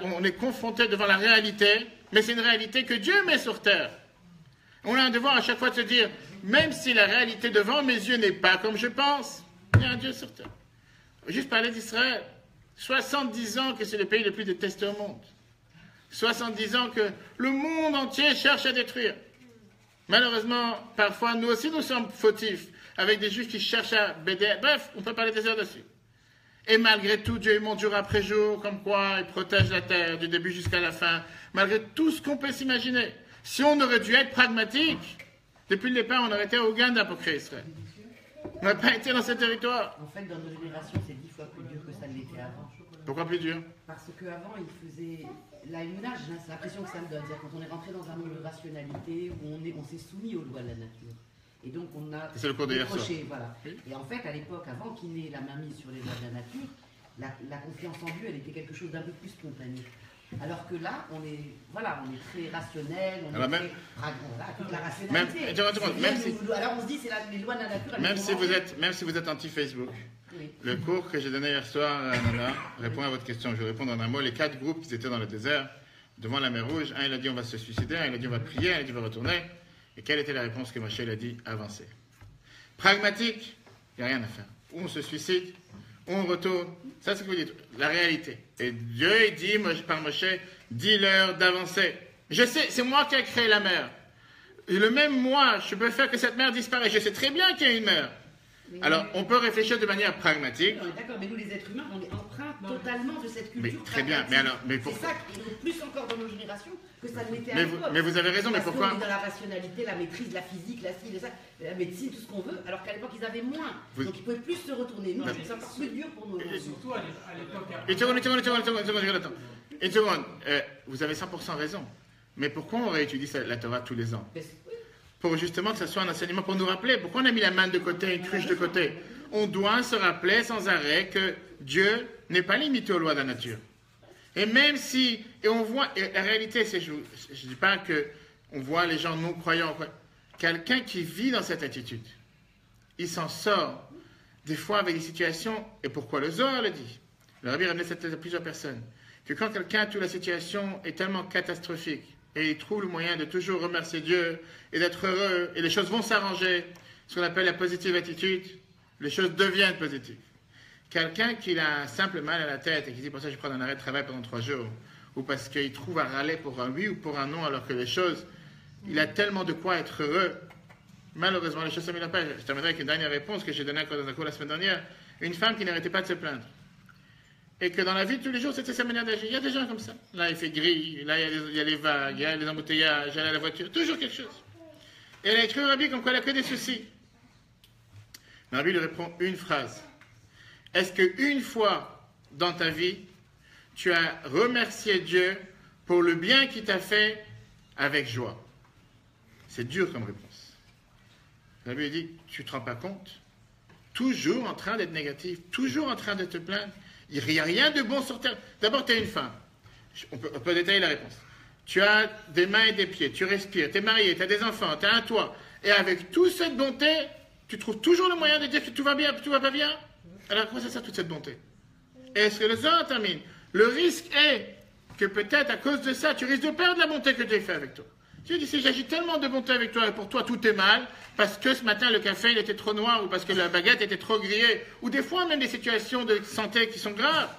Speaker 1: on est confronté devant la réalité, mais c'est une réalité que Dieu met sur terre. On a un devoir à chaque fois de se dire, même si la réalité devant mes yeux n'est pas comme je pense, il y a un Dieu sur terre. Juste parler d'Israël. 70 ans que c'est le pays le plus détesté au monde. 70 ans que le monde entier cherche à détruire. Malheureusement, parfois, nous aussi, nous sommes fautifs, avec des juifs qui cherchent à béder. Bref, on peut parler des heures dessus. Et malgré tout, Dieu monte jour après jour, comme quoi il protège la terre du début jusqu'à la fin, malgré tout ce qu'on peut s'imaginer. Si on aurait dû être pragmatique, depuis le départ, on aurait été à Ouganda pour créer Israël. On n'aurait pas été dans ce territoire.
Speaker 4: En fait, dans nos générations, c'est 10 fois plus dur que ça ne l'était avant.
Speaker 1: Pourquoi plus dur?
Speaker 4: Parce qu'avant, ils faisaient... La immunage, c'est l'impression que ça me donne. C'est-à-dire quand on est rentré dans un monde de rationalité, où on s'est soumis aux lois de la nature. Et donc, on a
Speaker 1: c'est le cours d'hier soir.
Speaker 4: Voilà. Oui. Et en fait, à l'époque, avant qu'il n'ait la main mise sur les lois de la nature, la confiance en Dieu, elle était quelque chose d'un peu plus spontané. Alors que là, on est très rationnel, on est très toute la rationalité. Alors on se dit, c'est les lois de la nature.
Speaker 1: Même si vous êtes anti-Facebook, oui. Le cours que j'ai donné hier soir à Nana répond à votre question. Je vais répondre en un mot. Les 4 groupes qui étaient dans le désert, devant la mer Rouge, un il a dit on va se suicider, un il a dit on va prier, un il a dit on va retourner. Et quelle était la réponse que Moshe a dit? Avancer. Pragmatique, il n'y a rien à faire. Ou on se suicide, ou on retourne. Ça, c'est ce que vous dites, la réalité. Et Dieu, il dit par Moshe, dis-leur d'avancer. Je sais, c'est moi qui ai créé la mer. Et le même moi, je peux faire que cette mer disparaisse. Je sais très bien qu'il y a une mer. Oui. Alors, on peut réfléchir de manière pragmatique.
Speaker 4: D'accord, mais nous, les êtres humains, on est empreints totalement de cette culture.
Speaker 1: Mais très bien, mais pourquoi?
Speaker 4: C'est ça, et plus encore dans nos générations, que ça ne l'était à
Speaker 1: l'époque. Mais vous avez raison, mais pourquoi?
Speaker 4: On est dans la rationalité, la maîtrise, la physique, la médecine, tout ce qu'on veut, alors qu'à l'époque, ils avaient moins. Donc, ils pouvaient plus se retourner. Nous, c'est encore plus dur pour nous.
Speaker 2: Et surtout à l'époque.
Speaker 1: Une seconde. Vous avez 100% raison. Mais pourquoi on réétudie la Torah tous les ans? Pour justement que ce soit un enseignement pour nous rappeler. Pourquoi on a mis la main de côté, une cruche de côté? On doit se rappeler sans arrêt que Dieu n'est pas limité aux lois de la nature. Et même si, et on voit, et la réalité, c'est, je ne dis pas qu'on voit les gens non croyants, quelqu'un qui vit dans cette attitude, il s'en sort des fois avec des situations, et pourquoi le Zohar le dit? Le Rabbi ramenait cette thèse à plusieurs personnes, que quand quelqu'un, toute la situation est tellement catastrophique, et il trouve le moyen de toujours remercier Dieu et d'être heureux, et les choses vont s'arranger, ce qu'on appelle la positive attitude, les choses deviennent positives. Quelqu'un qui a un simple mal à la tête et qui dit pour ça je prends un arrêt de travail pendant 3 jours, ou parce qu'il trouve à râler pour un oui ou pour un non, alors que les choses, il a tellement de quoi être heureux, malheureusement les choses ne s'améliorent pas. Je terminerai avec une dernière réponse que j'ai donnée dans un cours la semaine dernière. Une femme qui n'arrêtait pas de se plaindre. Et que dans la vie de tous les jours, c'était sa manière d'agir. Il y a des gens comme ça. Là, il fait gris, là, il y a les vagues, il y a les embouteillages, il y a la voiture, toujours quelque chose. Et elle a écrit au Rabbi comme quoi elle a que des soucis. Le Rabbi lui répond une phrase. Est-ce qu'une fois dans ta vie, tu as remercié Dieu pour le bien qu'il t'a fait avec joie? C'est dur comme réponse. Le Rabbi lui dit, tu ne te rends pas compte? Toujours en train d'être négatif, toujours en train de te plaindre. Il n'y a rien de bon sur terre. D'abord, tu es une femme. On peut détailler la réponse. Tu as des mains et des pieds, tu respires, tu es marié, tu as des enfants, tu as un toit. Et avec toute cette bonté, tu trouves toujours le moyen de dire que tout va bien, que tout va pas bien. Alors, à quoi ça sert toute cette bonté? Est-ce que le Zohar termine? Le risque est que peut-être à cause de ça, tu risques de perdre la bonté que Dieu fait avec toi. Tu dis, si j'agis tellement de bonté avec toi et pour toi tout est mal, parce que ce matin le café il était trop noir ou parce que la baguette était trop grillée, ou des fois même des situations de santé qui sont graves.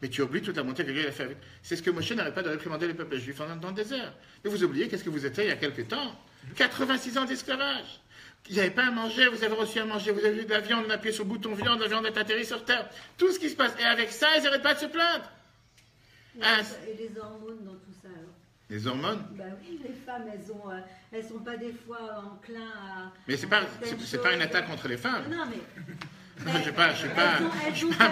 Speaker 1: Mais tu oublies toute la bonté que Dieu a fait avec. C'est ce que Moshe n'arrête pas de réprimander le peuple juif dans le désert. Mais vous oubliez qu'est-ce que vous étiez il y a quelque temps? 86 ans d'esclavage. Il n'y avait pas à manger, vous avez reçu à manger, vous avez eu de la viande, on a appuyé sur le bouton viande, la viande est atterrie sur terre. Tout ce qui se passe. Et avec ça, ils n'arrêtent pas de se plaindre.
Speaker 5: Et les hormones dans tout ça alors?
Speaker 1: Les hormones?
Speaker 5: Bah oui, les femmes, elles sont pas des fois enclins à.
Speaker 1: Mais c'est pas une attaque contre les femmes.
Speaker 5: Non, mais.
Speaker 1: Je suis pas macho.
Speaker 5: Elles ont quand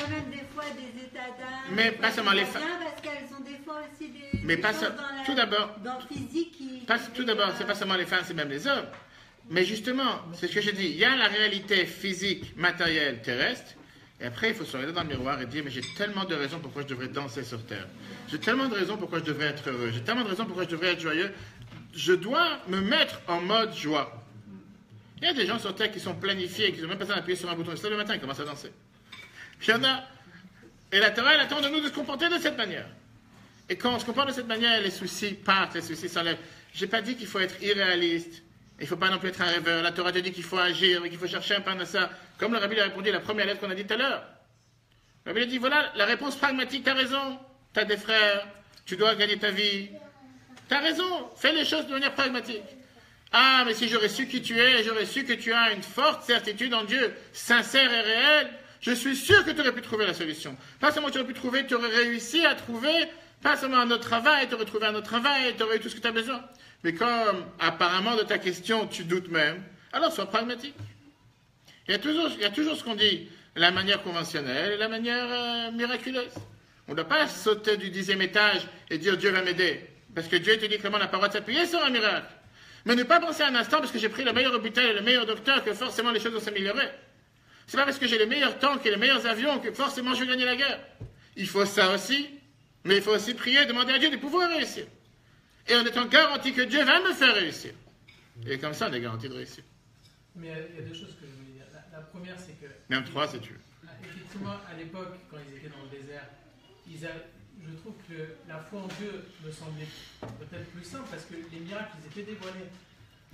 Speaker 5: même des fois des états d'âme.
Speaker 1: Mais pas seulement les femmes.
Speaker 5: Parce qu'elles ont des fois aussi des.
Speaker 1: Mais pas ça. Tout d'abord.
Speaker 5: Dans le physique qui.
Speaker 1: Tout d'abord, c'est pas seulement les femmes, c'est même les hommes. Mais justement, c'est ce que j'ai dit. Il y a la réalité physique, matérielle, terrestre. Et après, il faut se regarder dans le miroir et dire, mais j'ai tellement de raisons pourquoi je devrais danser sur terre. J'ai tellement de raisons pourquoi je devrais être heureux. J'ai tellement de raisons pourquoi je devrais être joyeux. Je dois me mettre en mode joie. Il y a des gens sur terre qui sont planifiés, qui n'ont même pas besoin d'appuyer sur un bouton. Ils se lèvent le matin, ils commencent à danser. Puis il y en a. Et la Torah, elle attend de nous de se comporter de cette manière. Et quand on se comporte de cette manière, les soucis partent, les soucis s'enlèvent. Je n'ai pas dit qu'il faut être irréaliste. Il ne faut pas non plus être un rêveur. La Torah te dit qu'il faut agir et qu'il faut chercher un panassa. Comme le Rabbi a répondu à la première lettre qu'on a dit tout à l'heure. Le Rabbi a dit, voilà, la réponse pragmatique, tu as raison. Tu as des frères, tu dois gagner ta vie. Tu as raison, fais les choses de manière pragmatique. Ah, mais si j'aurais su qui tu es, j'aurais su que tu as une forte certitude en Dieu, sincère et réelle, je suis sûr que tu aurais pu trouver la solution. Pas seulement tu aurais pu trouver, tu aurais réussi à trouver, pas seulement un autre travail, tu aurais trouvé un autre travail, tu aurais eu tout ce que tu as besoin. Mais comme apparemment de ta question, tu doutes même, alors sois pragmatique. Il y a toujours ce qu'on dit, la manière conventionnelle et la manière miraculeuse. On ne doit pas sauter du 10e étage et dire Dieu va m'aider. Parce que Dieu te dit clairement la parole de s'appuyer sur un miracle. Mais ne pas penser un instant, parce que j'ai pris le meilleur hôpital et le meilleur docteur, que forcément les choses vont s'améliorer. C'est pas parce que j'ai les meilleurs tanks et les meilleurs avions que forcément je vais gagner la guerre. Il faut ça aussi, mais il faut aussi prier, demander à Dieu de pouvoir réussir. Et en étant garanti que Dieu va me faire réussir. Et comme ça, on est garanti de réussir.
Speaker 2: Mais il y a deux choses que je voulais dire. La première, c'est que...
Speaker 1: Même trois, si tu veux.
Speaker 2: Effectivement, à l'époque, quand ils étaient dans le désert, je trouve que la foi en Dieu me semblait peut-être plus simple parce que les miracles, ils étaient dévoilés.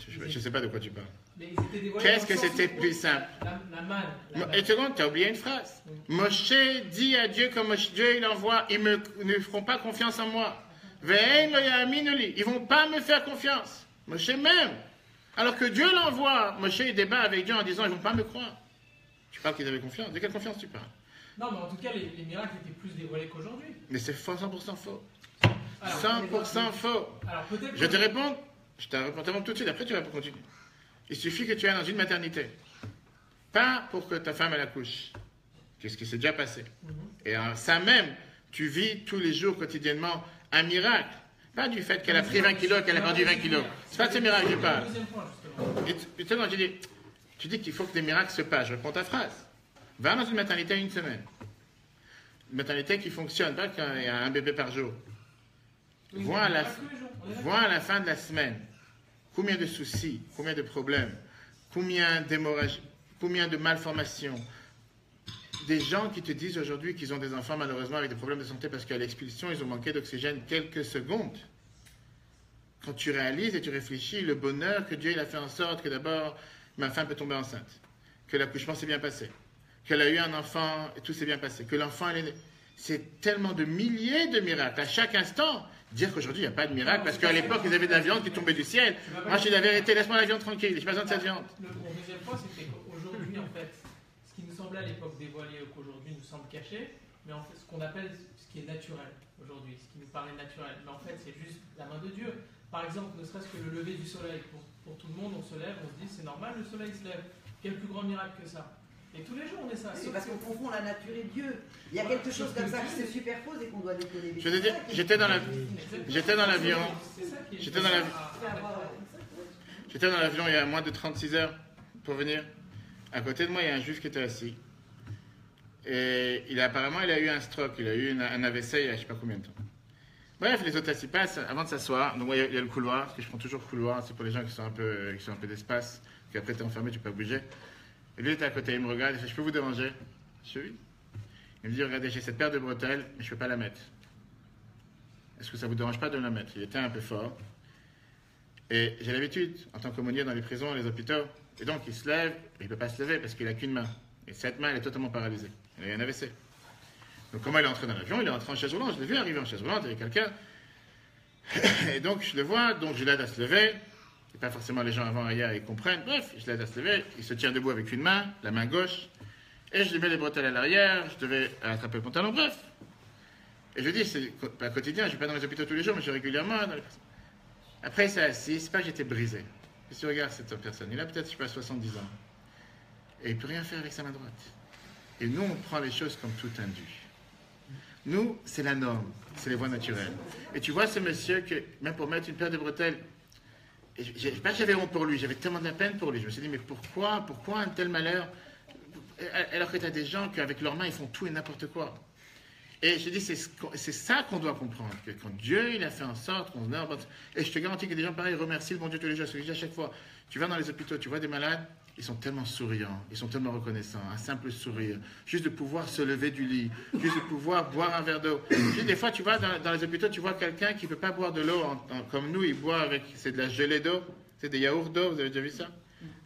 Speaker 1: Je ne sais pas de quoi tu parles.
Speaker 2: Mais ils étaient dévoilés.
Speaker 1: Qu'est-ce que c'était plus simple?
Speaker 2: La manne.
Speaker 1: Et seconde, tu as oublié une phrase. Moshe dit à Dieu, comme Dieu il envoie, ils ne feront pas confiance en moi. Ils ne vont pas me faire confiance. Moshe même. Alors que Dieu l'envoie, Moshe il débat avec Dieu en disant, ils ne vont pas me croire. Tu parles qu'ils avaient confiance. De quelle confiance tu parles?
Speaker 2: Non, mais en tout cas, les miracles étaient plus dévoilés qu'aujourd'hui.
Speaker 1: Mais c'est 100% faux.
Speaker 2: Alors,
Speaker 1: 100% faux.
Speaker 2: Alors, peut-être
Speaker 1: je te réponds tout de suite, après tu vas continuer. Il suffit que tu ailles dans une maternité. Pas pour que ta femme elle accouche. Qu'est-ce qui s'est déjà passé? Et ça même, tu vis tous les jours, quotidiennement, un miracle. Pas du fait qu'elle a pris 20 kilos, qu'elle a perdu 20 kilos. C'est pas de ces miracles que je parle. Et tu dis qu'il faut que des miracles se passent. Je réponds ta phrase. Va dans une maternité une semaine. Une maternité qui fonctionne, pas quand il y a un bébé par jour. Vois à la fin de la semaine combien de soucis, combien de problèmes, combien d'hémorragies, combien de malformations. Des gens qui te disent aujourd'hui qu'ils ont des enfants malheureusement avec des problèmes de santé parce qu'à l'expulsion, ils ont manqué d'oxygène quelques secondes. Quand tu réalises et tu réfléchis, le bonheur que Dieu il a fait en sorte que d'abord, ma femme peut tomber enceinte, que l'accouchement s'est bien passé, qu'elle a eu un enfant et tout s'est bien passé, que l'enfant elle est... C'est tellement de milliers de miracles. À chaque instant, dire qu'aujourd'hui, il n'y a pas de miracle, parce qu'à l'époque, ils avaient de la viande qui tombait du ciel. Moi, j'ai la vérité, laisse-moi la viande tranquille, j'ai pas besoin de cette viande.
Speaker 2: Mon deuxième point, c'était qu'aujourd'hui, en fait, ce qui nous semblait à l'époque dévoilé ou qu'aujourd'hui nous semble caché, mais en fait, ce qu'on appelle ce qui est naturel aujourd'hui, ce qui nous paraît naturel. Mais en fait, c'est juste la main de Dieu. Par exemple, ne serait-ce que le lever du soleil. Pour tout le monde, on se lève, on se dit, c'est normal, le soleil se lève. Quel plus grand miracle que ça? Et tous les jours, on est ça.
Speaker 4: C'est parce qu'on confond la nature et Dieu. Il y a quelque chose comme ça qui se superpose et qu'on doit décoller.
Speaker 1: Je te dis, j'étais dans l'avion. J'étais dans l'avion il y a moins de 36 heures pour venir. À côté de moi, il y a un juif qui était assis. Et apparemment, il a eu un stroke, il a eu un AVC il y a je ne sais pas combien de temps. Bref, les autres s'y passent avant de s'asseoir. Donc, il y a le couloir, parce que je prends toujours le couloir, c'est pour les gens qui sont un peu d'espace, qu'après tu es enfermé, tu peux pas bouger. Et lui, il était à côté, il me regarde, il fait, je peux vous déranger? Je dis oui. Il me dit, regardez, j'ai cette paire de bretelles, mais je ne peux pas la mettre. Est-ce que ça ne vous dérange pas de la mettre? Il était un peu fort. Et j'ai l'habitude, en tant qu'aumônier dans les prisons, les hôpitaux, et donc il se lève, mais il ne peut pas se lever parce qu'il n'a qu'une main. Et cette main, elle est totalement paralysée. Il a eu un AVC. Donc comment il est entré dans l'avion? Il est entré en chaise roulante. Je l'ai vu arriver en chaise roulante avec quelqu'un. Et donc je le vois, donc je l'aide à se lever. Et pas forcément les gens avant arrière, ils comprennent. Bref, je l'aide à se lever, il se tient debout avec une main, la main gauche, et je lui mets les bretelles à l'arrière, je devais attraper le pantalon, bref. Et je dis, c'est pas quotidien, je ne vais pas dans les hôpitaux tous les jours, mais je suis régulièrement dans les personnes. Après, il s'est assis, c'est pas que j'étais brisé. Et si tu regardes cette personne, il a peut-être, je sais pas, 70 ans. Et il ne peut rien faire avec sa main droite. Et nous, on prend les choses comme tout indu. Nous, c'est la norme, c'est les voies naturelles. Et tu vois ce monsieur que, même pour mettre une paire de bretelles, pas que j'avais honte pour lui, j'avais tellement de la peine pour lui. Je me suis dit, mais pourquoi un tel malheur? Alors que tu as des gens qu'avec leurs mains, ils font tout et n'importe quoi. Et je dis, c'est ça qu'on doit comprendre, que quand Dieu, il a fait en sorte qu'on se meurt. Et je te garantis que des gens pareils remercient le bon Dieu tous les jours. Ce que je dis à chaque fois, tu vas dans les hôpitaux, tu vois des malades, ils sont tellement souriants, ils sont tellement reconnaissants, un simple sourire, juste de pouvoir se lever du lit, juste de pouvoir boire un verre d'eau. Des fois, tu vas dans les hôpitaux, tu vois quelqu'un qui ne peut pas boire de l'eau comme nous, il boit avec, c'est de la gelée d'eau, c'est des yaourts d'eau, vous avez déjà vu ça?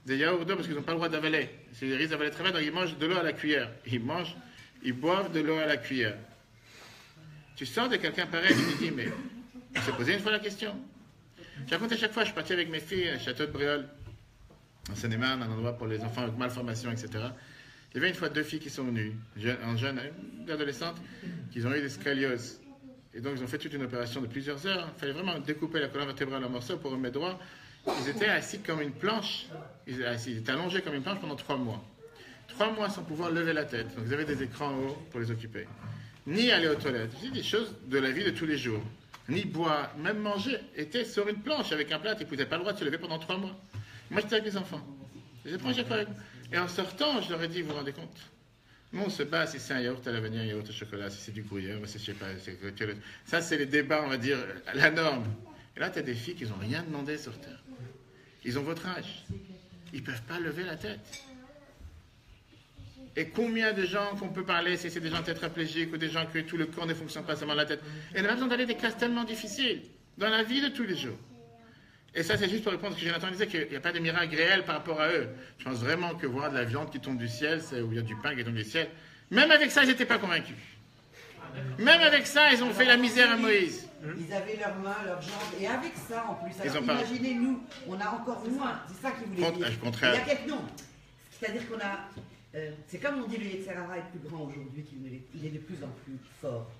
Speaker 1: Des yaourts d'eau parce qu'ils n'ont pas le droit d'avaler. Ils risquent d'avaler très mal, donc ils mangent de l'eau à la cuillère. Ils boivent de l'eau à la cuillère. Tu sors de quelqu'un pareil, tu te dis, mais on s'est posé une fois la question. Je raconte à chaque fois, je suis parti avec mes filles à Château de Bréol, en Seine-et-Marne, un endroit pour les enfants avec malformation, etc. Il y avait une fois 2 filles qui sont venues, jeunes, adolescentes, qui ont eu des scolioses. Et donc, ils ont fait toute une opération de plusieurs heures. Il fallait vraiment découper la colonne vertébrale en morceaux pour remettre droit. Ils étaient assis comme une planche. Ils étaient allongés comme une planche pendant 3 mois. 3 mois sans pouvoir lever la tête. Donc, ils avaient des écrans en haut pour les occuper. Ni aller aux toilettes. C'est des choses de la vie de tous les jours. Ni boire, même manger. Étaient sur une planche avec un plat. Ils n'avaient pas le droit de se lever pendant 3 mois. Moi, j'étais avec mes enfants. Je les prends chaque fois avec moi. Et en sortant, je leur ai dit, vous vous rendez compte? Nous, on se bat si c'est un yaourt à la vanille, un yaourt au chocolat, si c'est du gruyère, si je sais pas. Ça, c'est les débats, on va dire, la norme. Et là, tu as des filles qui n'ont rien demandé sur Terre. Ils ont votre âge. Ils ne peuvent pas lever la tête. Et combien de gens qu'on peut parler, si c'est des gens tétraplégiques ou des gens que tout le corps ne fonctionne pas, seulement la tête. Et on n'a pas besoin d'aller des classes tellement difficiles dans la vie de tous les jours. Et ça, c'est juste pour répondre à ce que Jonathan disait, qu'il n'y a pas de miracle réel par rapport à eux. Je pense vraiment que voir de la viande qui tombe du ciel, ou il y a du pain qui tombe du ciel, même avec ça, ils n'étaient pas convaincus. Même avec ça, ils ont fait la misère à Moïse.
Speaker 4: Ils avaient leurs mains, leurs jambes, et avec ça en plus. Alors imaginez, nous, on a encore moins. C'est ça qu'ils voulaient dire.
Speaker 1: Contraire.
Speaker 4: Il y a quelques noms. C'est-à-dire qu'on a. C'est comme on dit, le Yetzer Hara est plus grand aujourd'hui qu'il ne l'est. Il est de plus en plus fort.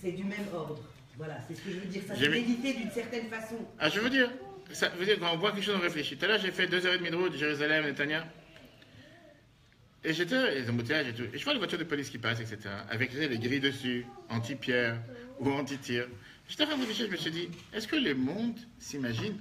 Speaker 4: C'est du même ordre. Voilà, c'est ce que je veux dire. Ça s'est médité d'une certaine façon.
Speaker 1: Ah, je veux dire. Ça veut dire quand on voit quelque chose, on réfléchit. Tout à l'heure, j'ai fait 2h30 de route de Jérusalem, Netanya. Et j'étais, les embouteillages et tout. Et je vois les voitures de police qui passent, etc. Avec les grilles dessus, anti-pierre ou anti-tir. J'étais en train de réfléchir, je me suis dit, est-ce que le monde s'imagine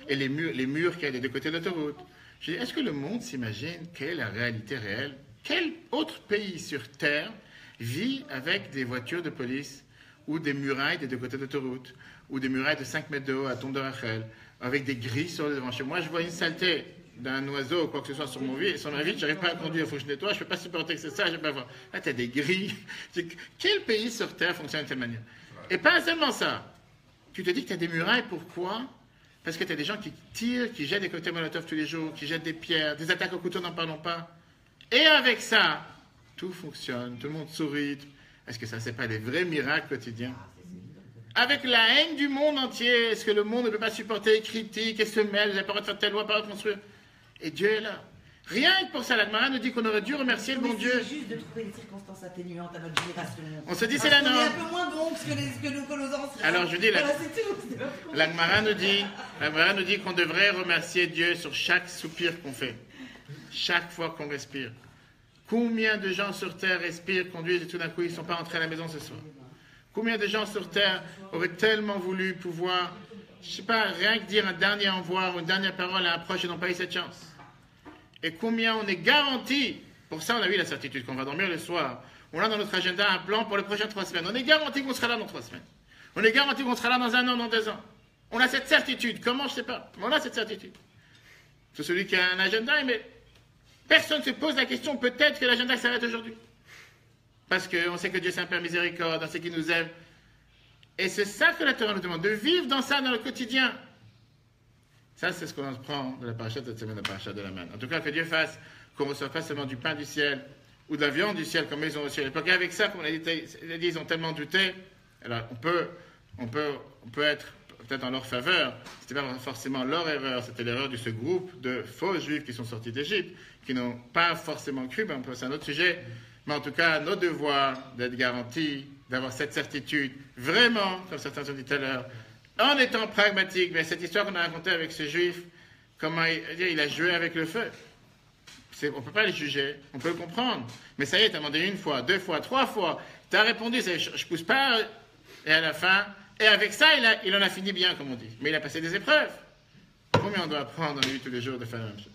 Speaker 1: et les murs qu'il y a des deux côtés de l'autoroute. Je dis, est-ce que le monde s'imagine quelle est la réalité réelle? Quel autre pays sur Terre vit avec des voitures de police ou des murailles des deux côtés de l'autoroute? Ou des murailles de 5 mètres de haut à Tombe de Rachel, avec des grilles sur le devant. Chez moi, je vois une saleté d'un oiseau ou quoi que ce soit sur ma vitre, je n'arrive pas à conduire, il faut que je nettoie, je ne peux pas supporter que c'est ça, je ne peux pas voir. Là, tu as des grilles. Quel pays sur Terre fonctionne de telle manière? Et pas seulement ça. Tu te dis que tu as des murailles, pourquoi? Parce que tu as des gens qui tirent, qui jettent des cocktails Molotov tous les jours, qui jettent des pierres, des attaques au couteau, n'en parlons pas. Et avec ça, tout fonctionne, tout le monde sourit. Est-ce que ça, c'est pas des vrais miracles quotidiens? Avec la haine du monde entier, est-ce que le monde ne peut pas supporter, critique et se mêle, vous n'avez pas le droit de faire telle loi, pas le droit de construire? Et Dieu est là. Rien que pour ça, la Gemara nous dit qu'on aurait dû remercier le bon Dieu.
Speaker 4: C'est juste de trouver des circonstances atténuantes à notre génération.
Speaker 1: On se dit c'est la norme.
Speaker 4: On est un peu moins bon que nos anciens.
Speaker 1: Alors je dis,
Speaker 4: voilà, c'est tout.
Speaker 1: La Gemara nous dit qu'on devrait remercier Dieu sur chaque soupir qu'on fait. Chaque fois qu'on respire. Combien de gens sur Terre respirent, conduisent et tout d'un coup ils ne sont pas entrés à la maison ce soir? Combien de gens sur Terre auraient tellement voulu pouvoir, je ne sais pas, rien que dire un dernier au revoir ou une dernière parole à un proche et n'ont pas eu cette chance? Et combien on est garanti, pour ça on a eu la certitude qu'on va dormir le soir, on a dans notre agenda un plan pour les prochaines 3 semaines. On est garanti qu'on sera là dans 3 semaines. On est garanti qu'on sera là dans 1 an, dans 2 ans. On a cette certitude. Comment, je ne sais pas. Mais on a cette certitude. C'est celui qui a un agenda, mais personne ne se pose la question, peut-être que l'agenda s'arrête aujourd'hui. Parce qu'on sait que Dieu c'est un Père miséricorde, on sait qu'il nous aime. Et c'est ça que la Torah nous demande, de vivre dans ça dans le quotidien. Ça, c'est ce qu'on prend de la paracha de cette semaine, de la paracha de la manne. En tout cas, que Dieu fasse qu'on ne reçoive pas seulement du pain du ciel ou de la viande du ciel comme ils ont reçu à l'époque. Et avec ça, comme on a dit, ils ont tellement douté. Alors, on peut être peut-être en leur faveur. C'était pas forcément leur erreur, c'était l'erreur de ce groupe de faux juifs qui sont sortis d'Égypte, qui n'ont pas forcément cru, mais c'est un autre sujet. Mais en tout cas, nos devoirs d'être garantis, d'avoir cette certitude, vraiment, comme certains ont dit tout à l'heure, en étant pragmatique. Mais cette histoire qu'on a racontée avec ce juif, comment il a joué avec le feu. On ne peut pas le juger, on peut le comprendre. Mais ça y est, tu as demandé 1 fois, 2 fois, 3 fois, tu as répondu, je ne pousse pas, et à la fin, et avec ça, il en a fini bien, comme on dit. Mais il a passé des épreuves. Combien on doit apprendre dans la vie tous les jours de faire la même chose?